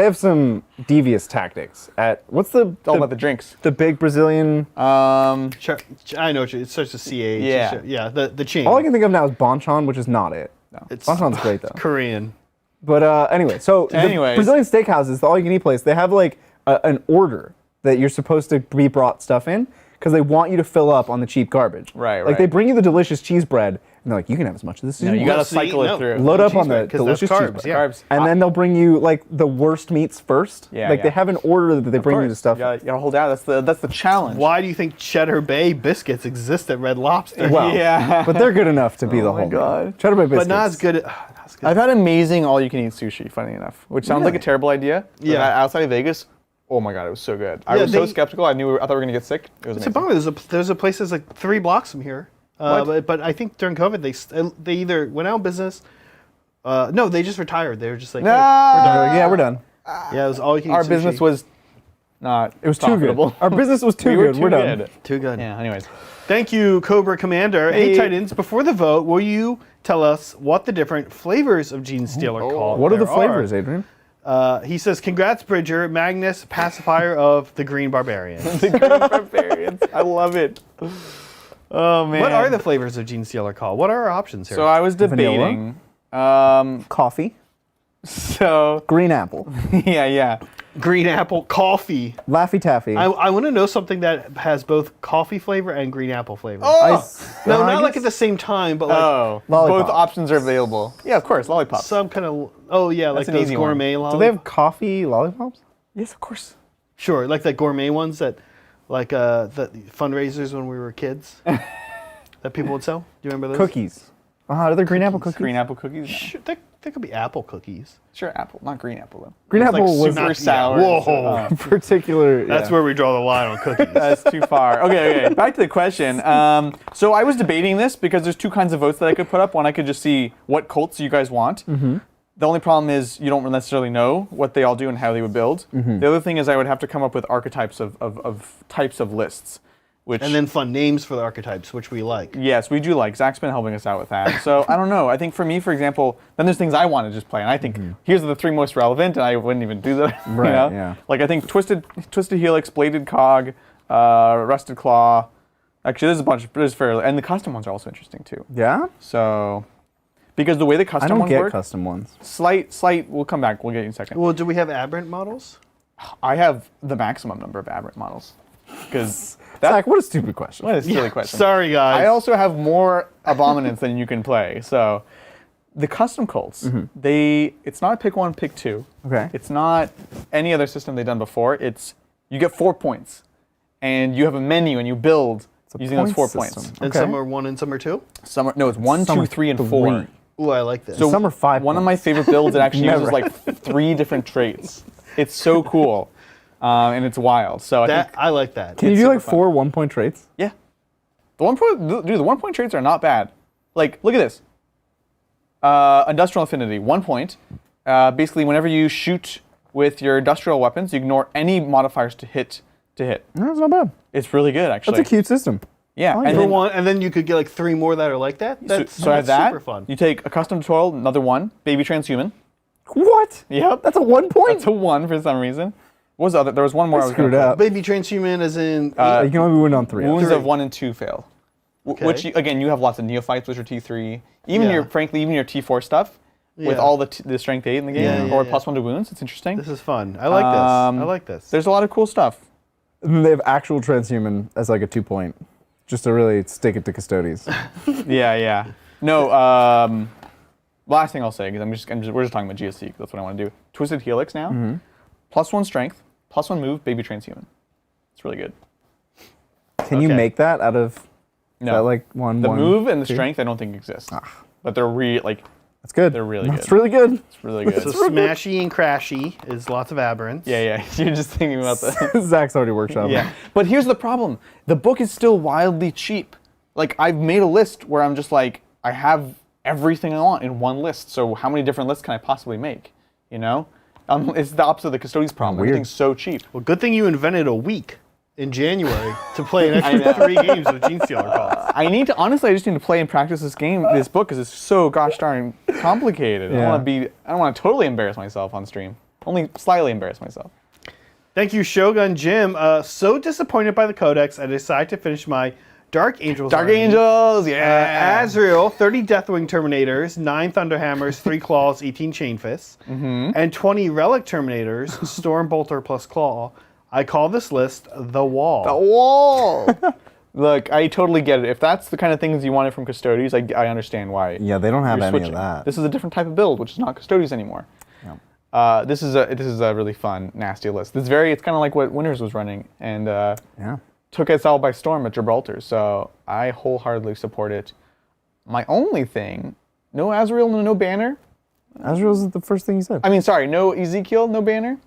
have some devious tactics at what's
it's all about the drinks.
the big Brazilian.
I know it starts with CH.
Yeah.
Yeah. The chain.
All I can think of now is Bonchon, which is not it.
It's
Bonchon's great though.
Korean.
But anyway, so the
Anyways.
Brazilian steakhouses, the all-you-can-eat place, they have like an order that you're supposed to be brought stuff in because they want you to fill up on the cheap garbage.
Right,
Like they
right.
bring you the delicious cheese bread, and they're like, you can have as much of this as
No,
you
you
want.
gotta cycle it through.
Load up
cheese
on the
bread, 'cause that's
delicious
carbs,
cheese
yeah.
bread.
Carbs.
And then they'll bring you like the worst meats first.
Yeah,
Like
yeah.
they have an order that they bring you the stuff.
You gotta hold out. That's the challenge.
Why do you think Cheddar Bay biscuits exist at Red Lobster?
Well,
Yeah.
but they're good enough to be the
Oh my
whole meal.
God.
Cheddar Bay biscuits.
but not as good.
I've had amazing all-you-can-eat sushi. Funny enough, which sounds like a
Really?
terrible idea. But
Yeah.
Outside of Vegas, oh my god, it was so good. I
Yeah,
was so
they-
skeptical. I thought we were gonna get sick. It was
It's a
amazing.
bummer. There's a place that's like 3 blocks from here.
What?
But I think during COVID they either went out of business. No, they just retired. They were just like, hey,
Yeah, we're done.
yeah, it was all you can eat
Our
sushi.
business was not.
It was
profitable.
too good. Our business was too
We were
good.
too
We're done.
good.
too good.
Yeah. Anyways,
Thank you, Cobra Commander. Hey,
Hey.
Titans, before the vote, will you tell us what the different flavors of Gene Steel are called?
What are the
there
flavors, Adrian?
He says, congrats, Bridger, Magnus, pacifier of the Green Barbarian.
the Green Barbarians. I love it. Oh man.
What are the flavors of Gene Steel are called? What are our options here?
So I was
Vanilla?
debating.
Coffee,
So
green apple,
yeah.
green apple coffee.
Laffy Taffy.
I want to know something that has both coffee flavor and green apple flavor.
I
No, not like
guess-
at the same time, but like
Oh,
Lollipop.
both options are available. Yeah, of course, lollipops.
some kind of. Oh yeah, like
an
those
easy one.
gourmet
Do
lollipops.
they have coffee lollipops?
Yes, of course.
Sure, like the gourmet ones that, like the fundraisers when we were kids, that people would sell. Do you remember those?
Cookies. Are there green apple cookies?
Green apple cookies. No.
Sure, they could be apple cookies.
Sure, apple, not green apple though.
Green
It's like
apple was
super
Super sour.
Whoa.
particular.
That's
yeah.
where we draw the line on cookies.
That's too far. Okay. Back to the question. So I was debating this because there's 2 kinds of votes that I could put up. One, I could just see what cults you guys want.
Mm-hmm.
The only problem is you don't necessarily know what they all do and how they would build.
Mm-hmm.
The other thing is I would have to come up with archetypes of types of lists. Which,
And then fun names for the archetypes, which we like.
yes, we do like. Zach's been helping us out with that. So I don't know. I think for me, for example, then there's things I want to just play, and I think here's the 3 most relevant, and I wouldn't even do that.
Mm-hmm. Right,
You know?
yeah.
Like I think Twisted Helix, Bladed Cog, Rusted Claw. Actually, there's a bunch. There's fairly, and the custom ones are also interesting too.
Yeah?
So because the way the
I
custom
don't
ones
get
work,
custom ones.
slight. We'll come back. We'll get you in a second.
Well, do we have aberrant models?
I have the maximum number of aberrant models because
Zach, what a stupid question.
what a silly question.
Sorry, guys.
I also have more abominants than you can play. So the custom cults, it's not a pick 1, pick 2.
Okay.
It's not any other system they've done before. It's you get 4 points, and you have a menu, and you build
a
using those 4
point
points.
system.
and
Okay.
some are 1 and some are 2?
Some are, no, it's 1,
Some
2,
are
3, and 4.
3.
Ooh, I like this.
So
Some are 5
One of my
points.
favorite builds. It actually
Never.
uses like 3 different traits. It's so cool, and it's wild. So I think
I like that.
Can you
it's
do
super
like
fun.
4 1-point traits?
yeah, the 1-point traits are not bad. Like look at this. Industrial affinity, 1 point. Basically, whenever you shoot with your industrial weapons, you ignore any modifiers to hit.
No, that's not bad.
It's really good, actually.
That's a cute system.
Yeah,
like
and
For
then,
one, and then you could get like 3 more that are like that. That's,
so I have
that's
that.
super fun.
You take accustomed toil, another 1. Baby transhuman.
What?
Yep,
That's a 1 point?
that's a 1 for some reason. What was the other? There was one more. I was
screwed
gonna
up.
Baby transhuman as in
You can only win on 3.
Wounds
Three.
of 1 and 2 fail.
Okay.
Which again, you have lots of neophytes, which are T3. Even
Yeah.
your T4 stuff with
Yeah.
all the strength 8 in the game,
Yeah, yeah,
or
yeah.
+1 to wounds. It's interesting.
This is fun. I like this. I like this.
There's a lot of cool stuff.
And then they have actual transhuman as like a 2 point. Just to really stick it to Custodies.
Yeah. No. Last thing I'll say, because we're just talking about GSC. 'Cause that's what I want to do. Twisted Helix now. +1 strength, +1 move, baby transhuman. It's really good.
Can you
Okay.
make that out of
No,
that like one?
the
one,
move and the
2?
strength I don't think exist. But they're
That's good.
they're really
That's
good.
really good.
it's really good.
So smashy and crashy is lots of aberrants.
yeah. You're just thinking about the.
Zach's already workshopping.
Yeah, but here's the problem. The book is still wildly cheap. Like, I've made a list where I'm just like, I have everything I want in one list. So how many different lists can I possibly make? You know, it's the opposite of the Custodies problem.
Weird.
Everything's so cheap.
Well, good thing you invented a week in January to play an extra 3 games with Gene Stealer cards.
I just need to play and practice this book, because it's so gosh darn complicated.
Yeah.
I don't want to totally embarrass myself on stream. Only slightly embarrass myself.
Thank you, Shogun Jim. So disappointed by the Codex, I decided to finish my Dark Angels.
Dark Angels, yeah.
Azrael, 30 Deathwing Terminators, 9 Thunderhammers, 3 Claws, 18 Chainfists, and 20 Relic Terminators, Stormbolter plus Claw. I call this list The Wall.
The Wall! Look, I totally get it. If that's the kind of things you wanted from Custodies, I understand why.
Yeah, they don't have
you're
any
switching.
of that.
This is a different type of build, which is not Custodies anymore.
Yeah.
This is a really fun, nasty list. It's kind of like what Winters was running, and took us all by storm at Gibraltar. So I wholeheartedly support it. My only thing, no Azrael, no banner.
Azrael's the first thing you said.
I mean, sorry, no Ezekiel, no banner.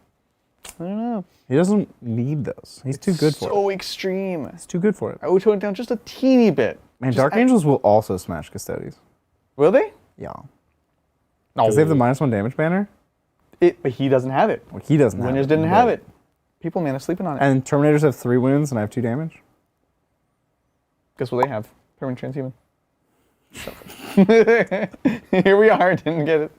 I don't know.
He doesn't need those. He's too good for it.
So extreme.
He's too good for it.
I would tone it down just a teeny bit.
Man, Dark Angels will also smash Custodies.
Will they?
Yeah.
No.
Because they have the -1 damage banner.
But he doesn't have it.
Well, he doesn't have
Winters
it.
didn't have it. People, man, are sleeping on it.
And Terminators have 3 wounds and I have 2 damage.
Guess what they have? Permanent transhuman. Here we are, didn't get it.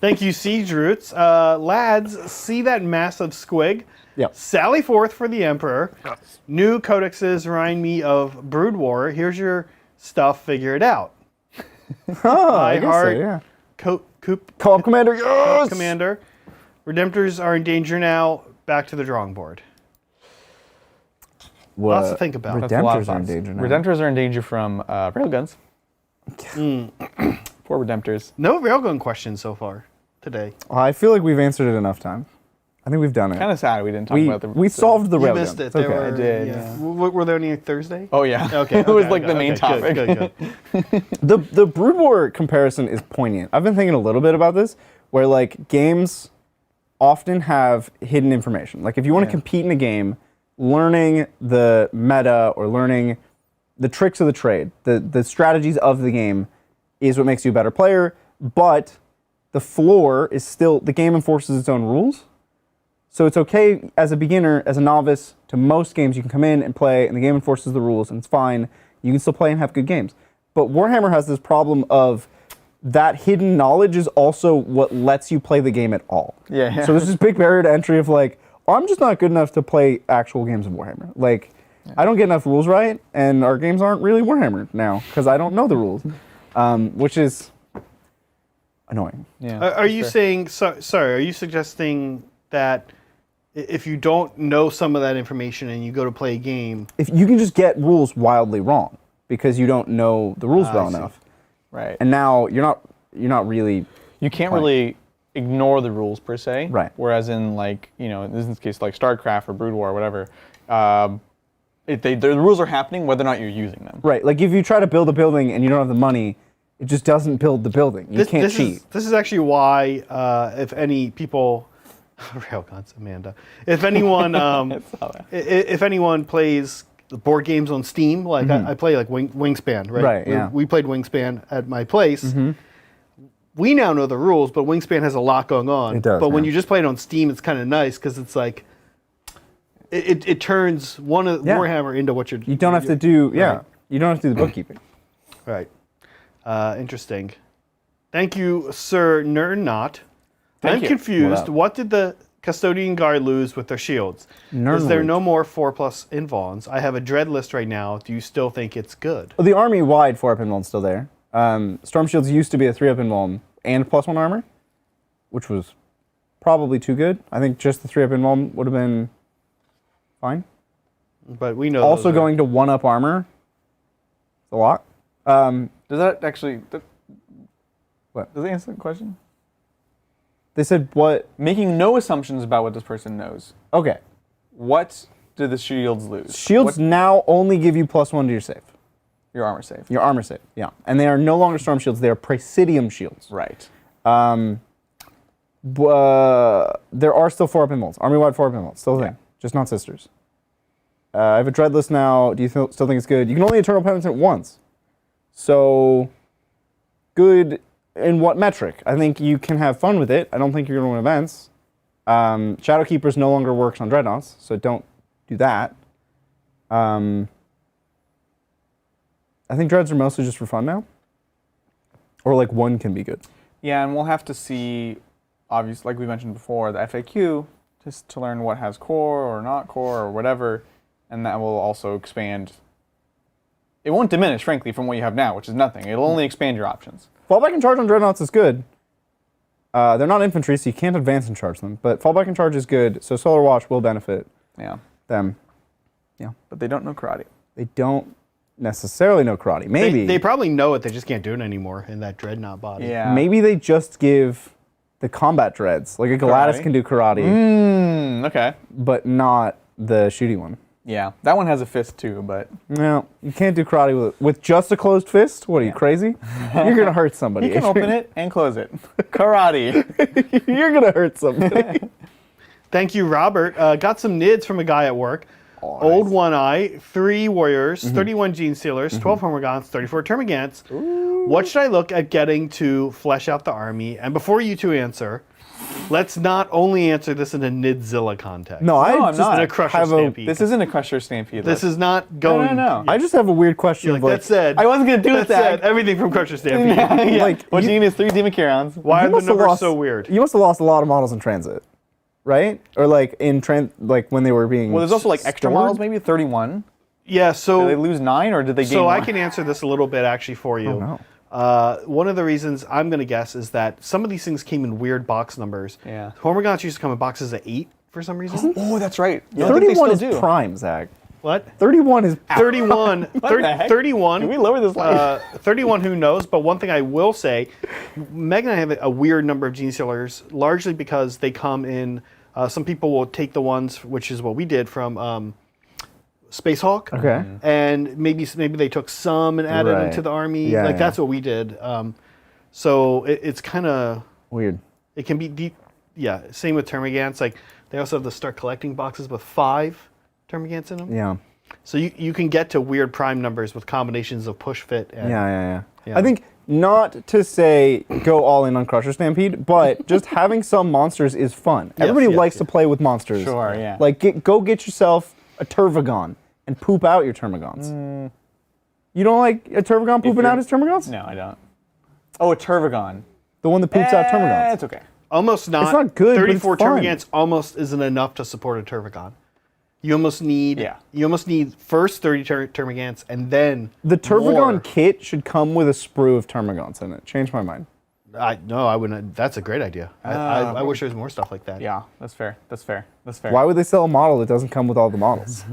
Thank you, Siege Roots. Lads, see that massive squig?
Yep.
Sally forth for the Emperor. New codexes remind me of Brood War. Here's your stuff, figure it out.
Oh, I guess so,
heart
yeah.
Co-op
Commander, yes!
Commander. Redemptors are in danger now. Back to the drawing board. Lots to think about.
That's a lot of
Redemptors are in
thoughts.
danger now.
Redemptors are in danger from railguns. Poor Redemptors.
No railgun questions so far today.
Well, I feel like we've answered it enough times. I think we've done it.
Kind of sad we didn't talk about the...
We solved the
You
railgun.
missed it.
It's okay.
There were,
I did, yeah.
Were there any Thursday?
Oh, yeah.
Okay.
It was
okay,
like the
okay,
main topic.
Good.
The Brood War comparison is poignant. I've been thinking a little bit about this, where like games often have hidden information. Like if you want to compete in a game, learning the meta or learning the tricks of the trade, the strategies of the game is what makes you a better player, but the floor is still, the game enforces its own rules. So it's okay as a beginner, as a novice, to most games you can come in and play and the game enforces the rules and it's fine. You can still play and have good games. But Warhammer has this problem of that hidden knowledge is also what lets you play the game at all.
Yeah.
So there's this big barrier to entry of like, oh, I'm just not good enough to play actual games of Warhammer. Like, I don't get enough rules right, and our games aren't really Warhammer now because I don't know the rules, which is annoying.
Yeah.
Are you saying, sorry, are you suggesting that if you don't know some of that information and you go to play a game...
If you can just get rules wildly wrong because you don't know the rules well enough.
Right.
And now you're not really...
You can't really ignore the rules per se.
Right.
Whereas in like, you know, in this case like StarCraft or Brood War or whatever, the rules are happening whether or not you're using them.
Right. Like if you try to build a building and you don't have the money, it just doesn't build the building. You can't cheat.
This is actually why, if any people... Railguns, Amanda. If anyone, if anyone plays board games on Steam, like I play like Wingspan, right?
Right. Yeah.
We played Wingspan at my place. We now know the rules, but Wingspan has a lot going on.
It does.
But when you just play it on Steam, it's kind of nice because it's like it turns one of Warhammer into what you're.
You don't have to do. Yeah.
Right.
You don't have to do the bookkeeping.
Right. Interesting. Thank you, Sir Nerdnot. I'm confused. What did the Custodian Guard lose with their shields? Is there no more 4+ invulns? I have a dread list right now. Do you still think it's good?
Well, the army-wide 4-up invuln's still there. Storm Shields used to be a 3-up invuln and +1 armor, which was probably too good. I think just the 3-up invuln would have been fine.
But we know
also going to 1-up armor. It's a lot.
Does that actually...
What?
Does that answer the question?
They said what?
Making no assumptions about what this person knows.
Okay.
What do the shields lose?
Shields now only give you +1 to your save.
Your armor save.
Your armor save, yeah. And they are no longer Storm Shields, they are Praesidium Shields.
Right.
There are still 4-up invulns. Army-wide 4-up invulns, still a thing. Just not sisters. I have a dread list now. Do you still think it's good? You can only Eternal Penitent once. So, good in what metric? I think you can have fun with it. I don't think you're going to win events. Shadowkeepers no longer works on Dreadnoughts, so don't do that. I think Dreads are mostly just for fun now. Or like one can be good.
Yeah, and we'll have to see, obviously, like we mentioned before, the FAQ, just to learn what has core or not core or whatever, and that will also expand. It won't diminish, frankly, from what you have now, which is nothing. It'll only expand your options.
Fallback and charge on Dreadnoughts is good. They're not infantry, so you can't advance and charge them. But fallback and charge is good, so Solar Watch will benefit them. Yeah.
But they don't know karate.
They don't necessarily know karate. Maybe.
They probably know it, they just can't do it anymore in that Dreadnought body.
Yeah.
Maybe they just give the combat dreads. Like a Galatis can do karate,
Okay.
but not the shooty one.
Yeah. That one has a fist too, but...
No, you can't do karate with just a closed fist. What are you, crazy? You're going to hurt somebody.
You can open it and close it. Karate.
You're going to hurt somebody.
Thank you, Robert. Got some NIDs from a guy at work.
Oh,
Old
nice.
One Eye, 3 Warriors, 31 Gene Stealers, 12 Hormigons, 34 Termagants. What should I look at getting to flesh out the army? And before you two answer, let's not only answer this in a Nidzilla context.
No,
I'm
I just
not.
In a Crusher
have
Stampede.
This isn't a Crusher Stampede.
This is not going...
No.
I just have a weird question.
You're
of
like, that said...
I wasn't going to do it,
That said,
Zach.
everything from Crusher Stampede.
Yeah.
Like,
What
you-
you need is 3 Democurons.
Why
You
are the
must have
numbers
lost-
so weird?
You must have lost a lot of models in transit, right? Or like in like when they were being.
Well, there's also like extra
stored?
models, maybe 31.
Yeah, so...
Did they lose 9 or did they gain
So I
1?
can answer this a little bit actually for you.
Oh, no.
One of the reasons I'm going to guess is that some of these things came in weird box numbers.
Yeah.
Hormigons used to come in boxes of 8 for some reason.
Oh, that's right. Yeah, I think they
31 is
still do.
prime, Zach.
What?
31 is
31.
What the heck?
31.
Can we lower this line?
31, who knows? But one thing I will say, Meg and I have a weird number of Gene Stealers, largely because they come in, some people will take the ones, which is what we did from Space Hawk.
Okay.
And maybe they took some and added them
Right.
to the army.
Yeah,
like
yeah.
that's what we did. So it's kind of,
weird.
it can be deep. Yeah, same with Termagants. Like they also have the start collecting boxes with 5 Termagants in them.
Yeah.
So you can get to weird prime numbers with combinations of push fit. And,
Yeah.
Yeah.
I think not to say go all in on Crusher Stampede, but just having some monsters is fun. Everybody
yes,
likes
yes.
to play with monsters.
Sure, yeah.
Like go get yourself a Turvagon and poop out your Termagants. You don't like a Turvagon pooping
you're-
out his Termagants?
No, I don't. Oh, a Turvagon.
The one that poops out Termagants.
It's okay.
Almost not.
It's not good, but it's
34
fun.
Termagants almost isn't enough to support a Turvagon. You almost need.
Yeah.
You almost need first 30 Termagants and then.
The Turvagon
more.
kit should come with a sprue of Termagants in it. Change my mind.
No, I wouldn't. That's a great idea. I wish there was more stuff like that.
Yeah, that's fair. That's fair. That's fair.
Why would they sell a model that doesn't come with all the models?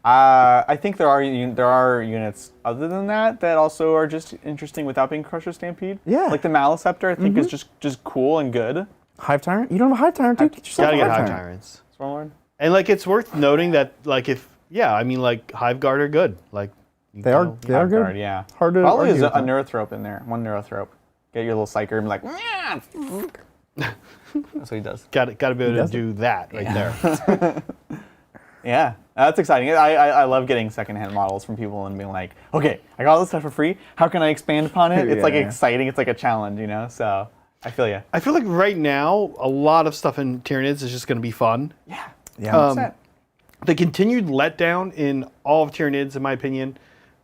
I think there are units other than that also are just interesting without being Crusher Stampede.
Yeah.
Like the Maliceptor, I think is just cool and good.
Hive Tyrant? You don't have a Hive Tyrant, dude? Get yourself
Gotta
a
get
Hive
Hive
Tyrant.
Tyrants.
Swarmlord.
And like it's worth noting that like Hive Guard are good. Like
They are good.
Guard, yeah.
Hard to
Probably
argue
is a
with that.
Neurothrope in there. 1 Neurothrope. Get your little Psyker and be like, "Meow." That's what he does.
Got to be able to
does
do that right there.
Yeah, that's exciting. I love getting secondhand models from people and being like, okay, I got all this stuff for free. How can I expand upon it? It's like
Yeah.
exciting. It's like a challenge, you know? So I feel you.
I feel like right now a lot of stuff in Tyranids is just going to be fun.
Yeah.
Yeah.
100%.
The continued letdown in all of Tyranids, in my opinion,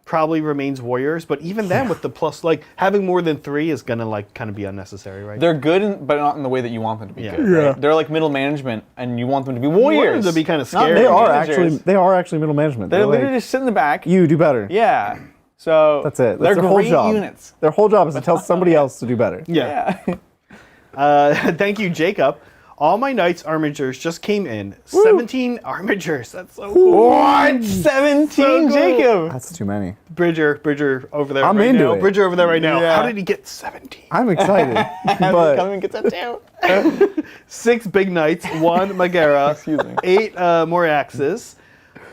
probably remains Warriors. But even then, with the plus, like having more than 3 is gonna like kind of be unnecessary, right?
They're good, but not in the way that you want them to be
Yeah.
good.
Yeah.
Right? They're like middle management, and you want them to be
You want
warriors.
them to be kind of
not
scary.
They are actually middle management.
They're
like,
literally just sit in the back.
you do better.
Yeah. So
That's it. That's
they're
their whole
great
job.
units.
Their whole job is to tell somebody else to do better.
Yeah. Thank you, Jacob. All my Knights Armigers just came in. 17 Armigers. That's so cool.
What? 17,
So cool.
Jacob.
That's too many.
Bridger over there
I'm
right
into
now.
it.
Bridger over there right now.
Yeah.
How did he get 17?
I'm excited.
Come
but
and get that too.
6 Big Knights, 1 Megara,
Excuse me.
8 Moriaxes.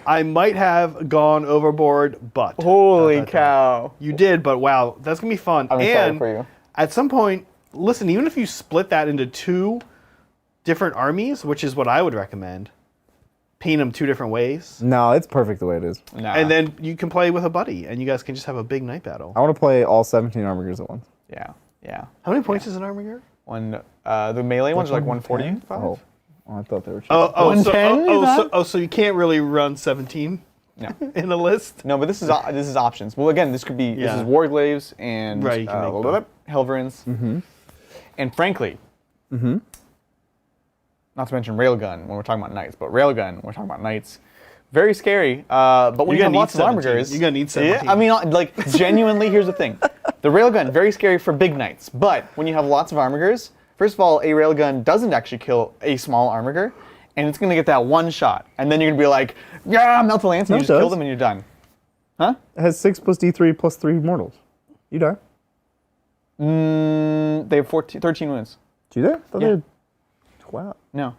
I might have gone overboard, but
Holy cow.
you did. But wow, that's gonna be fun.
I'm excited
and
for you.
at some point, listen, even if you split that into 2 different armies, which is what I would recommend, paint them 2 different ways.
No, it's perfect the way it is.
Nah.
And then you can play with a buddy, and you guys can just have a big night battle.
I want to play all 17 armor gears at once.
Yeah.
How many points is an armor gear?
The melee ones are like 145.
Oh, I thought they were cheap.
So you can't really run 17
No.
in the list?
No, but this is options. Well, again, this could be this is Warglaves and
Right, you can make both.
Helverins. Mm-hmm. And frankly, not to mention Railgun when we're talking about knights, but Railgun when we're talking about knights, very scary. But when you have lots of armor gears,
you're gonna need 17.
Yeah, I mean, like genuinely, here's the thing: the Railgun very scary for big knights, but when you have lots of armor gears, first of all, a Railgun doesn't actually kill a small armor gear, and it's gonna get that one shot, and then you're gonna be like, yeah, melt the lance, and you just kill them, and you're done. Huh?
It has 6 plus D3 plus 3 mortals. You die.
They have 13 wounds.
Do you die? I thought they
Yeah.
had 12.
No.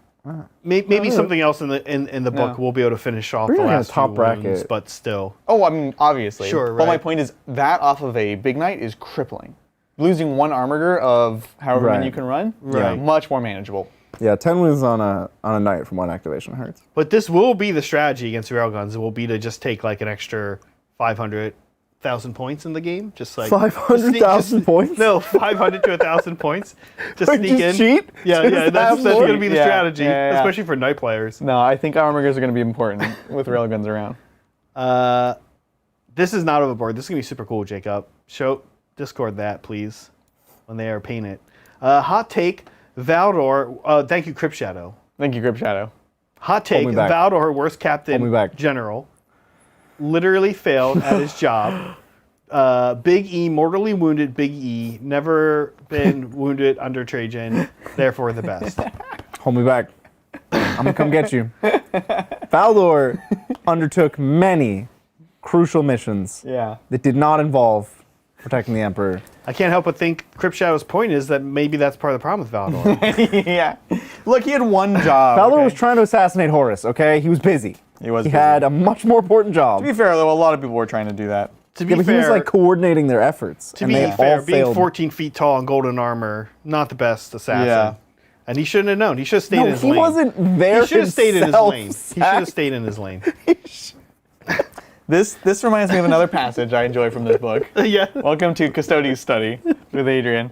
Maybe something else in the book
No.
we'll be able to finish off
We're
the
gonna have
last
top
few
bracket.
wounds, but still.
Oh, I mean, obviously.
Sure,
But my
right.
point is, that off of a big knight is crippling. Losing one armor gear of however many
Right.
you can run,
Right.
much more manageable.
Yeah, 10 wins on a knight from one activation hurts.
But this will be the strategy against railguns. It will be to just take like an extra 500,000 points in the game. Just like
500,000 points?
No, 500 to 1,000 points. Just
Like,
sneak
just
in.
cheat?
Yeah,
Just
yeah.
have
That's
more?
going to be the
Yeah,
strategy,
yeah, yeah.
especially for night players.
No, I think armor gears are going to be important with railguns around.
This is not overboard. This is going to be super cool, Jacob. Show Discord that, please, when they are painted. Hot take, Valdor. Thank you, Crypt Shadow.
Thank you, Grip Shadow.
Hot take,
me back.
Valdor, worst captain
Hold me back.
general, literally failed at his job. Big E, mortally wounded Big E, never been wounded under Trajan, therefore the best.
Hold me back. I'm gonna come get you. Valdor undertook many crucial missions
Yeah.
that did not involve protecting the Emperor.
I can't help but think Crypt Shadow's point is that maybe that's part of the problem with Valdor.
Yeah. Look, he had one job.
Valdor
okay?
was trying to assassinate Horus, okay? He was busy.
He was
He
busy.
had a much more important job.
To be fair, though, a lot of people were trying to do that.
To be
Yeah, but he was
fair,
like coordinating their efforts.
to
and
be
they
fair,
all
being
failed.
14 feet tall in golden armor, not the best assassin.
Yeah.
And he shouldn't have known. He should have stayed in
No,
his
he
lane.
wasn't there.
He should have stayed in his
himself,
lane. He should
Zach.
have stayed in his lane.
This reminds me of another passage I enjoy from this book.
Yeah.
Welcome to Custodies study with Adrian.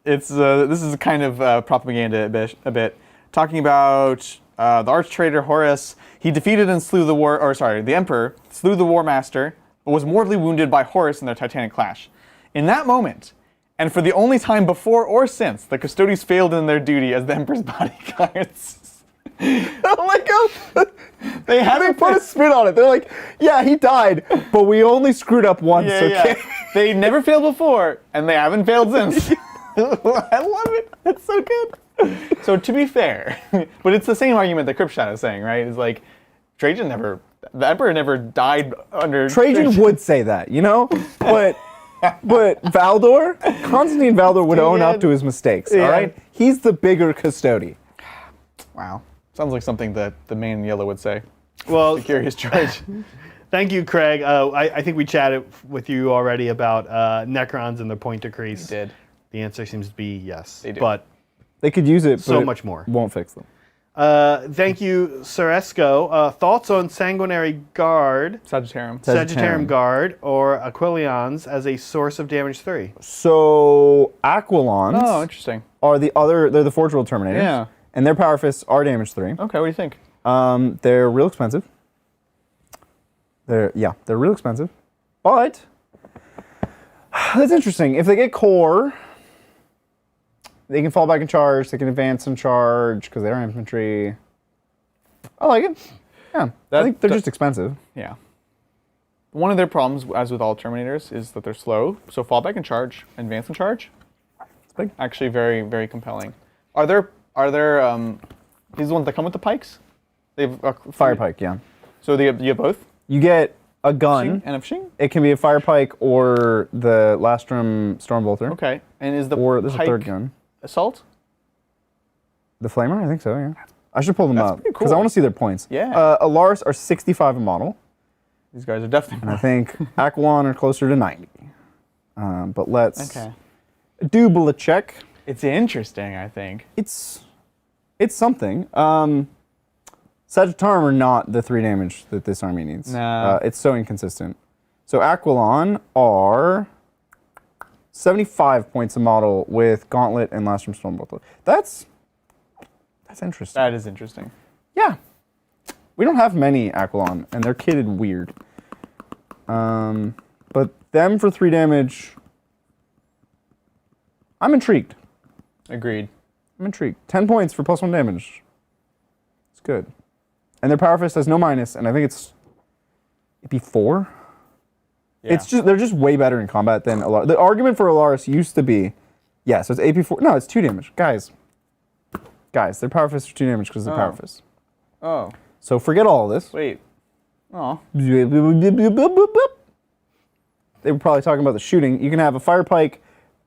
This is a kind of propaganda a bit, talking about the arch traitor Horus. He defeated and slew the Emperor, slew the War Master, but was mortally wounded by Horus in their titanic clash. In that moment, and for the only time before or since, the Custodies failed in their duty as the Emperor's bodyguards.
Like, they haven't put a spin on it. They're like, yeah, he died, but we only screwed up once, okay?
They never failed before, and they haven't failed since. I love it. That's so good. So to be fair, but it's the same argument that Crypt Shadow is saying, right? It's like the Emperor never died under
Trajan would say that, you know? But Valdor, Constantine Valdor would own up to his mistakes, all right? He's the bigger custody.
Wow. Sounds like something that the man in yellow would say.
Well,
The Curious George.
thank you, Craig. I think we chatted with you already about Necrons and their point decrease.
Did.
The answer seems to be yes.
They do.
But
They could use it, but
so
it
much more.
won't fix them.
Thank you, Ceresco. Thoughts on Sanguinary Guard,
Sagittarium.
Sagittarium Guard, or Aquilions as a source of damage 3?
So, Aquilons
Oh, interesting.
are they're the Forge World Terminators.
Yeah.
And their power fists are damage 3.
Okay, what do you think?
They're real expensive. They're real expensive. But that's interesting. If they get core, they can fall back in charge, they can advance in charge because they're infantry. I like it. Yeah. I think they're just expensive.
Yeah. One of their problems, as with all Terminators, is that they're slow. So fall back in charge, advance in charge.
It's big.
Actually, very, very compelling. Are there these ones that come with the pikes? They have
Fire pike, yeah.
So you have both.
You get a gun.
And a fishing.
It can be a fire pike or the Lastrum Stormbolter.
Okay. And is the
Or there's a
pike
third gun.
assault?
The Flamer? I think so, yeah. I should pull them
That's
up
pretty
because I
cool.
want to see their points.
Yeah.
Alaris are 65 a model.
These guys are definitely.
I think Aquilon are closer to 90. But let's
Okay.
double a check.
It's interesting, I think.
It's something. Sagittarum are not the 3 damage that this army needs.
No.
It's so inconsistent. So Aquilon are 75 points a model with Gauntlet and Last from Stormbolt. That's interesting.
That is interesting.
Yeah. We don't have many Aquilon, and they're kitted weird. But them for 3 damage, I'm intrigued.
Agreed.
I'm intrigued. 10 points for +1 damage. It's good. And their Power Fist has no minus, and I think it'd be 4?
Yeah.
They're just way better in combat than Alaris. The argument for Alaris used to be, yeah, so it's AP 4. No, it's 2 damage. Guys, their Power Fists are 2 damage because they're Power Fists.
Oh.
So forget all of this.
Wait. Oh.
They were probably talking about the shooting. You can have a Fire Pike,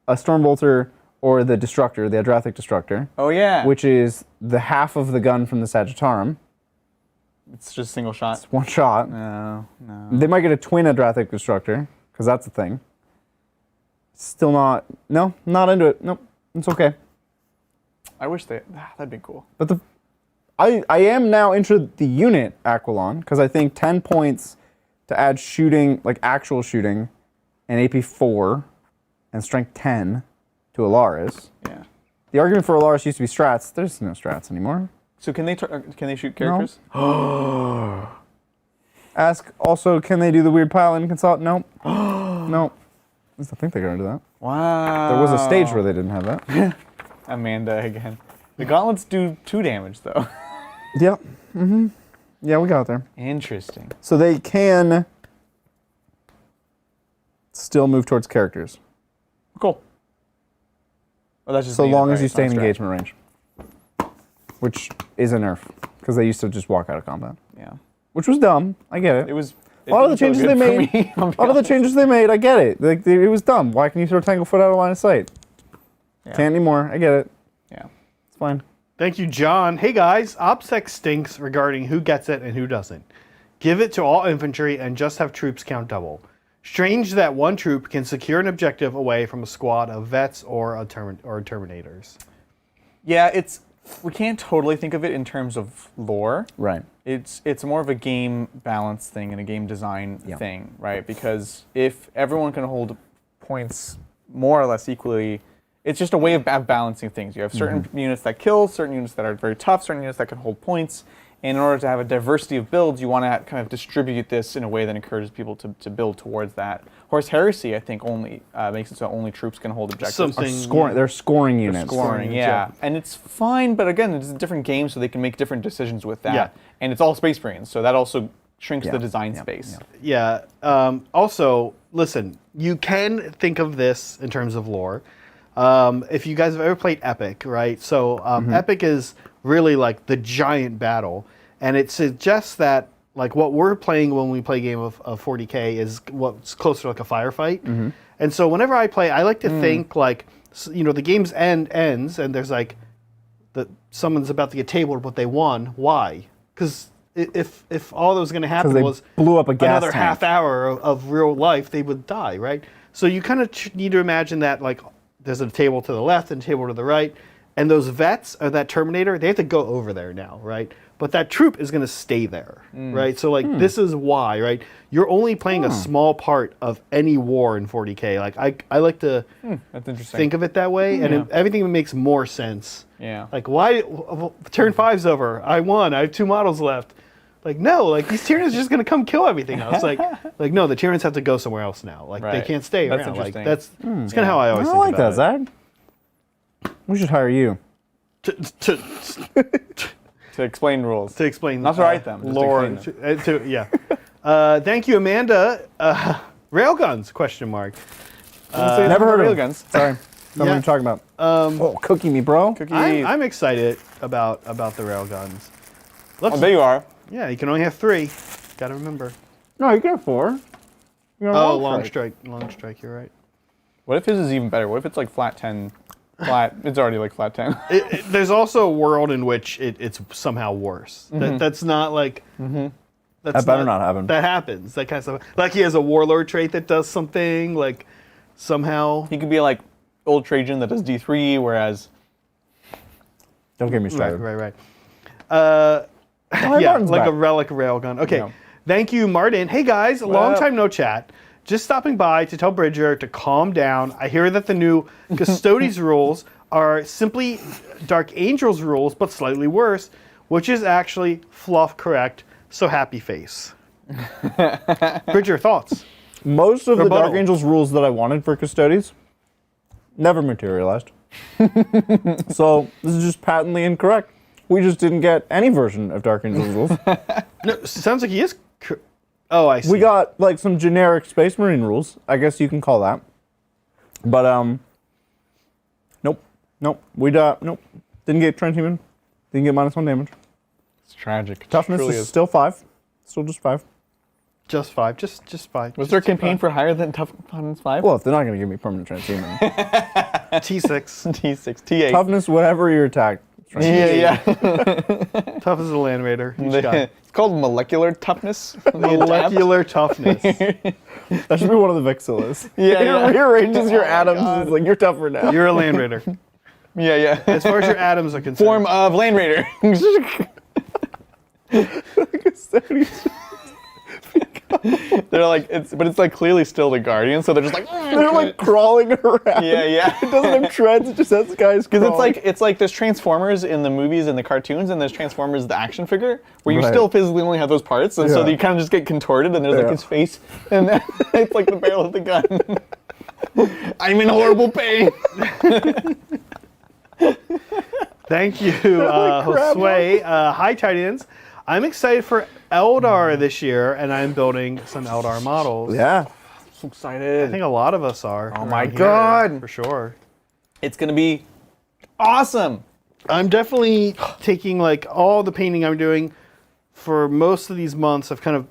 a Stormbolter, or the Destructor, the Adrathic Destructor.
Oh, yeah.
Which is the half of the gun from the Sagittarum.
It's just single shot.
It's 1 shot.
No.
They might get a twin Adrathic Destructor, because that's a thing. Still not... No, not into it. Nope. It's okay.
I wish that'd be cool.
But I am now into the unit Aquilon, because I think 10 points to add shooting, like actual shooting, and AP 4, and strength 10 to Alaris.
Yeah.
The argument for Alaris used to be strats. There's no strats anymore.
So can they shoot characters?
No. Ask also, can they do the weird pile and consult? Nope. Nope. At least I think they're going to do that.
Wow.
There was a stage where they didn't have that.
Amanda again. The gauntlets do 2 damage though.
Yep. Mm-hmm. Yeah, we got there.
Interesting.
So they can still move towards characters.
Cool. Well, that's just
So
the
long
unit,
as
right?
you
It's
stay
not
in
strat.
engagement range. Which is a nerf. Because they used to just walk out of combat.
Yeah.
Which was dumb. I get it.
It was.
A lot of the changes they made. A lot of the changes they made, I get it. Like it was dumb. Why can you throw Tanglefoot out of line of sight?
Yeah.
Can't anymore. I get it.
Yeah.
It's fine.
Thank you, John. Hey guys, OPSEC stinks regarding who gets it and who doesn't. Give it to all infantry and just have troops count double. Strange that one troop can secure an objective away from a squad of vets or terminators.
Yeah, we can't totally think of it in terms of lore.
Right.
It's more of a game balance thing and a game design thing, right? Because if everyone can hold points more or less equally, it's just a way of balancing things. You have certain units that kill, certain units that are very tough, certain units that can hold points. And in order to have a diversity of builds, you want to kind of distribute this in a way that encourages people to build towards that. Horse Heresy, I think, only makes it so only troops can hold objectives.
They're scoring units.
Scoring, yeah. And it's fine, but again, it's a different game, so they can make different decisions with that.
Yeah.
And it's all Space Marines, so that also shrinks the design space.
Yeah. Also, listen, you can think of this in terms of lore. If you guys have ever played Epic, right? So Epic is really like the giant battle, and it suggests that like what we're playing when we play a game of 40K is what's closer to like a firefight. And so whenever I play, I like to think like, the game's ends, and there's like someone's about to get tabled, but they won. Why? Because if all that was going to happen
they
was
blew up a gas
another
tank.
half hour of real life, they would die, right? So you kind of need to imagine that like there's a table to the left and a table to the right, and those vets or that Terminator, they have to go over there now, right? But that troop is going to stay there, right? So like this is why, right? You're only playing a small part of any war in 40K. Like I like to
That's interesting.
think of it that way, and everything makes more sense.
Yeah.
Like why turn 5's over? I won. I have 2 models left. Like no, like these Tyranids are just gonna come kill everything else. Like no, the Tyranids have to go somewhere else now. Like they
Right.
can't stay
That's
around. Like
interesting.
that's kind of how I always
I
think
like that,
about it.
Zach. We should hire you.
To
To explain rules.
to explain.
Not to write them, just to
Lore.
explain
Thank you, Amanda. Railguns? Question mark.
Never heard of them.
Railguns.
Sorry. Don't know what you're talking about. Oh, cookie me, bro.
Cookie.
I'm excited about the railguns.
Oh, there you are.
Yeah, you can only have 3. Got to remember.
No, you can have 4. You
Oh, long strike. Long strike. You're right.
What if his is even better? What if it's like flat 10? It's already like flat 10.
There's also a world in which it's somehow worse. That's not like. That's
That better not happen.
That happens. That kind of stuff. Like he has a warlord trait that does something. Like somehow.
He could be like old Trajan that does D3, whereas
Don't get me started.
Right.
Oh,
yeah,
Martin's
like
back.
a relic railgun. Okay,
Yeah.
thank you, Martin. Hey guys, long
up?
time no chat. Just stopping by to tell Bridger to calm down. I hear that the new Custodies rules are simply Dark Angels rules, but slightly worse, which is actually fluff correct. So happy face. Bridger, thoughts?
Most of the
Rebuttal.
Dark Angels rules that I wanted for Custodies never materialized. So this is just patently incorrect. We just didn't get any version of Dark Angels rules.
No, sounds like he is. Oh, I see.
We got like some generic Space Marine rules, I guess you can call that. But nope. Nope. Didn't get Transhuman. Didn't get -1 damage.
It's tragic. It
Toughness
truly
is still 5. Still just 5.
just 5. Just 5.
Was there a campaign for higher than toughness 5?
Well, if they're not going to give me permanent Transhuman.
T6?
T6, T8.
Toughness, whatever your attack.
Yeah.
Tough as a Land Raider. Each guy.
It's called molecular toughness.
Molecular toughness.
That should be one of the Vixillas.
Yeah,
It
yeah.
rearranges your atoms. It's like, you're tougher now.
You're a Land Raider.
Yeah.
As far as your atoms are concerned.
Form of Land Raider. They're like, it's like clearly still the Guardian, so they're just like,
They're like crawling around.
yeah.
It doesn't have treads, it just has guys
Because it's like there's Transformers in the movies and the cartoons, and there's Transformers the action figure, where you
Right.
still physically only have those parts, and so
Yeah.
you kind of just get contorted, and there's like
Yeah.
his face, and then it's like the barrel of the gun. I'm in horrible pain.
Thank you,
crab
Josue. Hi, Titans. I'm excited for Eldar this year, and I'm building some Eldar models.
Yeah.
So excited.
I think a lot of us are.
Oh my
around here,
God.
For sure.
It's gonna be awesome.
I'm definitely taking like all the painting I'm doing for most of these months. I've kind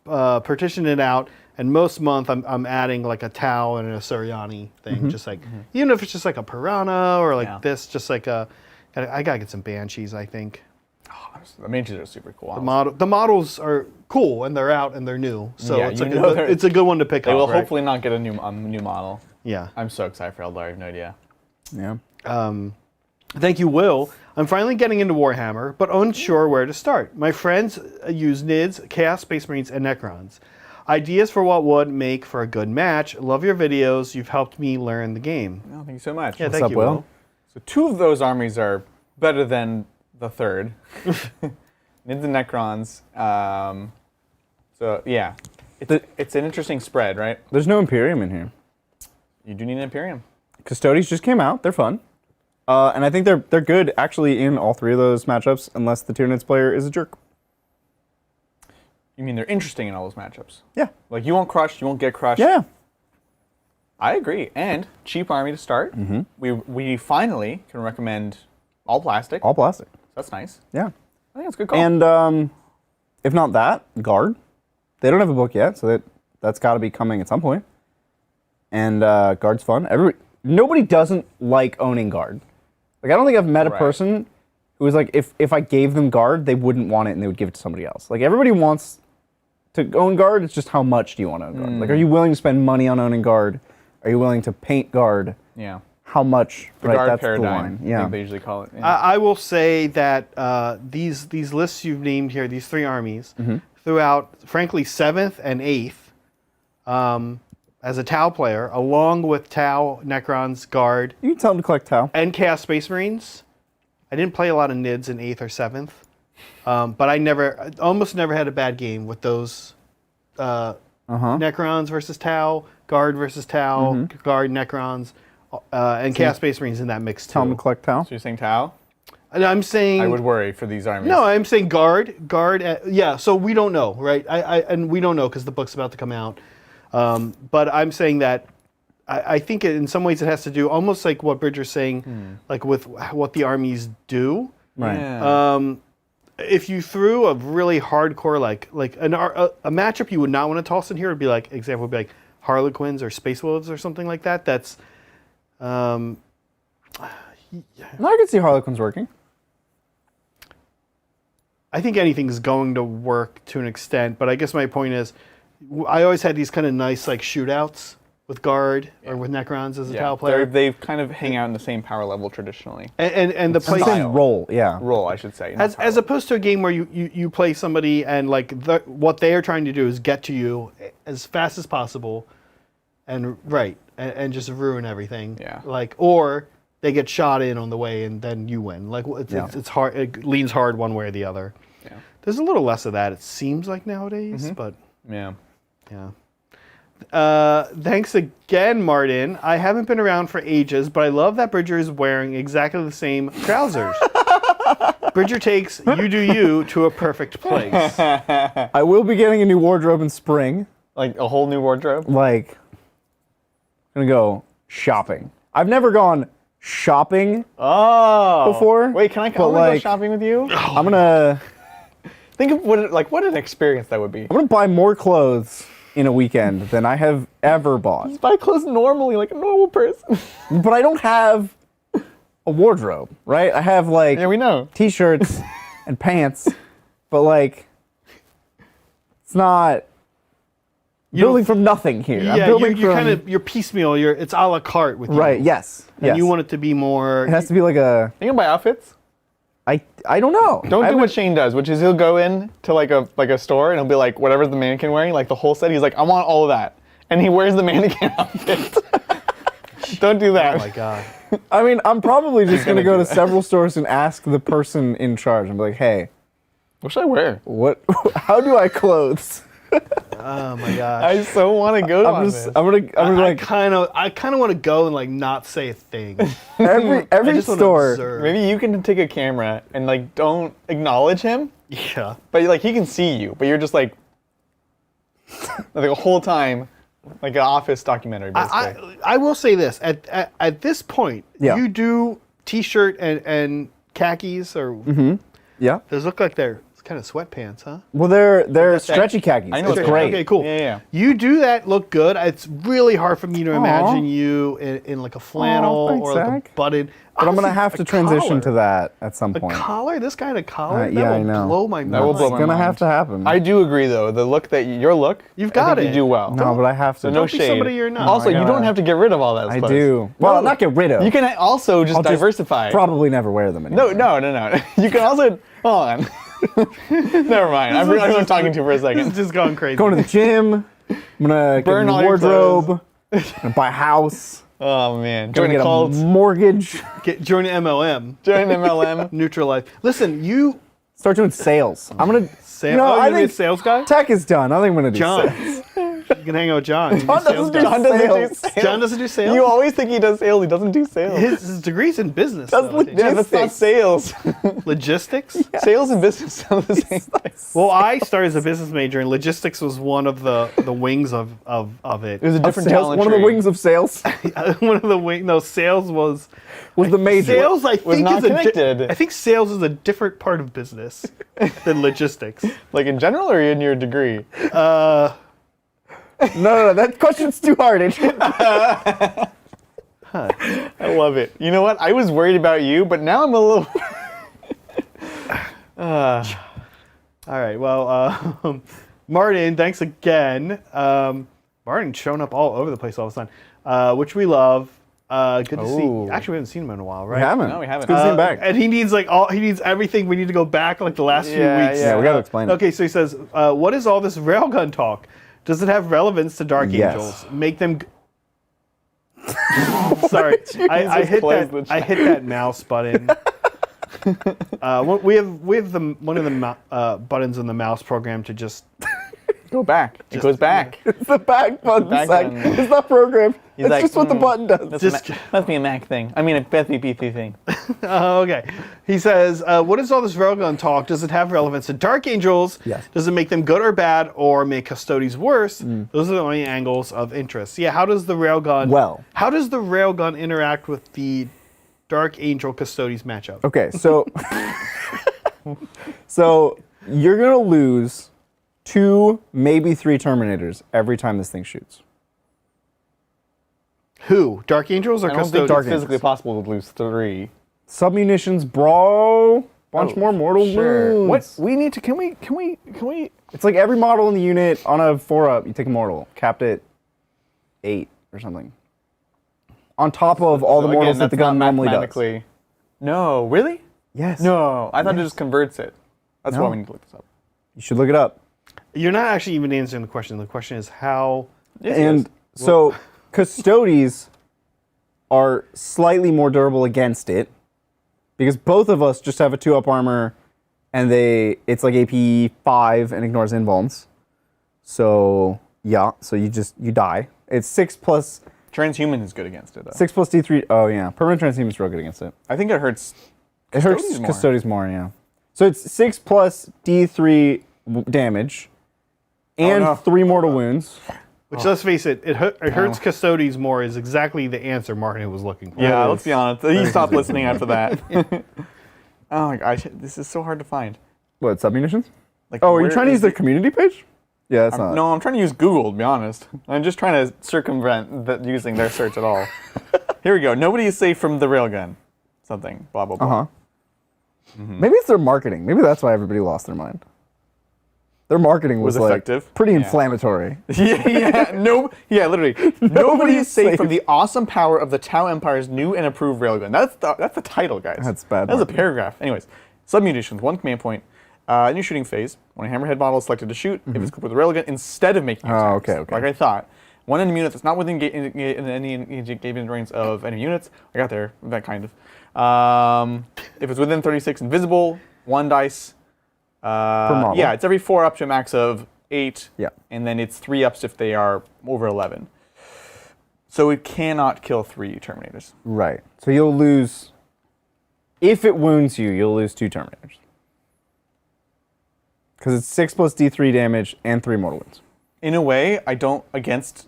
of partitioned it out, and most month I'm adding like a Tau and a Suriani thing, just like even if it's just like a Piranha or like
Yeah.
this, just like a. I gotta get some Banshees. I think
The Manches are super cool.
the models are cool and they're out and they're new, so
Yeah,
it's
you
like
know
it's a good one to pick
They
up.
will
right?
hopefully not get a new model.
Yeah.
I'm so excited for Eldar. I have no idea.
Yeah.
Thank you, Will. I'm finally getting into Warhammer, but unsure where to start. My friends use Nids, Chaos Space Marines, and Necrons. Ideas for what would make for a good match. Love your videos. You've helped me learn the game.
Oh, thank you so much.
Yeah,
What's
thank
up,
you,
Will?
Will.
So 2 of those armies are better than the third. Nids and Necrons. So yeah, it's an interesting spread, right?
There's no Imperium in here.
You do need an Imperium.
Custodies just came out. They're fun. And I think they're good actually in all 3 of those matchups, unless the Tyranids player is a jerk.
You mean they're interesting in all those matchups?
Yeah.
Like you won't crush, you won't get crushed.
Yeah.
I agree. And cheap army to start. We finally can recommend all plastic.
All plastic.
That's nice.
Yeah.
I think that's a good call.
And if not that, Guard. They don't have a book yet, so that's got to be coming at some point. And Guard's fun. Nobody doesn't like owning Guard. Like I don't think I've met a
Right.
person who was like, if I gave them Guard, they wouldn't want it and they would give it to somebody else. Like everybody wants to own Guard. It's just how much do you want to own Guard? Like, are you willing to spend money on owning Guard? Are you willing to paint Guard?
yeah.
How much?
The
right,
guard
that's
paradigm.
the line.
I
Yeah.
think they usually call it. Yeah.
I will say that these lists you've named here, these 3 armies, throughout, frankly, 7th and 8th, as a Tau player, along with Tau, Necrons, Guard,
You can tell them to collect Tau.
and Chaos Space Marines. I didn't play a lot of Nids in 8th or 7th, but I almost never had a bad game with those Necrons versus Tau, Guard versus Tau, Guard, Necrons, and Chaos Space Marines in that mix too.
Tell them to collect Tau.
So you're saying Tau?
And I'm saying
I would worry for these armies.
no, I'm saying Guard. Yeah, so we don't know, right? And we don't know because the book's about to come out. But I'm saying that I think in some ways it has to do almost like what Bridger's saying, like with what the armies do.
Right.
Yeah.
If you threw a really hardcore like a matchup you would not want to toss in here would be like example would be like Harlequins or Space Wolves or something like that. That's
No, I can see Harlequins working.
I think anything's going to work to an extent, but I guess my point is, I always had these kind of nice like shootouts, with Guard or with Necrons as a Tau
Yeah,
player.
they kind of hang out in the same power level traditionally.
And the place
Same role, yeah.
Role, I should say. not power
as
level.
opposed to a game where you play somebody and like what they are trying to do is get to you as fast as possible, and just ruin everything.
Yeah.
Like, or they get shot in on the way and then you win. Like it's hard. It leans hard one way or the other.
Yeah.
There's a little less of that, it seems like nowadays, but
Yeah.
yeah. Thanks again, Martin. I haven't been around for ages, but I love that Bridger is wearing exactly the same trousers. Bridger takes You Do You to a perfect place.
I will be getting a new wardrobe in spring.
Like a whole new wardrobe.
Like, I'm gonna go shopping. I've never gone shopping
Oh.
before.
Wait, can I
but,
go
like,
shopping with you?
I'm gonna
Think of what an experience that would be.
buy more clothes in a weekend than I have ever bought.
Buy clothes normally, like a normal person.
But I don't have a wardrobe, right? I have like
Yeah, we know.
t-shirts and pants, but like it's not building from nothing here. I'm
Yeah,
building
you're
from
you're piecemeal. It's a la carte with you.
right. Yes,
And
yes.
you want it to be more.
It has to be like a.
You can buy outfits.
I don't know.
Don't
I
do what Shane does, which is he'll go in to like a store and he'll be like, whatever's the mannequin wearing, like the whole set. He's like, I want all of that, and he wears the mannequin outfit. Don't do that.
Oh my god.
I mean, I'm probably just gonna go
do
to
that.
several stores and ask the person in charge and be like, "Hey,
What should I wear?
what? How do I clothes?"
Oh my gosh.
I so want to go on this.
I'm gonna
I
like
kind of want to go and like not say a thing.
every
I
every
just want to
store.
observe.
Maybe you can take a camera and like don't acknowledge him,
Yeah.
but like he can see you, but you're just like the whole time, like an office documentary basically.
I will say this at this point,
Yeah.
you do t-shirt and khakis or
Yeah.
those look like they're kind of sweatpants, huh?
Well, they're stretchy khakis.
I know
It's
what
great.
Okay, cool.
Yeah.
You do that look good. It's really hard for me to imagine you in like a flannel
thanks,
or like
Zach.
a button.
But I'm gonna
Honestly,
have to
a
transition
collar.
to that at some
A
point.
collar? This kind of collar?
yeah,
that
I
will
know.
blow my mind.
That will blow
It's
my
gonna
mind.
have to happen.
I do agree though. The look that your look,
You've
I
got
think
it.
You do well.
no, but I have to.
So no
Don't be
shade.
somebody you're not.
Also,
I
you
gotta-
don't have to get rid of all that.
I
clothes.
do. Well, not get rid of.
You can also just
I'll just
diversify.
Probably never wear them anymore.
No. You can also hold on. Never mind. I'm talking to you for a
This is
second.
just gone crazy.
Going to the gym. I'm gonna
Burn
get a
all
new
your
wardrobe. Gonna buy a house.
Oh man.
Gonna
Join
get
a cult.
a mortgage.
Join MLM.
Join MLM.
Neutralize. Listen, you
Start doing sales. I'm gonna.
sales.
You know,
you're
I
gonna be a
think
sales guy.
tech is done. I think I'm gonna do
John.
sales.
You can hang out with John. He's a
John
sales
doesn't do
guy.
John doesn't do
sales.
sales.
John doesn't do sales.
You always think he does sales. He doesn't do sales.
His degree's in business.
That's
though, I think.
Yeah, that's not sales.
Logistics.
Sales and business sound the same thing.
Well, I started as a business major, and logistics was one of the wings of it.
It was a different
Sales,
talent
one of the
tree.
wings of sales
One of the wings. No, sales was
was the major.
sales. I
Was
think
not
is
connected.
I think sales is a different part of business than logistics.
Like in general or in your degree?
No, that question's too hard, Adrian.
I love it. You know what? I was worried about you, but now I'm a little.
All right. Well, Martin, thanks again. Martin's shown up all over the place all of a sudden, which we love. Good to see.
Ooh.
Actually, we haven't seen him in a while, right?
We haven't.
No, we haven't.
It's good to see him back.
And he needs he needs everything. We need to go back like the last few
Yeah,
weeks.
Yeah, we gotta explain it.
Okay, so he says, what is all this railgun talk? Does it have relevance to Dark
Yes.
Angels? Make them. Sorry, I hit
close
that.
the
I hit that mouse button. We have one of the buttons in the mouse program to just.
Go back. It goes back.
It's the back button,
back
Zach.
button.
It's not programmed. It's
like,
just what the button does.
Just-
Must be a Mac thing. I mean, a PC thing.
Okay. He says, what is all this railgun talk? Does it have relevance to Dark Angels?
Yes.
Does it make them good or bad or make Custodies worse? Those are the only angles of interest. Yeah, how does the railgun how does the railgun interact with the Dark Angel Custodies matchup?
Okay, so so you're gonna lose 2, maybe 3 Terminators every time this thing shoots.
Who? Dark Angels or
I don't
Custodies?
think
Dark
it's physically
Angels.
possible to lose 3.
Submunitions, bro. Bunch more mortal wounds.
What we need to? Can we?
It's like every model in the unit on a 4-up, you take a mortal. Capped at 8. or something. On top of all the
So
mortals
again,
that the
that's
gun
not
normally does.
mathematically. No, really?
Yes.
No, I thought it
Yes.
just converts it. That's
No.
why we need to look this up.
You should look it up.
You're not actually even answering the question. The question is how.
Yes, it
And
is.
so Custodies are slightly more durable against it because both of us just have a 2-up armor and it's like AP 5 and ignores invulns. So yeah, so you die. It's 6 plus
Transhuman is good against it, though.
6 plus D3. Oh yeah, permanent transhuman is real good against it.
I think it hurts.
It hurts
Custodies more.
Custodies more, yeah. So it's 6 plus D3 damage and
no.
3 mortal wounds.
Which, let's face it, it hurts Custodies more is exactly the answer Martin was looking for.
Yeah, let's be honest. He stopped listening after that. Oh my gosh, this is so hard to find.
What, submunitions?
Like,
Oh, are you
where
trying to
is
use the community page? Yeah, that's not.
No, I'm trying to use Google, to be honest. I'm just trying to circumvent using their search at all. Here we go. Nobody is safe from the railgun. Something. Blah, blah, blah.
Uh-huh. Maybe it's their marketing. Maybe that's why everybody lost their mind. Their marketing was like
effective.
pretty
Yeah.
inflammatory.
Yeah, literally. Nobody is safe from the awesome power of the Tau Empire's new and improved railgun. That's the title, guys.
That's bad
That's a
marketing.
paragraph. Anyways, submunitions, 1 command point. New shooting phase. When a hammerhead model is selected to shoot, if it's equipped with a railgun, instead of making attacks,
okay.
like I thought. One enemy unit that's not within any engagement range of enemy units. I got there, that kind of. If it's within 36 invisible, 1 dice.
model.
Yeah, it's every 4 up to a max of 8.
Yeah.
And then it's 3 ups if they are over 11. So it cannot kill 3 Terminators.
Right. So you'll lose. If it wounds you, you'll lose 2 Terminators. Because it's 6 plus D3 damage and 3 mortal wounds.
In a way, I don't against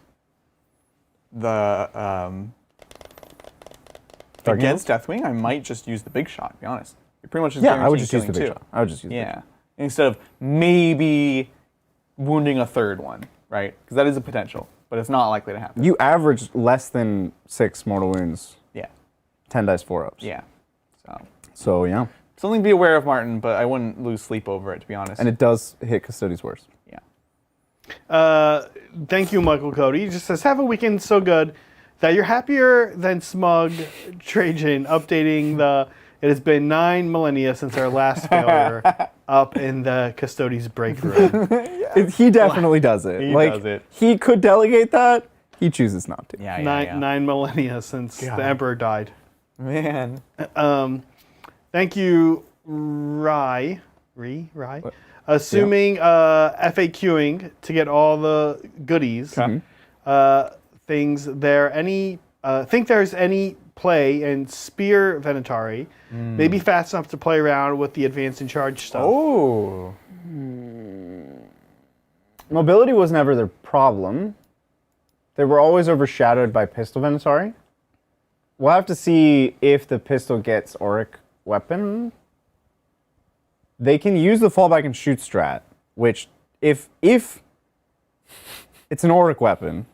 the
Dark
against Deathwing, I might just use the big shot, to be honest. It pretty much is
Yeah, I would just use
guaranteed
the big
killing
shot. I would just use the big
Yeah. Instead of maybe wounding a 3rd one, right? Because that is a potential, but it's not likely to happen.
You average less than 6 mortal wounds,
Yeah.
10 dice 4-ups.
Yeah.
So yeah.
Something to be aware of, Martin, but I wouldn't lose sleep over it, to be honest.
And it does hit Custodies worse.
Yeah.
Thank you, Michael Cody. He just says, have a weekend so good that you're happier than smug Trajan updating it has been 9 millennia since our last failure up in the Custodies break room.
He definitely does it.
He
like,
does it.
He could delegate that. He chooses not to.
Yeah,
Nine millennia since the Emperor died.
Man.
Thank you, Rye. Assuming FAQing to get all the goodies. Things there. Think there's any play in Spear Venatari? Maybe fast enough to play around with the advance and charge stuff.
Oh.
Mobility was never their problem. They were always overshadowed by Pistol Venatari. We'll have to see if the pistol gets Auric weapon. They can use the fallback and shoot strat, which if it's an Auric weapon,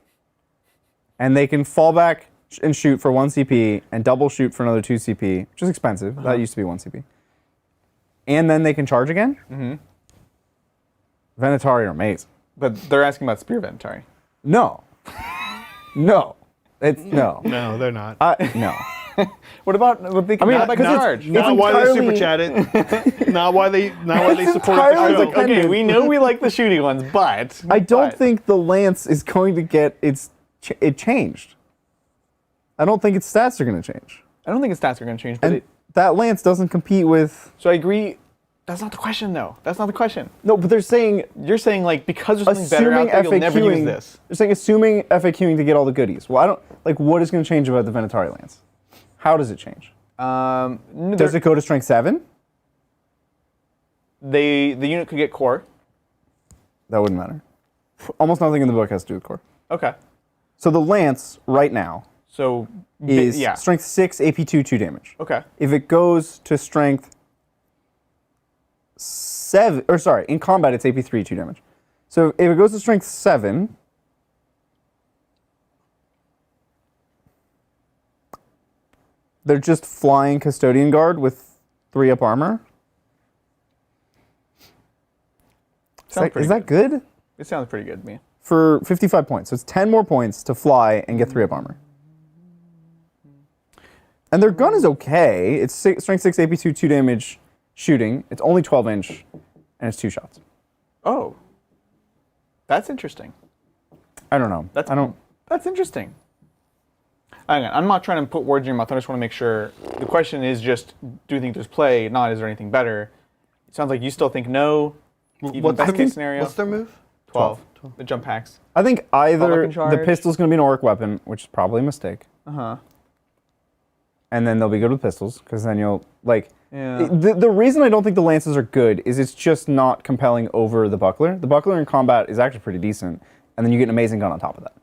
and they can fall back and shoot for 1 CP and double shoot for another 2 CP, which is expensive. That used to be 1 CP. And then they can charge again. Venatari are amazing.
But they're asking about Spear Venatari.
No. No. It's no.
No, they're not.
No.
What about what they can
mean,
not,
because
charge?
Not why they
entirely-
super chatted. Not why they support
entirely
the
the
show.
Okay, we know we like the shooting ones, but
I don't
but-
think the Lance is going to get it changed. I don't think its stats are going to change.
I don't think its stats are going to change. But
And that Lance doesn't compete with.
so I agree. That's not the question, though. That's not the question.
No, but they're saying
You're saying like because there's something better
assuming
out there, you'll never use
FAQing.
this.
They're saying assuming FAQing to get all the goodies. Well, I don't like. What is going to change about the Venatari Lance? How does it change? Does it go to strength 7?
The unit could get core.
That wouldn't matter. Almost nothing in the book has to do with core.
Okay.
So the Lance right now
So
is
yeah.
strength 6, AP 2 damage.
Okay.
If it goes to strength 7, or sorry, in combat it's AP 3, 2 damage. So if it goes to strength 7, they're just flying Custodian Guard with 3 up armor.
Sounds
Is that good?
It sounds pretty good to me.
for 55 points. So it's 10 more points to fly and get 3 up armor. And their gun is okay. It's strength 6, AP2, 2 damage shooting. It's only 12 inch, and it's 2 shots.
Oh. That's interesting.
I don't know.
That's interesting. I'm not trying to put words in your mouth. I just want to make sure. The question is just, do you think there's play? Not, is there anything better? It sounds like you still think no. Even best case scenario.
What's their move?
12. The jump packs.
I think either
Up in charge.
the pistol's going to be an Orc weapon, which is probably a mistake.
Uh-huh.
And then they'll be good with pistols, because then you'll, like...
Yeah.
The reason I don't think the lances are good is it's just not compelling over the buckler. The buckler in combat is actually pretty decent, and then you get an amazing gun on top of that.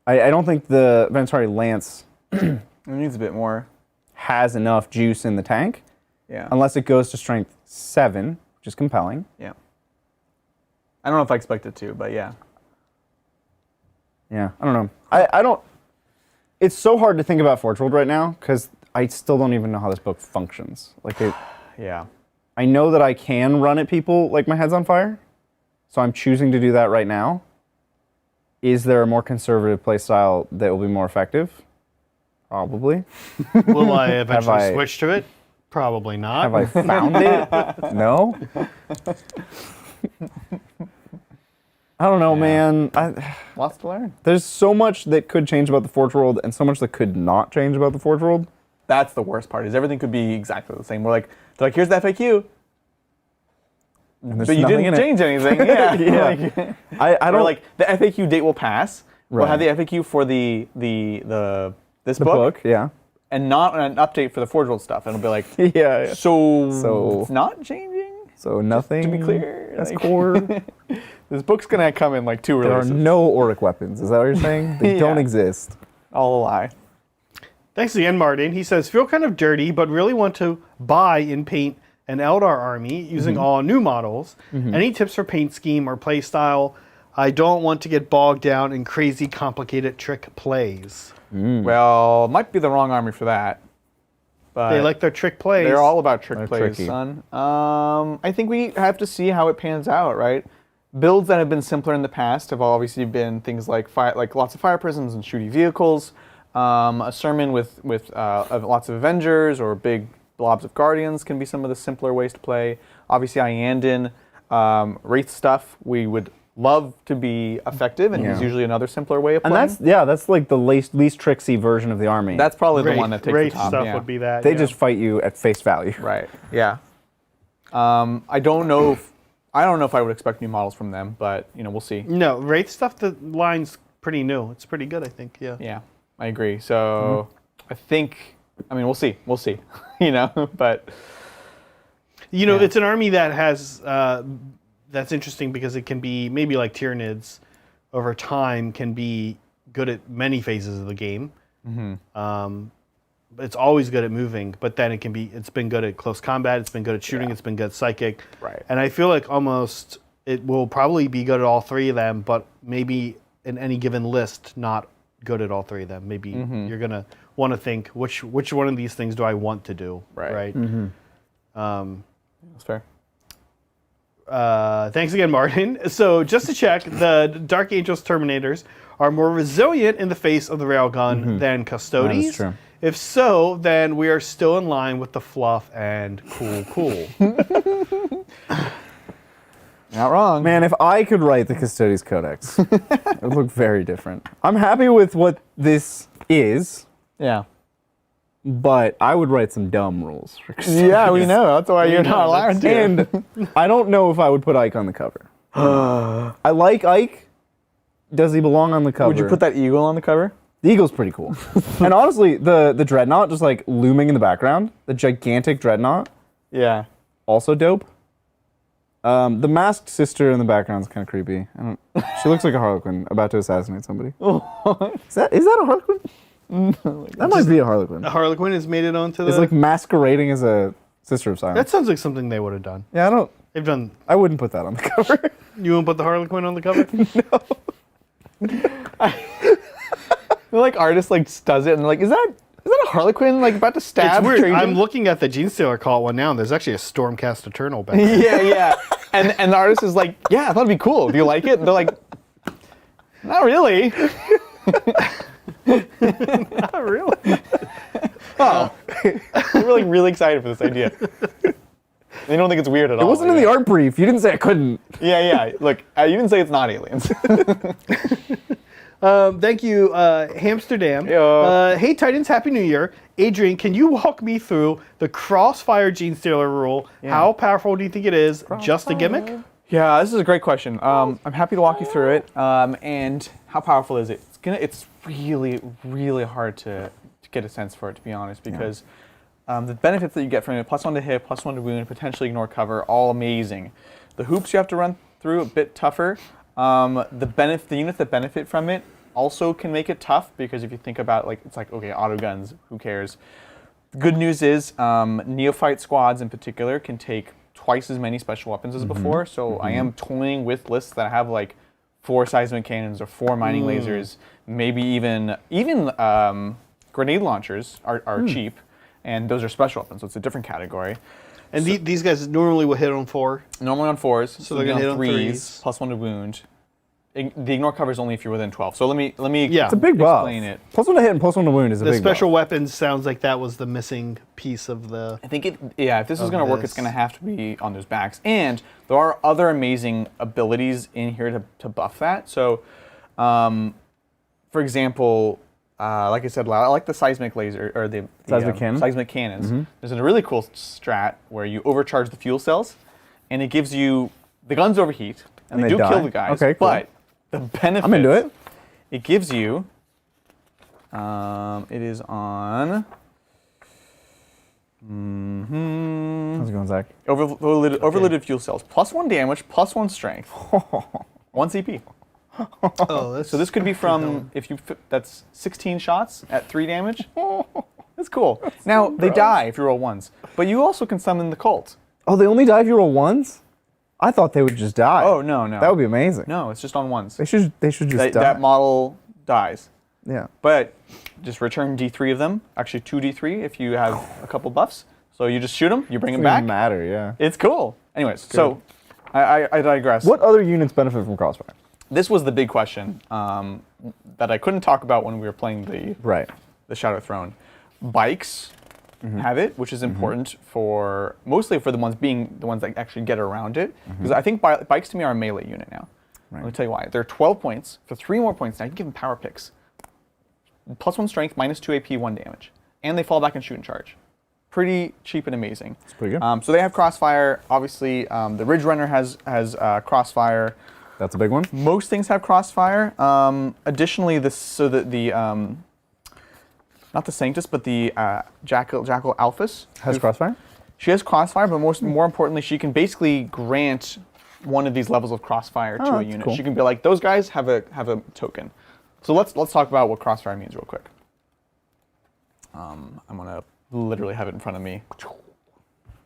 I don't think the Venatori lance
It needs a bit more.
has enough juice in the tank,
Yeah.
unless it goes to strength 7, which is compelling.
Yeah. I don't know if I expect it to, but yeah.
Yeah, I don't know. I don't... It's so hard to think about Forge World right now, because I still don't even know how this book functions. Like,
Yeah.
I know that I can run at people like my head's on fire, so I'm choosing to do that right now. Is there a more conservative playstyle that will be more effective? Probably.
Will I eventually
I-
switch to it? Probably not.
Have I found it? No? I don't know, man.
Lots to learn.
There's so much that could change about the Forge World and so much that could not change about the Forge World.
That's the worst part, is everything could be exactly the same. They're like, here's the FAQ.
And there's
But you
nothing
didn't
in it.
change anything. Yeah.
Yeah.
Like,
I
or
don't
like the FAQ date will pass. We'll have
Right.
the FAQ for this
the
book,
book, yeah.
and not an update for the Forge World stuff. And it'll be like,
Yeah.
so it's not changing.
So nothing.
To be clear,
That's
like-
core.
This book's gonna come in like 2
There are
releases.
no Auric weapons. Is that what you're saying? They don't
Yeah.
exist.
All a lie.
Thanks again, Martin. He says, feel kind of dirty, but really want to buy and paint an Eldar army using all new models. Any tips for paint scheme or play style? I don't want to get bogged down in crazy, complicated trick plays.
Well, might be the wrong army for that. But
They like their trick plays.
they're all about trick
They're
plays,
tricky.
son. I think we have to see how it pans out, right? Builds that have been simpler in the past have obviously been things like lots of fire prisms and shooty vehicles. A sermon with lots of Avengers or big blobs of Guardians can be some of the simpler ways to play. Obviously, Iandin, Wraith stuff, we would love to be effective, and he's
Yeah.
usually another simpler way of
And
playing.
that's like the least tricksy version of the army.
That's probably
Wraith,
the one that takes
Wraith
the top.
stuff
Yeah.
would be that.
they
yeah.
just fight you at face value.
Right. Yeah. I don't know if I would expect new models from them, but we'll see.
No, Wraith stuff, the line's pretty new. It's pretty good, I think, yeah.
Yeah, I agree. So I think, we'll see. We'll see. But Yeah.
It's an army that has, that's interesting because it can be, maybe like Tyranids over time, can be good at many phases of the game. It's always good at moving, but then it's been good at close combat, it's been good at shooting, it's been good at psychic.
Right.
And I feel like almost it will probably be good at all 3 of them, but maybe in any given list, not good at all 3 of them. Maybe you're going to want to think, which one of these things do I want to do?
Right. That's fair.
Thanks again, Martin. So just to check, the Dark Angels Terminators are more resilient in the face of the railgun than Custodies.
That is true.
If so, then we are still in line with the fluff and cool.
Not wrong.
Man, if I could write the Custodies Codex, it would look very different. I'm happy with what this is,
Yeah.
but I would write some dumb rules for Custodies.
Yeah, we know. That's why you're not allowed to.
And I don't know if I would put Ike on the cover. I like Ike. Does he belong on the cover?
Would you put that eagle on the cover?
The eagle's pretty cool. And honestly, the dreadnought just like looming in the background, the gigantic dreadnought,
Yeah.
also dope. The masked sister in the background is kind of creepy. She looks like a Harlequin about to assassinate somebody. Is that a Harlequin? That might be a Harlequin.
The Harlequin has made it onto the...
It's like masquerading as a sister of Silence.
that sounds like something they would have done.
Yeah,
They've done...
I wouldn't put that on the cover.
You won't put the Harlequin on the cover?
I feel like artist does it and they're like, is that a Harlequin about to stab
It's weird.
Trajan?
I'm looking at the Genestealer call one now, and there's actually a Stormcast Eternal back there.
Yeah. And the artist is like, yeah, I thought it'd be cool. Do you like it? And they're like, not really.
Not really.
Oh, we're like really excited for this idea. They don't think it's weird at all.
It wasn't in the art brief. You didn't say I couldn't.
Yeah. Look, you didn't say it's not aliens.
Thank you, Hamsterdam.
Yeah.
Hey, Titans, Happy New Year. Adrian, can you walk me through the Crossfire Gene Stealer rule?
Yeah.
How powerful do you think it is? Just a gimmick?
Yeah, this is a great question. I'm happy to walk you through it. And how powerful is it? It's really, really hard to get a sense for it, to be honest, because the benefits that you get from it, +1 to hit, +1 to wound, potentially ignore cover, all amazing. The hoops you have to run through, a bit tougher. The units that benefit from it also can make it tough, because if you think about it's like, okay, auto guns, who cares? The good news is neophyte squads in particular can take twice as many special weapons as before, so I am toying with lists that have like 4 seismic cannons or 4 mining lasers, maybe even grenade launchers are cheap, and those are special weapons, so it's a different category.
And these guys normally will hit on 4.
Normally on 4s,
so they're going to hit on 3s.
+1 to wound. The ignore cover is only if you're within 12. So let me
Yeah.
It's a big buff.
explain it.
+1 to hit and +1 to wound is a
The
big
special
buff.
weapons sounds like that was the missing piece of the...
I think if this is going to work, it's
this.
going to have to be on those backs. And there are other amazing abilities in here to buff that. So, for example, like I said, I like the seismic laser, or the
Seismic cannon?
seismic cannons. There's a really cool strat where you overcharge the fuel cells, and it gives you, the guns overheat, and they do
die?
kill the guys,
Okay, cool.
but the benefit,
I'm into it.
It gives you, it is on,
How's it going, Zach?
overloaded fuel cells, +1 damage, +1 strength, 1 CP.
Oh,
So this could be from, that's 16 shots at 3 damage. That's cool. Now, they die if you roll 1s, but you also can summon the cult.
Oh, they only die if you roll 1s? I thought they would just die.
Oh, no.
That would be amazing.
No, it's just on 1s.
They should just die.
That model dies.
Yeah.
But just return D3 of them, actually 2 D3 if you have a couple buffs. So you just shoot them, you bring them
Doesn't
back.
matter, yeah.
It's cool. Anyways, so I digress.
What other units benefit from Crossfire?
This was the big question that I couldn't talk about when we were playing the Shadow Throne. Bikes have it, which is important for mostly for the ones that actually get around it. Because I think bikes to me are a melee unit now.
Right.
Let me tell you why. They're 12 points. For 3 more points now, you can give them power picks. +1 strength, -2 AP, 1 damage. And they fall back and shoot and charge. Pretty cheap and amazing.
It's pretty good.
So they have Crossfire. Obviously, the Ridge Runner has Crossfire.
That's a big one.
Most things have Crossfire. Additionally, not the Sanctus, but the Jackal Alphys
Has Crossfire?
She has Crossfire, but more importantly, she can basically grant one of these levels of Crossfire to a
that's
unit.
cool.
She can be like, those guys have a token. So let's talk about what Crossfire means real quick. I'm gonna literally have it in front of me.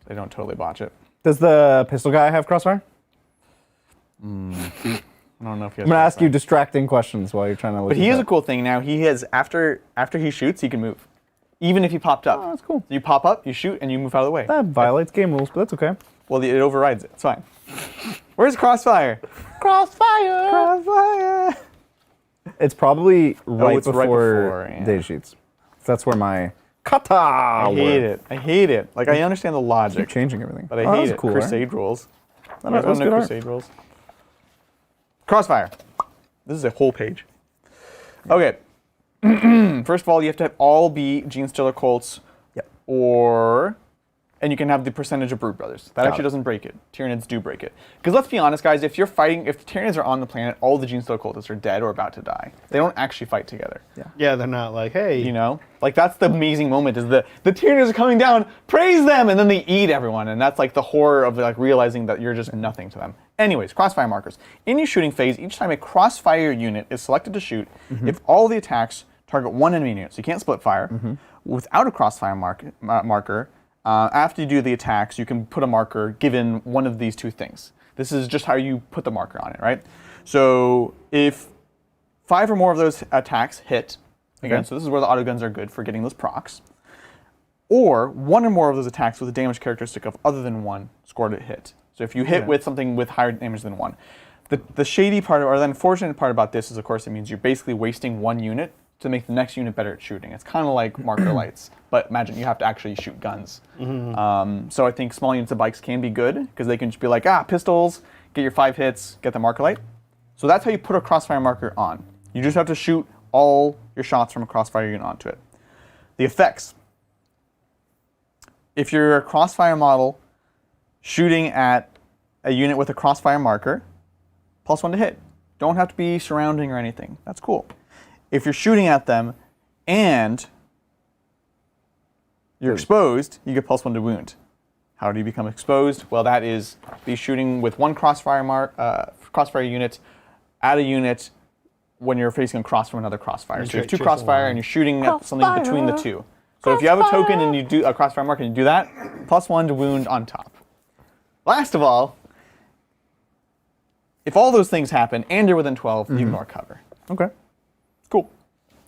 They don't totally botch it.
Does the pistol guy have Crossfire?
I don't know if he has.
I'm gonna ask you
Crossfire.
distracting questions while you're trying to look.
But he
this
has a
up.
cool thing now. He has after he shoots, he can move, even if he popped up.
Oh, that's cool.
You pop up, you shoot, and you move out of the way.
That violates game rules, but that's okay.
Well, it overrides it. It's fine. Where's Crossfire?
Crossfire!
Crossfire!
It's probably right
it's
before,
right before, yeah.
data sheets. That's where my kata.
I hate it. Like, I understand the logic,
Keep changing everything.
but I
Oh,
hate
that's
it.
cool, right?
Crusade rules.
No,
You guys
that's
want to know
good art.
Crusade rules? Crossfire. This is a whole page. Okay. First of all, you have to all be Gene Stealer Colts,
Yep.
and you can have the percentage of Brood Brothers. That
Got
actually
it.
doesn't break it. Tyranids do break it. Because let's be honest, guys, if the Tyranids are on the planet, all the Gene Stealer Cultists are dead or about to die. They don't actually fight together.
Yeah, they're not like, hey.
You know? Like, that's the amazing moment, is the Tyranids are coming down, praise them, and then they eat everyone. And that's like the horror of like realizing that you're just nothing to them. Anyways, Crossfire markers. In your shooting phase, each time a Crossfire unit is selected to shoot, if all the attacks target one enemy unit, so you can't split fire, without a Crossfire marker, after you do the attacks, you can put a marker given one of these two things. This is just how you put the marker on it, right? So if 5 or more of those attacks hit, again, so this is where the autoguns are good for getting those procs, or 1 or more of those attacks with a damage characteristic of other than 1 scored a hit. So if you hit with something with higher damage than 1. The shady part, or the unfortunate part about this is, of course, it means you're basically wasting 1 unit to make the next unit better at shooting. It's kind of like marker lights, but imagine you have to actually shoot guns. So I think small units of bikes can be good, because they can just be like, pistols, get your 5 hits, get the marker light. So that's how you put a crossfire marker on. You just have to shoot all your shots from a crossfire unit onto it. The effects. If you're a crossfire model shooting at a unit with a crossfire marker, +1 to hit. Don't have to be surrounding or anything. That's cool. If you're shooting at them and you're exposed, you get +1 to wound. How do you become exposed? Well, that is be shooting with 1 crossfire unit at a unit when you're facing across from another crossfire. So you have 2 crossfire and you're shooting at something between the 2. So if you have a token and you do a crossfire marker and you do that, +1 to wound on top. Last of all, if all those things happen and you're within 12, you ignore cover.
Okay.
Cool.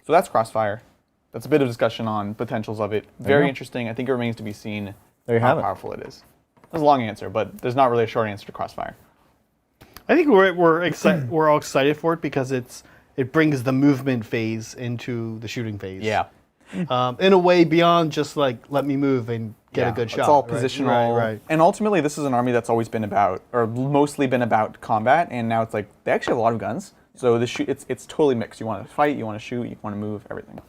So that's crossfire. That's a bit of discussion on potentials of it. Very interesting. I think it remains to be seen how powerful it is. That's a long answer, but there's not really a short answer to crossfire.
I think we're excited. We're all excited for it because it brings the movement phase into the shooting phase.
Yeah.
In a way beyond just like let me move and get a good shot.
It's all
right?
positional.
Right.
And ultimately, this is an army that's always been about, or mostly been about combat, and now it's like they actually have a lot of guns. So it's totally mixed. You want to fight, you want to shoot, you want to move, everything.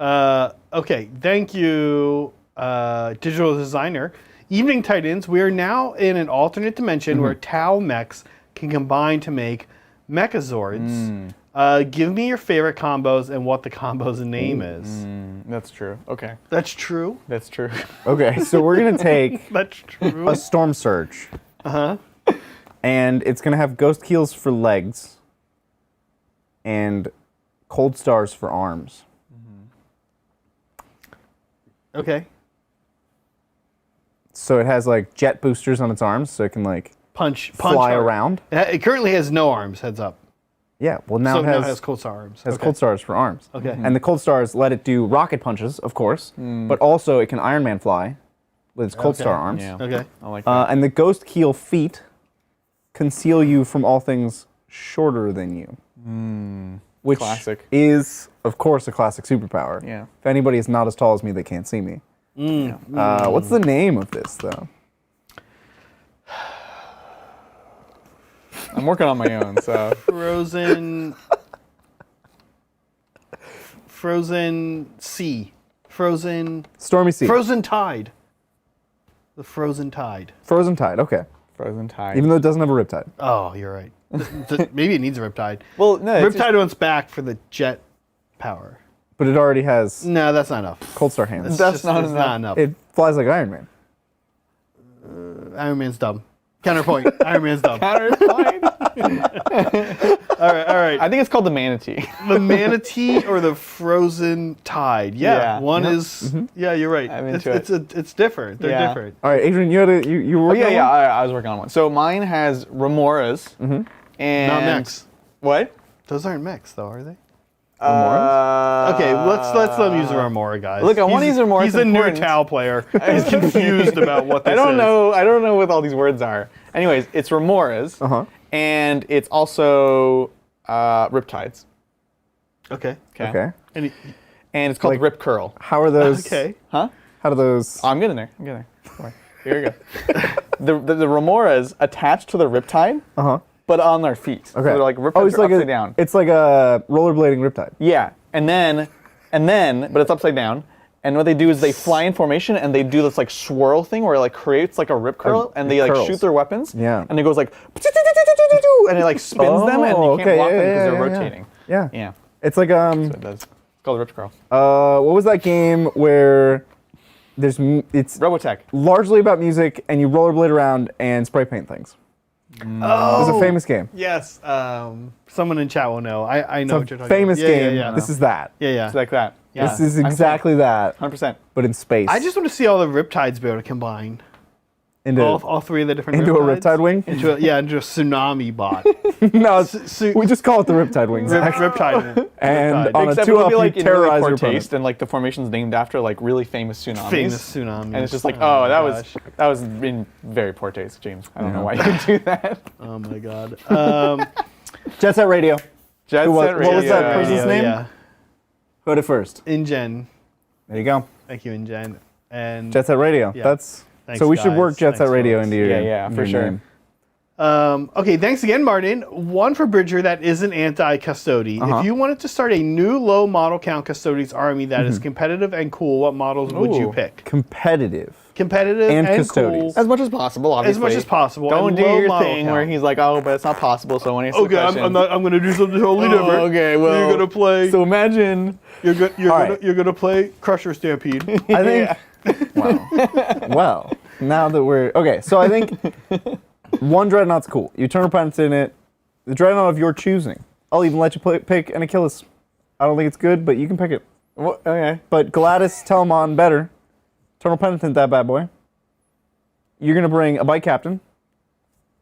Okay, thank you, digital designer. Evening Titans, we are now in an alternate dimension where Tau mechs can combine to make Mechazords. Give me your favorite combos and what the combo's name is.
That's true. Okay.
That's true?
That's true.
Okay, so we're going to take
That's true.
a Storm Surge. And it's going to have Ghost Keels for legs and Cold Stars for arms.
Okay.
So it has like jet boosters on its arms, so it can like
Punch
fly
hard.
around.
It currently has no arms, heads up.
Yeah, well now
So
it
now
has,
it has Cold Star arms.
has
Okay.
Cold Stars for arms.
Okay.
And the Cold Stars let it do rocket punches, of course, but also it can Iron Man fly with its Cold
Okay.
Star arms.
Yeah.
Okay.
I like that.
And the Ghost Keel feet conceal you from all things shorter than you. Which
Classic.
is, of course, a classic superpower.
Yeah.
If anybody is not as tall as me, they can't see me. What's the name of this, though?
I'm working on my own, so.
Frozen Sea.
Stormy Sea.
Frozen Tide. The Frozen Tide.
Frozen Tide, okay.
Frozen Tide.
Even though it doesn't have a riptide.
Oh, you're right. Maybe it needs a Riptide.
Well, no. it's
Riptide wants back for the jet power.
But it already has
No, that's not enough.
Cold Star hands.
That's not
it's
enough.
not enough.
It flies like Iron Man.
Iron Man's dumb. Counterpoint. Iron Man's dumb.
Counterpoint.
All right.
I think it's called the manatee.
The manatee or the frozen tide. Yeah,
Yeah.
one is. Yeah, you're right.
I'm into
it's different. They're
Yeah.
different.
All right, Adrian, you were
Oh,
working
yeah,
on
yeah.
one?
I was working on one. So mine has remoras. And
Not mechs.
What?
Those aren't mechs, though, are they? Okay,
Uh,
let's let them use the remora, guys.
Look, I wanna use remora,
He's
it's
a new
important.
Tau player. He's confused about what this
I don't
is.
know. I don't know what all these words are. Anyways, it's remoras. And it's also riptides.
Okay.
Okay.
And
And it's called
Like-
rip curl.
How are those?
okay.
Huh?
How do those?
Oh, I'm getting there. I'm getting there. Don't worry. Here we go. the remoras attached to the riptide, but on their feet. So
Okay.
they're like riptides
it's
are
like
upside
a
down.
It's like a rollerblading riptide.
Yeah, and then, but it's upside down. And what they do is they fly in formation and they do this like swirl thing where it like creates like a rip curl and
it
they like
curls.
shoot their weapons.
Yeah.
And it goes like, and it like spins them and you
Oh,
can't
okay,
block them
yeah,
because they're
yeah, yeah.
rotating.
Yeah.
Yeah.
It's like
So it does. It's called rip curl.
what was that game where it's
Robotech.
largely about music and you rollerblade around and spray paint things.
Oh,
It was a famous game.
Yes. Someone in chat will know. I know what
It's
you're
a
talking
famous
about.
game.
Yeah.
This is that.
Yeah.
It's like that.
Yeah.
This is exactly that,
100%.
but in space.
I just want to see all the riptides be able to combine.
Into
all three of the different
into a Riptide wing?
into a tsunami bot.
No,
Su-
we just call it the Riptide wings.
Riptide.
And
Riptide.
on a
Except
2-up,
it'll be like
you
in really
terrorize
poor
your opponent.
taste, and like the formation's named after like really famous tsunamis.
Famous tsunami.
And it's just like,
my
that
gosh.
was in very poor taste, James. I don't know why you would do that.
Oh my god.
Jet Set Radio.
Jet
What-
Set
what was that
Radio.
person's name?
Yeah.
Who had it first?
InGen.
There you go.
Thank you, InGen. And
Jet Set Radio.
Yeah.
That's
Thanks,
so we should
guys.
work Jet Set
Thanks,
Radio
folks.
into your
Yeah, for
your
sure.
name.
Okay, thanks again, Martin. One for Bridger that isn't anti-Custody.
Uh-huh.
If you wanted to start a new low model count Custodies army that
Mm-hmm.
is competitive and cool, what models would you
Ooh.
pick?
Competitive.
Competitive
And
and
Custodies.
cool.
As much as possible, obviously.
As much as possible.
Don't
and
do
low
your
model
thing
count.
where he's like, oh, but it's not possible. So when he asks the
Okay,
question,
I'm going to do something totally different.
okay, well,
you're gonna play.
So imagine.
You're
All right.
gonna play Crusher Stampede.
I think. Wow. Well, now that we're okay, so I think one Dreadnought's cool. You turn opponents in it. The Dreadnought of your choosing. I'll even let you pick an Achilles. I don't think it's good, but you can pick it.
Okay.
But Gladys Telemon better. Eternal Penitent, that bad boy. You're gonna bring a Bike Captain.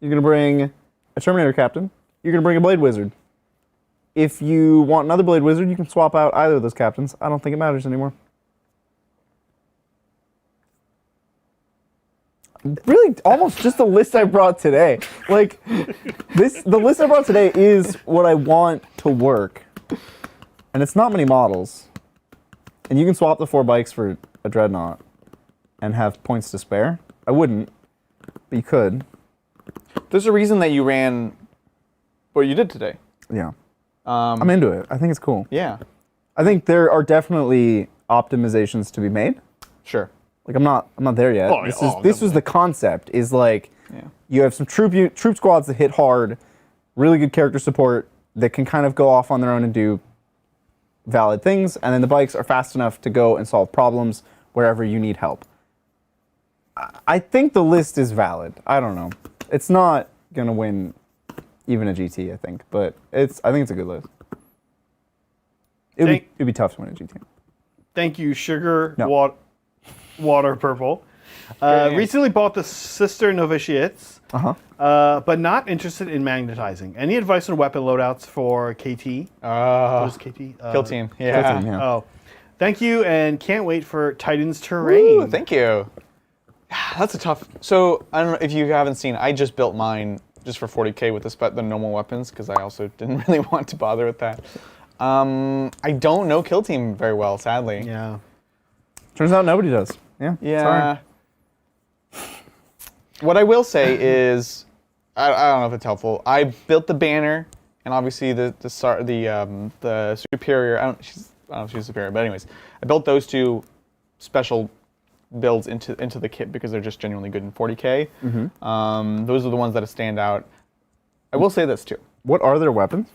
You're gonna bring a Terminator Captain. You're gonna bring a Blade Wizard. If you want another Blade Wizard, you can swap out either of those captains. I don't think it matters anymore. Really, almost just the list I brought today. Like, the list I brought today is what I want to work. And it's not many models. And you can swap the 4 bikes for a Dreadnought and have points to spare. I wouldn't, but you could.
There's a reason that you ran what you did today.
Yeah. I'm into it. I think it's cool.
Yeah.
I think there are definitely optimizations to be made.
Sure.
Like I'm not there yet.
Oh,
This was the concept. Is like you have some troop squads that hit hard, really good character support that can kind of go off on their own and do valid things, and then the bikes are fast enough to go and solve problems wherever you need help. I think the list is valid. I don't know. It's not gonna win even a GT, I think, but I think it's a good list. It'd be tough to win a GT.
Thank you, Sugar
No.
Water Purple. Recently bought the Sister Novitiates, but not interested in magnetizing. Any advice on weapon loadouts for KT? What is KT?
Kill team. Yeah.
Kill team, yeah.
Oh, thank you, and can't wait for Titan's Terrain.
Ooh, thank you. That's a tough. So I don't know if you haven't seen. I just built mine just for 40k with the normal weapons because I also didn't really want to bother with that. I don't know Kill Team very well, sadly.
Yeah.
Turns out nobody does. Yeah.
Yeah.
Sorry.
What I will say is, I don't know if it's helpful. I built the banner, and obviously the superior. I don't know if she's superior, but anyways, I built those two special builds into the kit because they're just genuinely good in 40k. Those are the ones that stand out. I will say this too.
What are their weapons?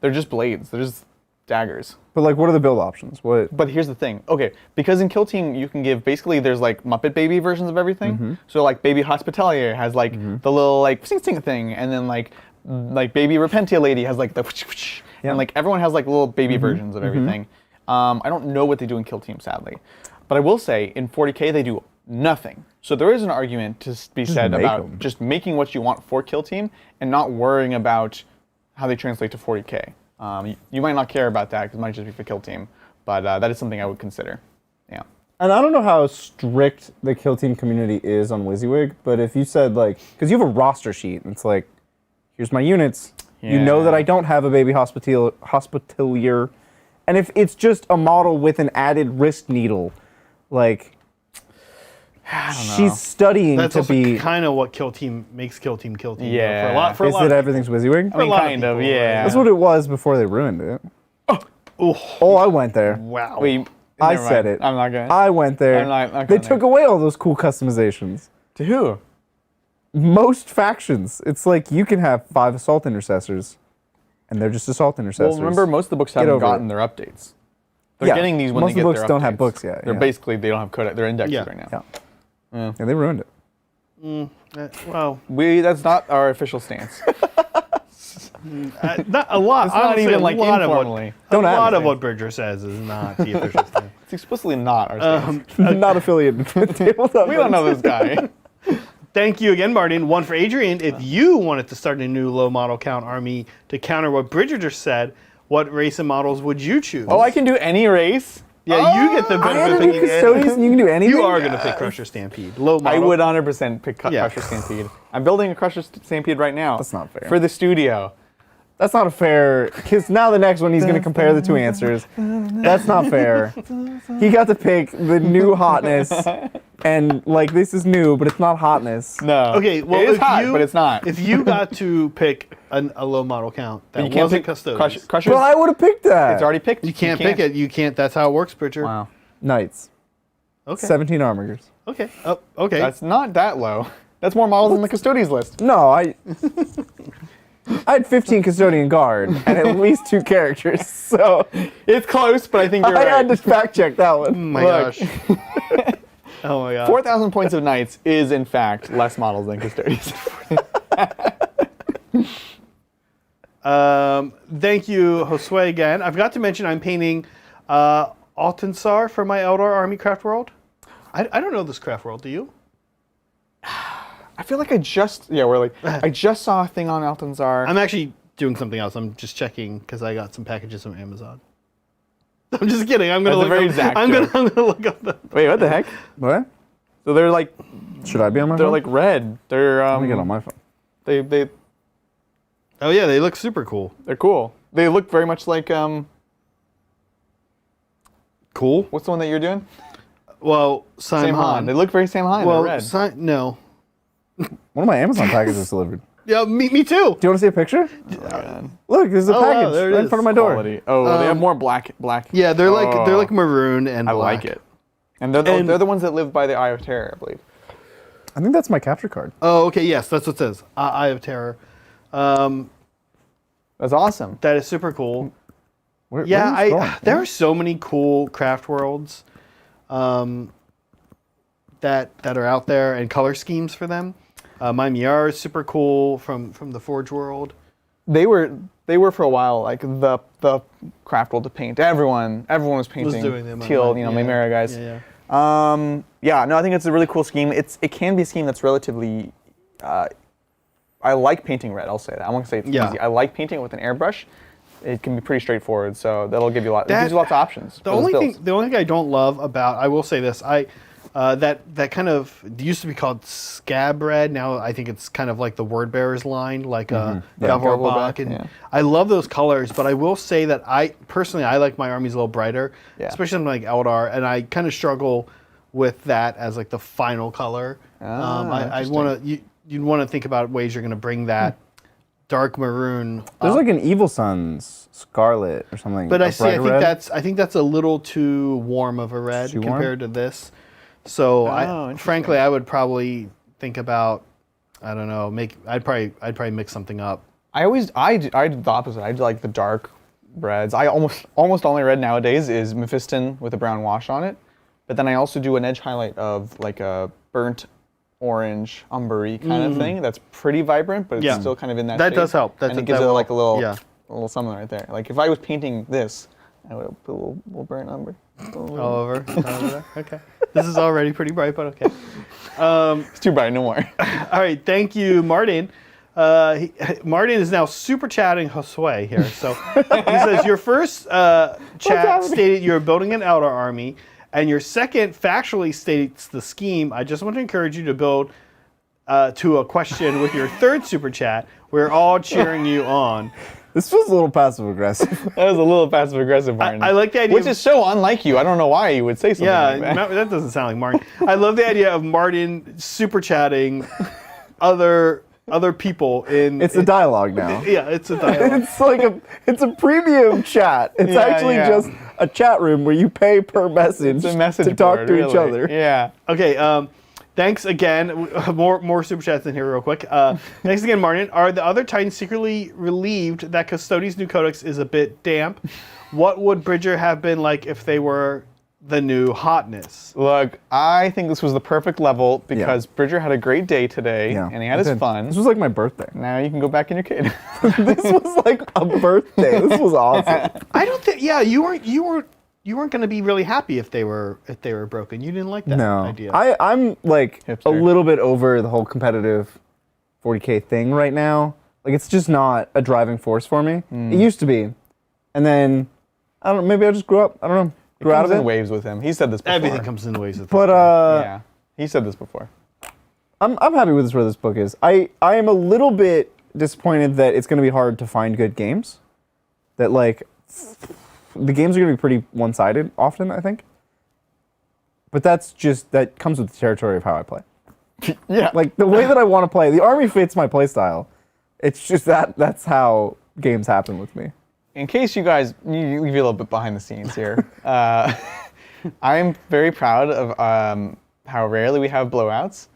They're just blades. They're just daggers.
But like, what are the build options? What?
But here's the thing. Okay, because in Kill Team you can give there's like Muppet Baby versions of everything. So like Baby Hospitalier has like the little like sing thing, and then like Baby Repentia Lady has like the and like everyone has like little baby versions of everything. I don't know what they do in Kill Team, sadly, but I will say in 40k they do nothing. So there is an argument to be said about just making what you want for Kill Team and not worrying about how they translate to 40k. You might not care about that because it might just be for Kill Team, but that is something I would consider. Yeah.
And I don't know how strict the Kill Team community is on WYSIWYG, but if you said like, because you have a roster sheet, and it's like, here's my units. You know that I don't have a Baby Hospitalier, and if it's just a model with an added wrist needle, like,
I don't know.
she's studying
That's
to
also
be.
kind of what Kill Team makes Kill Team Kill Team.
Yeah.
For a lot. For
Is
a lot
that
of
everything's WYSIWYG?
I mean,
a lot of
kind of,
people,
yeah.
That's what it was before they ruined it. Oh, I went there.
Wow.
Wait,
I
never
said
mind.
it.
I'm not going.
I went there.
I'm not
They
going
took
there.
away all those cool customizations.
To who?
Most factions, it's like you can have 5 assault intercessors, and they're just assault intercessors.
Well, remember, most of the books haven't
over
gotten
it.
their updates. They're
Yeah,
getting these when
most
they
of
get
the books
their
don't have
updates.
books yet,
They're
yeah.
basically, they don't have code. They're indexes
Yeah.
right now.
Yeah, they ruined it.
Well,
That's not our official stance.
not a lot.
It's not
honestly,
even
a
like
lot of
informally.
Don't
a
add
lot of
anything.
what Bridger says is not the official stance.
It's explicitly not our stance.
Not affiliated with Tabletop.
We don't know this guy.
Thank you again, Martin. One for Adrian. If you wanted to start a new low model count army to counter what Bridger just said, what race and models would you choose?
Oh, I can do any race.
Yeah, you get the benefit of picking
Custodies and you can do anything.
You are going to pick Crusher Stampede. Low model.
I would 100% pick
Yeah.
Crusher Stampede. I'm building a Crusher Stampede right now.
That's not fair.
For the studio.
That's not a fair, because now the next one he's going to compare the two answers. That's not fair. He got to pick the new hotness, and like this is new, but it's not hotness.
No.
Okay, well,
it is
if
hot,
you,
but it's not.
If you got to pick a low model count that
you can't
wasn't
pick
Custodies,
Crusher's,
Well, I would have picked that.
it's already picked.
you can't pick it. You can't. That's how it works, Bridger.
Wow.
Knights.
Okay.
17 armigers.
Okay. Oh, okay.
That's not that low. That's more models than the Custodies list.
No, I had 15 custodian guard and at least 2 characters, so
It's close, but I think you're
I
right.
had to fact check that
Oh
one.
my
Look.
gosh. Oh my god.
4,000 points of Knights is, in fact, less models than Custodies.
Thank you, Josue, again. I forgot to mention I'm painting Altansar for my Eldar Army Craft World. I don't know this Craft World, do you?
I feel like I just saw a thing on Altanzar.
I'm actually doing something else. I'm just checking because I got some packages from Amazon. I'm just kidding. I'm gonna
That's a
look.
very
Up,
Zach
I'm gonna
joke.
look up the.
Wait, what the heck?
What?
So they're like
Should I be on my phone?
red. They're
Let me get on my phone.
they
Oh yeah, they look super cool.
they're cool. They look very much like
Cool.
what's the one that you're doing?
Well,
Sam Han. They look very Sam Han.
Well,
They're red.
no.
One of my Amazon packages delivered.
Yeah, me too.
Do you want to see a picture?
Man.
Look, there's a
Oh, wow,
package
there it
right in
is.
front of my door.
Quality. Oh, they have more black.
Yeah, they're
Oh,
like maroon and
I
black.
like it. And they're the ones that live by the Eye of Terror, I believe.
I think that's my capture card.
Oh, okay. Yes, that's what it says. Eye of Terror.
That's awesome.
That is super cool.
Where
Yeah,
are you scrolling?
there are so many cool craft worlds that are out there and color schemes for them. My Miar is super cool from the Forge world.
They were for a while like the craft world to paint. Everyone was painting
doing them
teal,
online.
my Mara guys.
Yeah.
No, I think it's a really cool scheme. It can be a scheme that's relatively. I like painting red. I'll say that. I won't say it's
Yeah.
easy. I like painting it with an airbrush. It can be pretty straightforward, so that'll give you it gives you lots of options.
The
for those
only
builds.
thing I don't love about, I will say this, that kind of it used to be called scab red. Now I think it's kind of like the word bearers line, like Galvar
Galvar
Bach,
Bach,
and
yeah.
I love those colors. But I will say that I like my armies a little brighter,
Yeah.
especially something like Eldar, and I kind of struggle with that as like the final color. I want to you'd want to think about ways you're going to bring that dark maroon.
There's
up.
like an Evil Sun's Scarlet or something.
But
a
I
brighter red.
think that's a little too warm of a red
Too warm?
compared to this. So
interesting.
frankly, I would probably think about, I don't know, I'd probably mix something up.
I do the opposite. I do like the dark reds. I almost all my red nowadays is Mephiston with a brown wash on it. But then I also do an edge highlight of like a burnt orange umbery kind of thing. That's pretty vibrant, but it's
Yeah.
still kind of in that.
That
shade.
does help.
And it gives it like a little
yeah.
something right there. Like if I was painting this, I would put a little burnt umber.
all over there. Okay. This is already pretty bright, but okay.
It's too bright, no more.
All right, thank you, Martin. Martin is now super chatting Josue here. So he says, your first chat stated you're building an Eldar army, and your second factually states the scheme. I just want to encourage you to build to a question with your third super chat. We're all cheering you on.
This feels a little passive aggressive.
That was a little passive aggressive, Martin.
I like the idea
which is so unlike you. I don't know why you would say something like that.
that doesn't sound like Martin. I love the idea of Martin super chatting other people in.
It's a dialogue now.
Yeah, it's a dialogue.
It's a premium chat. It's
Yeah,
actually
yeah.
just a chat room where you pay per message,
It's a message
to talk
board,
Oh,
to each
really.
other.
Yeah.
Okay, thanks again. More super chats in here real quick. Thanks again, Martin. Are the other Titans secretly relieved that Custodies' new codex is a bit damp? What would Bridger have been like if they were the new hotness?
Look, I think this was the perfect level because Bridger had a great day today
Yeah.
and he had his fun.
This was like my birthday.
Now you can go back in your kid.
This was like a birthday. This was awesome.
I don't think. Yeah, you weren't. you weren't going to be really happy if they were broken. You didn't like that idea.
I'm like
Hipster.
a little bit over the whole competitive 40K thing right now. Like it's just not a driving force for me. It used to be, and then I don't know. Maybe I just grew up. I don't know. Grew out of
in
it.
waves with him. He said this before.
Everything comes in waves.
But
yeah, he said this before.
I'm happy with where this book is. I am a little bit disappointed that it's going to be hard to find good games. That like the games are going to be pretty one-sided often, I think. But that comes with the territory of how I play.
Yeah.
Like the way that I want to play, the army fits my play style. It's just that's how games happen with me.
In case you guys, you be a little bit behind the scenes here. I'm very proud of how rarely we have blowouts,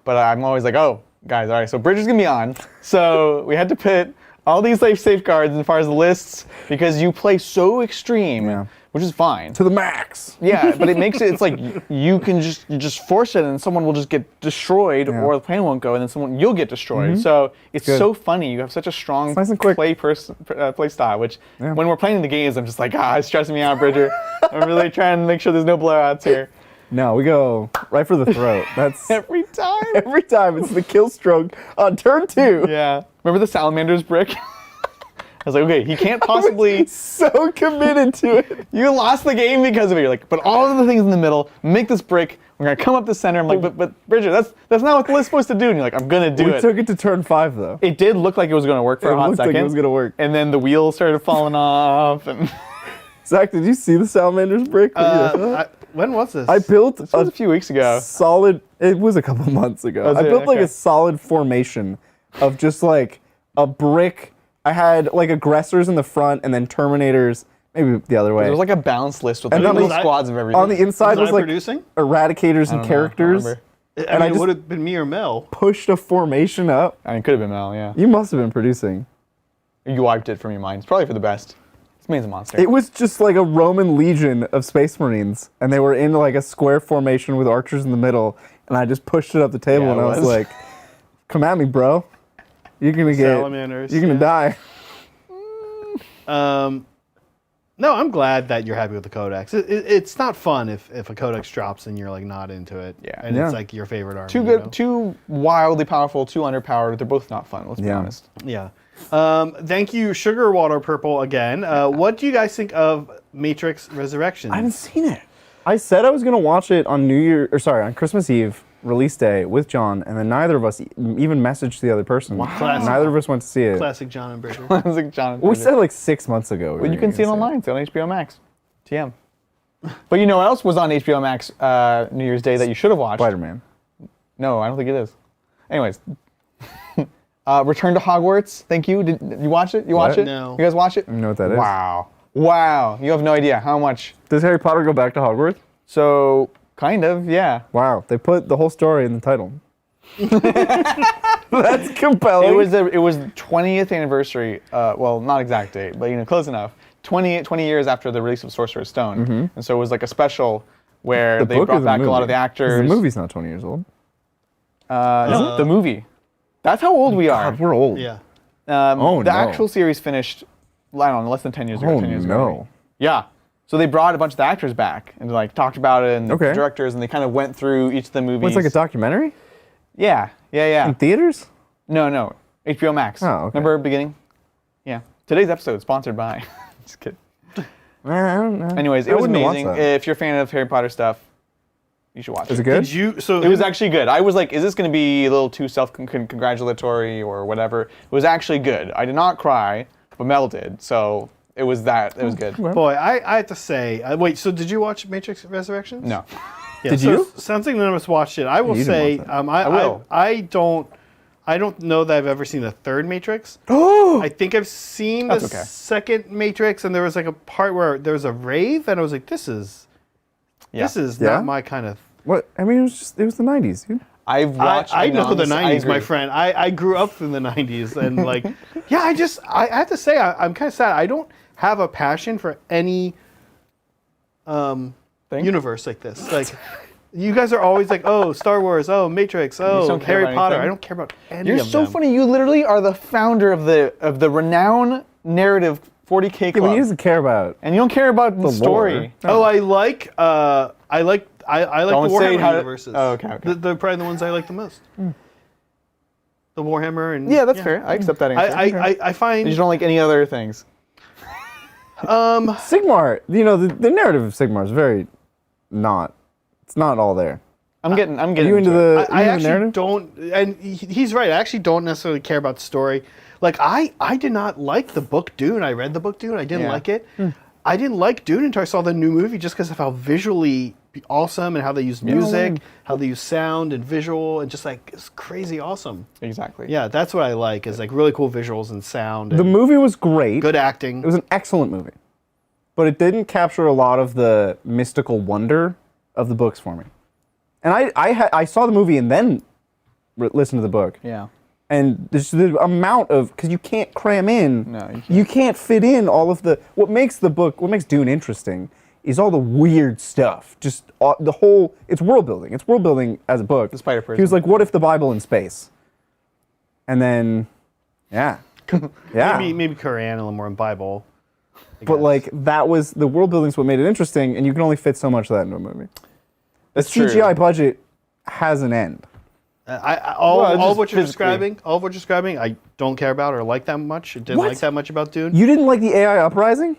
but I'm always like, oh, guys, all right, so Bridger's gonna be on. So we had to put all these safeguards as far as the lists because you play so extreme, which is fine.
To the max.
Yeah, but it makes it's like you can just force it and someone will just get destroyed or the plan won't go and then you'll get destroyed. So it's so funny. You have such a strong
nice and quick.
play style, which when we're playing the games, I'm just like, it's stressing me out, Bridger. I'm really trying to make sure there's no blowouts here.
No, we go right for the throat. That's
Every time.
every time it's the kill stroke on turn 2.
Yeah. Remember the salamander's brick? I was like, okay, he can't possibly.
So committed to it.
You lost the game because of it. You're like, but all of the things in the middle, make this brick. We're gonna come up the center. I'm like, but Bridger, that's not what the list's supposed to do. And you're like, I'm gonna do it.
We took it to turn 5 though.
It did look like it was gonna work for a hot
looked
second.
like it was gonna work.
And then the wheels started falling off. And
Zach, did you see the salamander's brick?
When was this?
I built
this was a few weeks ago.
solid. It was a couple months ago.
Was
I
it?
built like
Okay.
a solid formation of just like a brick. I had like aggressors in the front and then terminators maybe the other way.
There was like a balance list with
And
like
then
little squads of everything.
on the inside was
I
like
producing?
eradicators and
I don't
characters.
remember.
I mean,
I
it
just-
would have been me or Mel.
Pushed a formation up.
I mean, it could have been Mel, yeah.
You must have been producing.
You wiped it from your mind. It's probably for the best. This man's a monster.
It was just like a Roman legion of Space Marines, and they were in like a square formation with archers in the middle, and I just pushed it up the table,
Yeah,
and
it
I was
was.
like, "Come at me, bro! You're gonna
Salamanders,
You're gonna die."
No, I'm glad that you're happy with the codex. It's not fun if a codex drops and you're like not into it.
Yeah.
And
Yeah.
it's like your favorite army.
Too good, too wildly powerful, too underpowered. They're both not fun, let's be
Yeah.
honest.
Yeah. Thank you, Sugar Water Purple again. What do you guys think of Matrix Resurrections?
I haven't seen it. I said I was gonna watch it on on Christmas Eve release day with John, and then neither of us even messaged the other person.
Classic.
Neither of us went to see it.
Classic John and Bridger.
I was like, John.
We said like 6 months ago.
Well, you can see it online. It's on HBO Max. TM. But you know what else was on HBO Max New Year's Day that you should have watched?
Spider-Man.
No, I don't think it is. Anyways. Return to Hogwarts. Thank you. Did you watch it? You watch
What?
it?
No.
You guys watch it?
I don't know what that is.
Wow. Wow. You have no idea how much.
Does Harry Potter go back to Hogwarts?
So, kind of, yeah.
Wow, they put the whole story in the title. That's compelling.
It was the 20th anniversary. Well, not exact date, but close enough. 20 years after the release of Sorcerer's Stone, and so it was like a special where they
book or
brought
the
back a lot
movie?
of the
'Cause
actors.
The movie's not 20 years old.
No, the movie. That's how old we are.
God, we're old.
Yeah.
Oh,
the
no.
actual series finished, I don't know, less than 10 years ago.
Oh,
10 years ago.
no.
Yeah. So they brought a bunch of the actors back and like talked about it and
Okay.
the directors, and they kind of went through each of the movies.
Well, it's like a documentary
Yeah.
in theaters?
No. HBO Max.
Oh, okay.
Remember beginning? Yeah. Today's episode is sponsored by. Just kidding.
I don't know.
Anyways,
I
it was
wouldn't watch
amazing.
that.
If you're a fan of Harry Potter stuff, you should watch
Is
it.
it good?
Did you? So
It was actually good. I was like, is this going to be a little too self-congratulatory or whatever? It was actually good. I did not cry, but Mel did. So it was that. It was good.
Boy, I have to say. Wait. So did you watch Matrix Resurrections?
No.
Yeah,
Did
so
you?
Sounds like none of us watched it. I will
You didn't
say.
watch
I will.
I don't know that I've ever seen the third Matrix.
Oh,
I think I've seen the
That's okay.
second Matrix, and there was like a part where there was a rave, and I was like, this is
Yeah.
Yeah?
not my kind of.
what? I mean, it was the 90s, dude.
I've watched.
I know the
Nonce. I
90s, my
agree.
friend. I grew up in the 90s, and like, yeah, I have to say, I'm kind of sad. I don't have a passion for any
Thing?
universe like this. Like, you guys are always like, oh, Star Wars, oh, Matrix, oh,
don't care
Harry
about
Potter.
anything?
I don't care about any
You're
of
so
them.
funny. You literally are the founder of the renowned narrative 40K
Yeah,
club.
but he doesn't care about.
And you don't care about the story.
lore.
Oh, I like the Warhammer universes.
Oh, okay.
They're probably the ones I like the most. The Warhammer and
Yeah, that's fair. I accept that answer.
I find
You just don't like any other things.
Sigmar, the narrative of Sigmar is very not. It's not all there.
I'm getting.
Are you into the,
I
you into the
actually
narrative?
don't, and he's right. I actually don't necessarily care about the story. Like I did not like the book Dune. I read the book Dune. I didn't like it. I didn't like Dune until I saw the new movie, just because of how visually awesome and how they use music, how they use sound and visual, and just like it's crazy awesome.
Exactly.
Yeah, that's what I like. Is like really cool visuals and sound.
The
And
movie was great.
good acting.
It was an excellent movie, but it didn't capture a lot of the mystical wonder of the books for me. And I saw the movie and then listened to the book.
Yeah.
And there's the amount of, because you can't cram in,
No, you can't.
you can't fit in all of the, what makes Dune interesting is all the weird stuff. Just the whole, it's world building. It's world building as a book.
The Spider-Person.
He was like, what if the Bible in space? And then, yeah. Yeah.
Maybe Quran a little more in Bible. I
But
guess.
like, that was, the world building's what made it interesting, and you can only fit so much of that into a movie. The
That's true.
CGI budget has an end.
All
Well,
of
just
what you're
physically.
describing, I don't care about or like that much. I didn't
What?
like that much about Dune.
You didn't like the AI Uprising?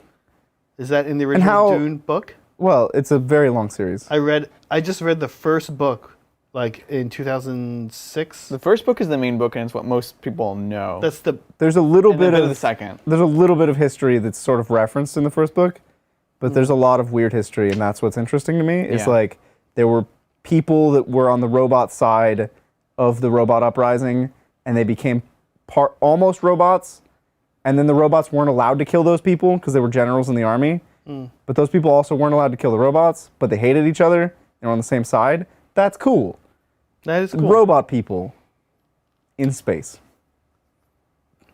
Is that in the original
how-
Dune book?
Well, it's a very long series.
I just read the first book, like in 2006.
The first book is the main book, and it's what most people know.
That's the
There's a little
and then
bit
a
of
the second.
There's a little bit of history that's sort of referenced in the first book, but there's a lot of weird history, and that's what's interesting to me. It's
Yeah.
like there were people that were on the robot side of the robot uprising, and they became almost robots, and then the robots weren't allowed to kill those people because they were generals in the army. But those people also weren't allowed to kill the robots, but they hated each other. They were on the same side. That's cool.
that is cool.
Robot people in space.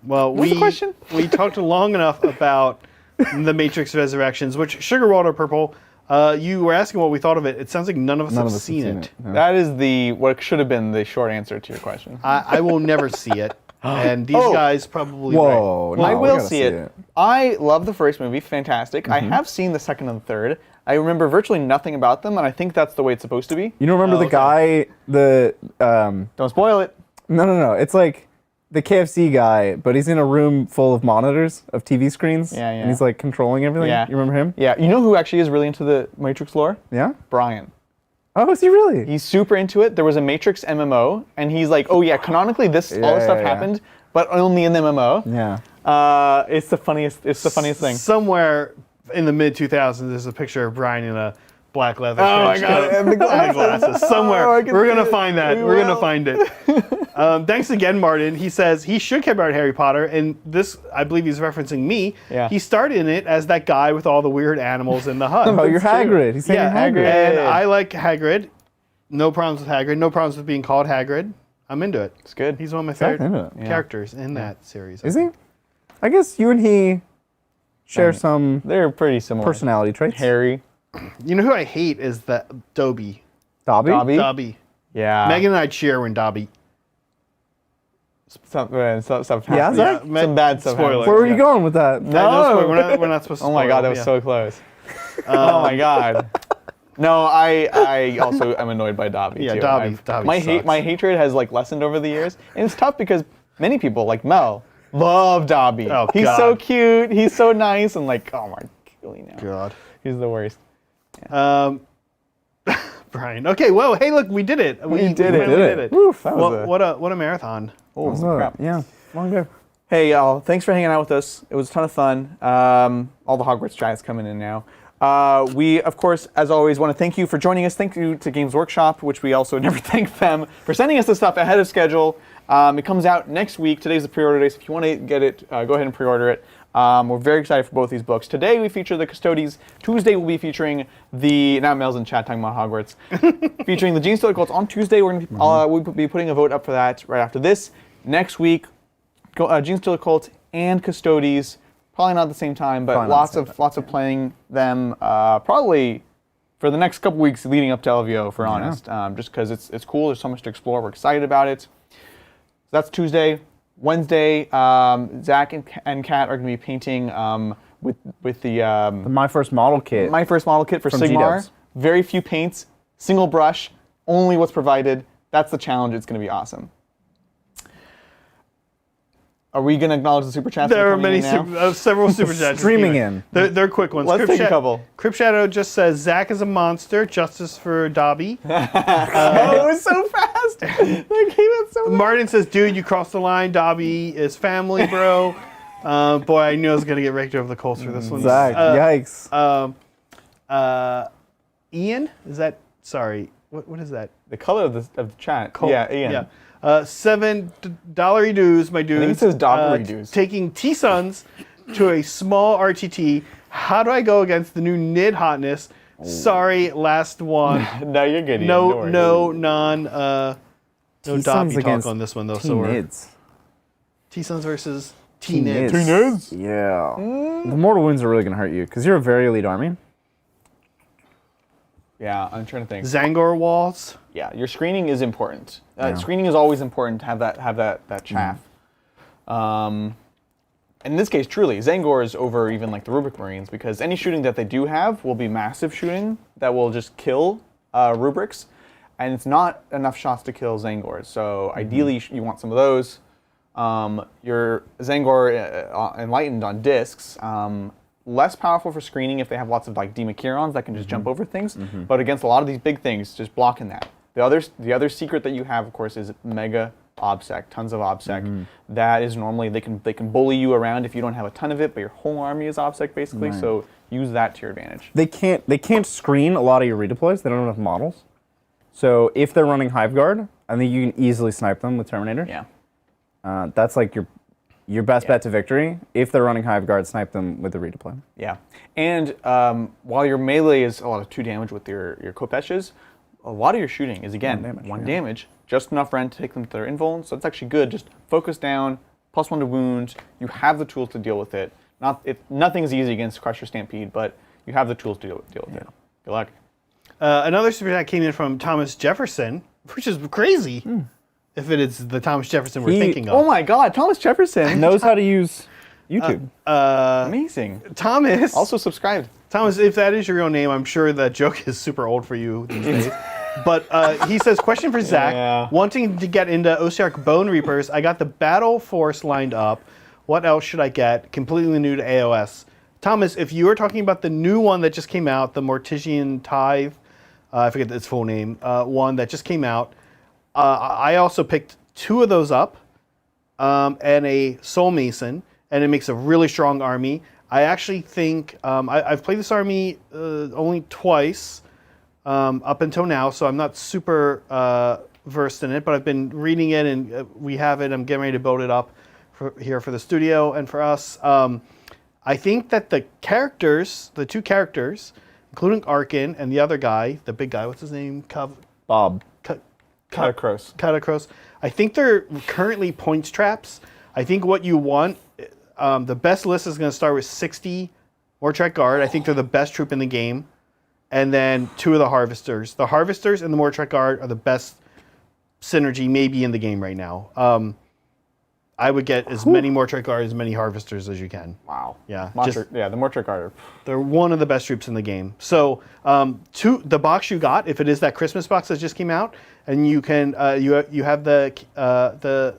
Well,
What's the question?
we talked long enough about the Matrix Resurrections, which Sugar Water Purple. You were asking what we thought of it. It sounds like none of us have seen it.
No.
That is what should have been the short answer to your question.
I will never see it, and these guys probably.
Whoa.
Right.
no,
I
we
will
gotta
see it. I love the first movie, fantastic. I have seen the second and third. I remember virtually nothing about them, and I think that's the way it's supposed to be.
You don't remember
Oh,
the guy,
Don't spoil it.
No. It's like the KFC guy, but he's in a room full of monitors, of TV screens.
Yeah, yeah.
And he's like controlling everything.
Yeah.
You remember him?
Yeah, you know who actually is really into the Matrix lore?
Yeah?
Brian.
Oh, is he really?
He's super into it. There was a Matrix MMO, and he's like, oh yeah, canonically all this stuff
yeah.
happened, but only in the MMO.
Yeah.
It's the funniest thing.
Somewhere in the mid 2000s, there's a picture of Brian in a black leather.
Oh my
trench
God,
coat
and the glasses.
Somewhere.
Oh, I can
We're
see
gonna
it.
find that.
We
We're gonna
will.
find it. Thanks again, Martin. He says he should care about Harry Potter, and this, I believe, he's referencing me.
Yeah.
He started in it as that guy with all the weird animals in the hut.
Oh, you're
true.
Hagrid. He's saying
Yeah,
you're Hagrid.
and
Hagrid.
I like Hagrid. No problems with Hagrid. No problems with being called Hagrid. I'm into it.
It's good.
He's one of my
Exactly,
favorite
into it.
characters in that series.
Is he? I guess you and he share some
They're pretty similar.
personality traits.
Harry.
You know who I hate is the Dobby.
Dobby?
Dobby?
Dobby.
Yeah.
Megan and I cheer when Dobby.
Some
Yeah,
stuff happened.
Zach?
Some bad stuff.
Spoiler.
happened.
Where were
Yeah.
you going with that?
No.
We're not supposed to.
Oh my
spoil
God,
it,
that was
yeah.
so close. Oh my God. No, I also am annoyed by Dobby
Yeah,
too.
Dobby sucks.
My hatred has like lessened over the years, and it's tough because many people like Mel love Dobby.
Oh,
he's
God.
so cute. He's so nice, and like, oh my God, now.
God.
He's the worst.
Brian. Okay, well, hey, look, we did it. We
did it.
finally
Did it. Woof, that was
what a marathon.
Oh
So,
crap.
yeah, long day.
Hey y'all, thanks for hanging out with us. It was a ton of fun. All the Hogwarts chat is coming in now. We, of course, as always, want to thank you for joining us. Thank you to Games Workshop, which we also never thank them, for sending us the stuff ahead of schedule. It comes out next week. Today's the pre-order day, so if you want to get it, go ahead and pre-order it. We're very excited for both these books. Today we feature the Custodies. Tuesday we'll be featuring now Mel's in chat talking about Hogwarts. Featuring the Gene Stealer Cults on Tuesday. We'll be putting a vote up for that right after this. Next week, Gene Stealer Cult and Custodies. Probably not at the same time, but
Probably not at the same
lots of playing them. Probably for the next couple weeks leading up to LVO, if we're honest. Just because it's cool. There's so much to explore. We're excited about it. So that's Tuesday. Wednesday, Zach and Kat are going to be painting with the
My First Model kit.
My First Model kit for
From
Sigmar.
G-Dubs.
Very few paints, single brush, only what's provided. That's the challenge. It's going to be awesome. Are we going to acknowledge the super chats?
There are many several super chats
Streaming in.
They're quick ones.
Let's take a couple.
Crypt Shadow just says Zach is a monster. Justice for Dobby.
Oh, it was so fast. They came out so fast.
Martin says, dude, you crossed the line. Dobby is family, bro. Boy, I knew I was gonna get raked over the coals for this one.
Zach, yikes.
Ian, is that? Sorry, what is that?
The color of the chat. Yeah, Ian.
Yeah. $7 dues, my dudes.
I think it says $. Dues.
Taking T-Suns to a small RTT. How do I go against the new Nid hotness? Sorry, last one.
No, you're good. Ian.
No
T-Suns
Dobby talk
against
on this one though.
T-Nids.
T-Suns versus T-Nids.
T-Nids?
Yeah. The mortal wounds are really going to hurt you because you're a very elite army.
Yeah, I'm trying to think.
Zangor walls.
Yeah, your screening is important. Screening is always important to have that chaff. In this case, truly, Zangor is over even like the Rubric Marines because any shooting that they do have will be massive shooting that will just kill Rubrics, and it's not enough shots to kill Zangors. So ideally, you want some of those. Your Zangor Enlightened on discs, less powerful for screening if they have lots of like Demachirons that can just jump over things, but against a lot of these big things, just blocking that. The other secret that you have, of course, is Mega OBSEC, tons of OBSEC. That is normally, they can bully you around if you don't have a ton of it, but your whole army is OBSEC basically, so use that to your advantage.
They can't screen a lot of your redeploys. They don't have enough models. So if they're running Hive Guard, I think you can easily snipe them with Terminators.
Yeah.
That's like your best bet to victory. If they're running Hive Guard, snipe them with the redeploy.
Yeah. And while your melee is a lot of 2 damage with your Kopeshes, a lot of your shooting is, again, 1 damage, just enough rend to take them to their invuln, so it's actually good. Just focus down, +1 to wounds. You have the tools to deal with it. Nothing's easy against Crusher Stampede, but you have the tools to deal with it. Good luck.
Another super chat came in from Thomas Jefferson, which is crazy. If it is the Thomas Jefferson we're thinking of.
Oh my God, Thomas Jefferson
Knows how to use YouTube.
Amazing.
Thomas.
Also subscribed.
Thomas, if that is your real name, I'm sure that joke is super old for you these days. But he says, question for Zach. Wanting to get into Osiark Bone Reapers, I got the Battle Force lined up. What else should I get? Completely new to AOS. Thomas, if you are talking about the new one that just came out, the Mortician Tithe, I forget its full name, one that just came out, I also picked 2 of those up and a Soul Mason, and it makes a really strong army. I actually think I've played this army only twice up until now, so I'm not super versed in it, but I've been reading it, and we have it. I'm getting ready to build it up here for the studio and for us. I think that the 2 characters, including Arkin and the other guy, the big guy, what's his name?
Bob.
Catacross. I think they're currently points traps. I think what you want, the best list is going to start with 60 Mortrak Guard. I think they're the best troop in the game. And then 2 of the Harvesters. The Harvesters and the Mortrak Guard are the best synergy maybe in the game right now. I would get as many Mortrak Guard, as many Harvesters as you can.
Wow.
Yeah.
The Mortrak Guard.
They're one of the best troops in the game. So the box you got, if it is that Christmas box that just came out, and you can you have the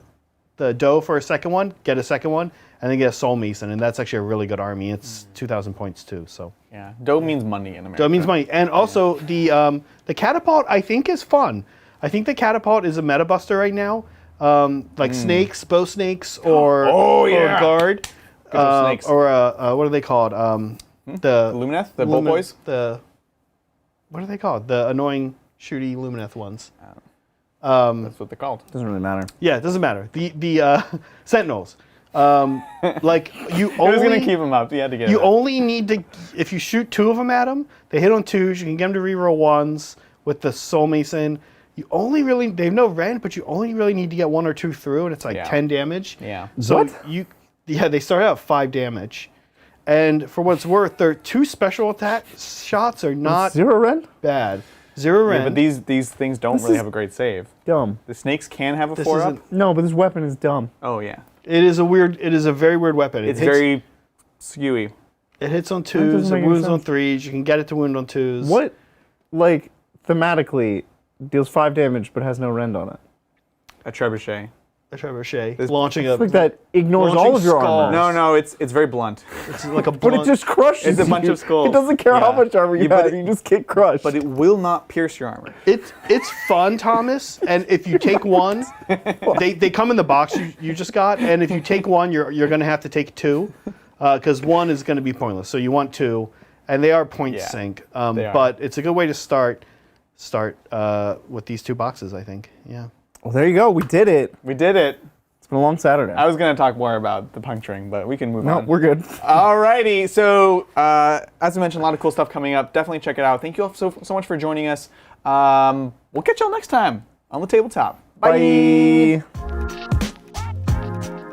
dough for a second one, get a second one, and then get a Soul Mason, and that's actually a really good army. It's 2,000 points too. So
yeah, dough means money in America.
Dough means money, and also the catapult I think is fun. I think the catapult is a meta buster right now. Like snakes, bow snakes, or guard,
snakes.
or what are they called? The
Lumineth, the Bull Boys.
What are they called? The annoying shooty Lumineth ones.
That's what they're called.
Doesn't really matter.
Yeah, it doesn't matter. The Sentinels. Like you only.
I was gonna keep them up. You had to get.
You only need to, if you shoot 2 of them at them, they hit on 2s. You can get them to reroll 1s with the Soul Mason. You only really, they have no rend, but you only really need to get 1 or 2 through, and it's like 10 damage.
Yeah.
So they start out 5 damage. And for what it's worth, their 2 special attack shots are not
0 rend?
bad. 0
Yeah,
rend.
but these things don't really
is-
have a great save.
Dumb.
The snakes can have a
This
4 up.
isn't-
No, but this weapon is dumb.
Oh yeah,
It is a very weird weapon.
it's very skewy.
It hits on
doesn't
2s,
make
it
any
wounds on
sense.
3s. You can get it to wound on 2s.
What, like, thematically, deals 5 damage but has no rend on it?
A trebuchet.
A trebuchet
This-
launching a
It's like that ignores
Launching
all of your
skull.
armor.
No, it's very blunt.
It's like a
But
blunt.
it just crushes
It's a bunch
you.
of skulls.
It doesn't care how
Yeah.
much armor you
Yeah, but
have, you just get crushed.
But it will not pierce your armor.
It's fun, Thomas. And if you take one, they come in the box you just got. And if you take one, you're going to have to take 2, because 1 is going to be pointless. So you want 2, and they are point
Yeah,
sync.
they are.
But it's a good way to start with these 2 boxes, I think. Yeah.
Well, there you go. We did it.
We did it.
It's been a long Saturday.
I was going to talk more about the puncturing, but we can move
No,
on.
we're good.
Alrighty, so as I mentioned, a lot of cool stuff coming up. Definitely check it out. Thank you all so much for joining us. We'll catch y'all next time on the tabletop. Bye.
Bye.